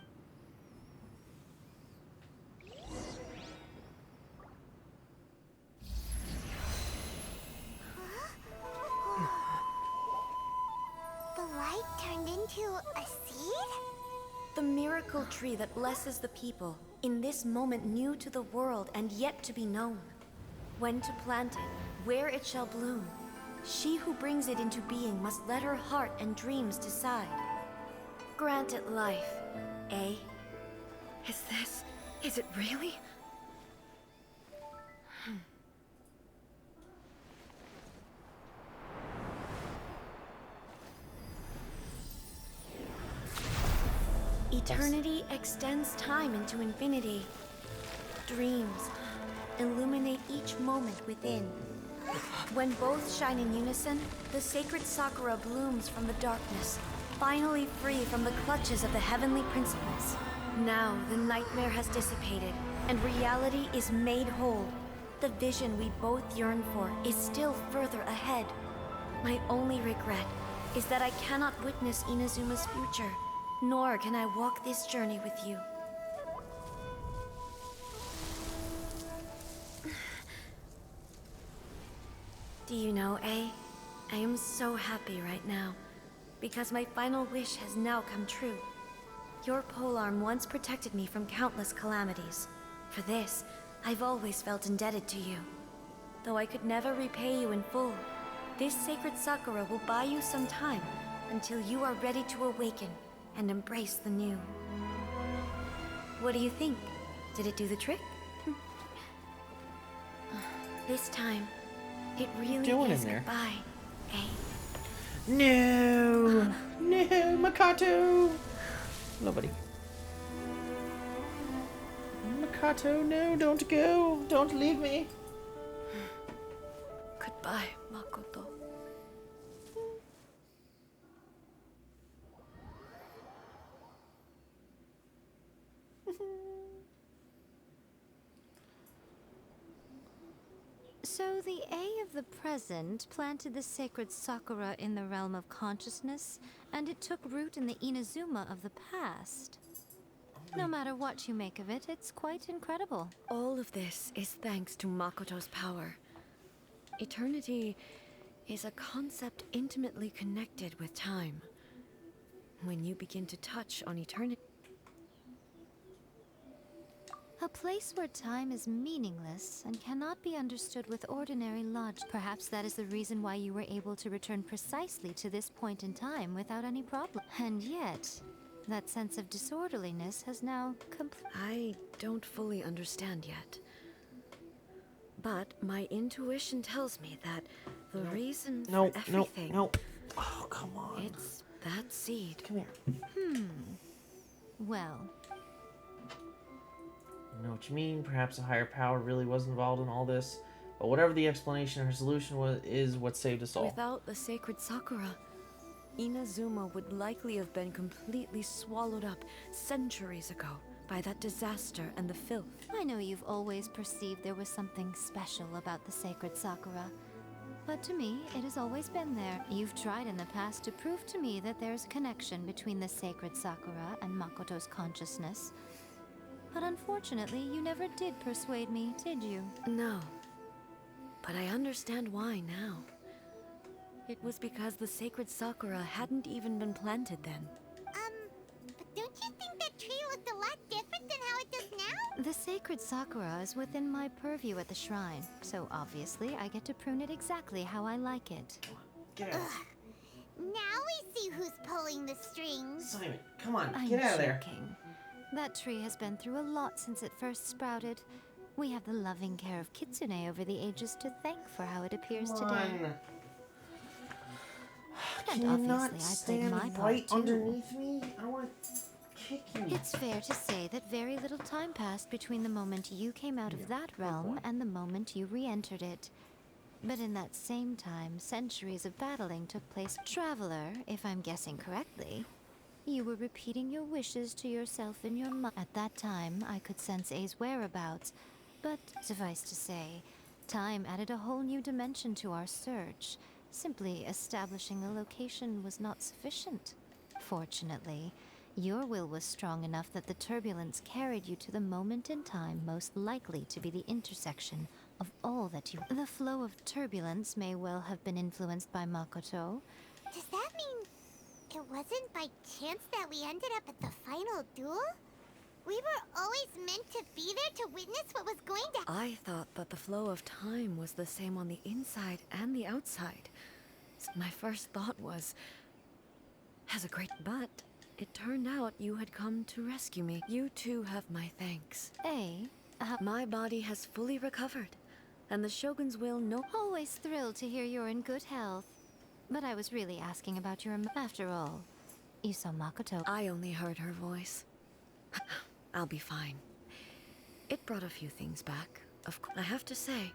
The light turned into a seed? The miracle tree that blesses the people, in this moment new to the world and yet to be known. When to plant it, where it shall bloom. She who brings it into being must let her heart and dreams decide. Grant it life, eh? Is it really? Eternity extends time into infinity. Dreams illuminate each moment within. When both shine in unison, the sacred Sakura blooms from the darkness, finally free from the clutches of the heavenly principles. Now the nightmare has dissipated, and reality is made whole. The vision we both yearn for is still further ahead. My only regret is that I cannot witness Inazuma's future, nor can I walk this journey with you. Do you know, A? I am so happy right now, because my final wish has now come true. Your polearm once protected me from countless calamities. For this, I've always felt indebted to you. Though I could never repay you in full, this sacred Sakura will buy you some time until you are ready to awaken and embrace the new. What do you think? Did it do the trick? This time, it really is goodbye, eh? No! No, Makoto! Nobody. Makoto, no, don't go. Don't leave me. Goodbye, Makoto. So the A of the present planted the sacred Sakura in the realm of consciousness, and it took root in the Inazuma of the past. No matter what you make of it, it's quite incredible. All of this is thanks to Makoto's power. Eternity is a concept intimately connected with time. When you begin to touch on eternity... A place where time is meaningless and cannot be understood with ordinary logic. Perhaps that is the reason why you were able to return precisely to this point in time without any problem. And yet, that sense of disorderliness has now I don't fully understand yet. But my intuition tells me that the reason for everything... No. Oh, come on. It's that seed. Come here. Well... I know what you mean. Perhaps a higher power really was involved in all this. But whatever the explanation, her solution is what saved us all. Without the sacred Sakura, Inazuma would likely have been completely swallowed up centuries ago by that disaster and the filth. I know you've always perceived there was something special about the sacred Sakura. But to me, it has always been there. You've tried in the past to prove to me that there's a connection between the sacred Sakura and Makoto's consciousness. But unfortunately, you never did persuade me, did you? No. But I understand why now. It was because the sacred Sakura hadn't even been planted then. But don't you think that tree looked a lot different than how it does now? The sacred Sakura is within my purview at the shrine, so obviously I get to prune it exactly how I like it. Get out. Now we see who's pulling the strings. Simon, come on, I'm get out of there. joking. That tree has been through a lot since it first sprouted. We have the loving care of Kitsune over the ages to thank for how it appears today. Can And you obviously not I played stand my part right too. underneath me? I want to kick you. It's fair to say that very little time passed between the moment you came out of that realm and the moment you re-entered it. But in that same time, centuries of battling took place. Traveler, if I'm guessing correctly, you were repeating your wishes to yourself in your mind. At that time, I could sense A's whereabouts, but suffice to say, time added a whole new dimension to our search. Simply establishing a location was not sufficient. Fortunately, your will was strong enough that the turbulence carried you to the moment in time most likely to be the intersection of all that you... The flow of turbulence may well have been influenced by Makoto. Does that mean it wasn't by chance that we ended up at the final duel? We were always meant to be there to witness what was going to... I thought that the flow of time was the same on the inside and the outside. So my first thought was... But it turned out you had come to rescue me. You too have my thanks. My body has fully recovered, and the Shogun's will Always thrilled to hear you're in good health. But I was really asking about your... After all, you saw Makoto. I only heard her voice. I'll be fine. It brought a few things back. I have to say,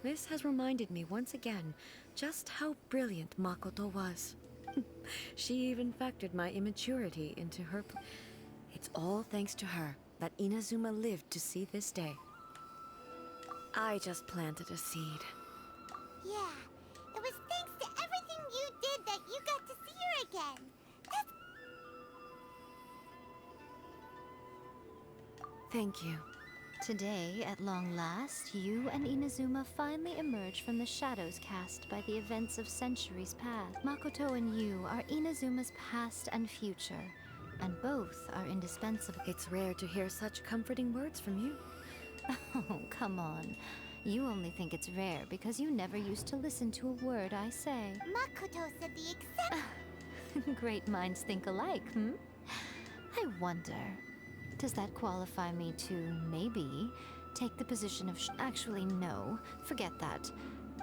this has reminded me once again just how brilliant Makoto was. She even factored my immaturity into her... It's all thanks to her that Inazuma lived to see this day. I just planted a seed. Yeah, it was thanks to everything you did that you got to see her again. Thank you Today, at long last, you and Inazuma finally emerge from the shadows cast by the events of centuries past. Makoto and you are Inazuma's past and future, and both are indispensable. It's rare to hear such comforting words from you. Oh, come on. You only think it's rare because you never used to listen to a word I say. Makoto said the exact... Great minds think alike, hmm? I wonder, does that qualify me to, maybe, take the position of actually, no, forget that.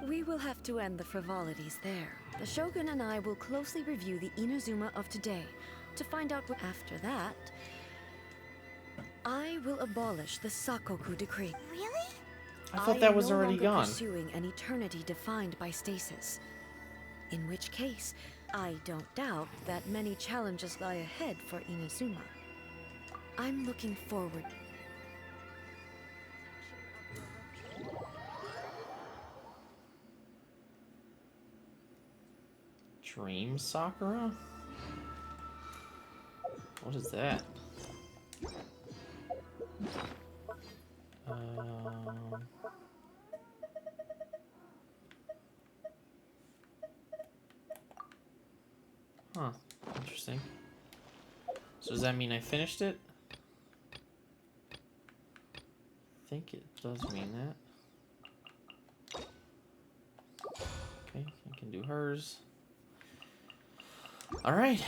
We will have to end the frivolities there. The Shogun and I will closely review the Inazuma of today to find out what after that, I will abolish the Sakoku decree. Really? I thought that was am no already longer gone. Pursuing an eternity defined by stasis. In which case, I don't doubt that many challenges lie ahead for Inazuma. I'm looking forward. Dream Sakura? What is that? Huh. Interesting. So does that mean I finished it? I think it does mean that. Okay, I can do hers. Alright.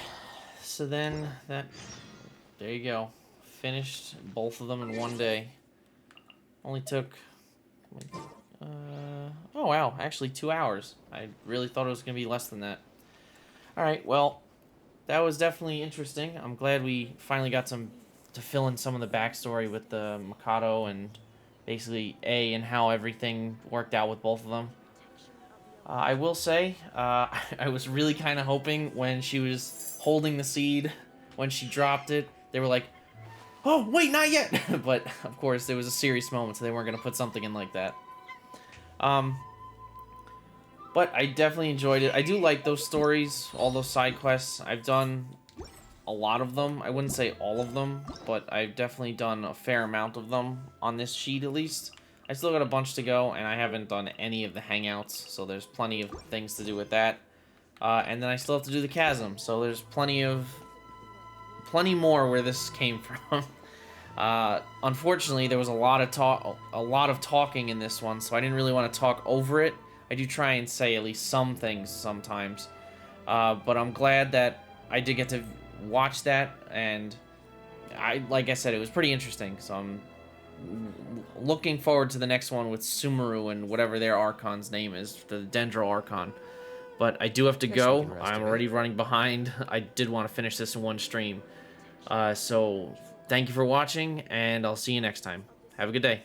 So then that... There you go. Finished both of them in one day. Only took... oh wow, actually 2 hours. I really thought it was going to be less than that. Alright, well, that was definitely interesting. I'm glad we finally got to fill in some of the backstory with the Mikado and basically and how everything worked out with both of them. I will say, I was really kind of hoping when she was holding the seed, when she dropped it, they were like, oh, wait, not yet! But, of course, there was a serious moment, so they weren't going to put something in like that. But I definitely enjoyed it. I do like those stories, all those side quests. I've done a lot of them. I wouldn't say all of them, but I've definitely done a fair amount of them on this sheet, at least. I still got a bunch to go, and I haven't done any of the hangouts, so there's plenty of things to do with that. And then I still have to do the chasm, so there's plenty more where this came from. Unfortunately, there was a lot of talking in this one, so I didn't really want to talk over it. I do try and say at least some things sometimes, but I'm glad that I did get to watch that, and like I said, it was pretty interesting. So I'm looking forward to the next one with Sumeru and whatever their Archon's name is, the Dendro Archon. But I do have to go. I'm already running behind. I did want to finish this in one stream. So thank you for watching, and I'll see you next time. Have a good day.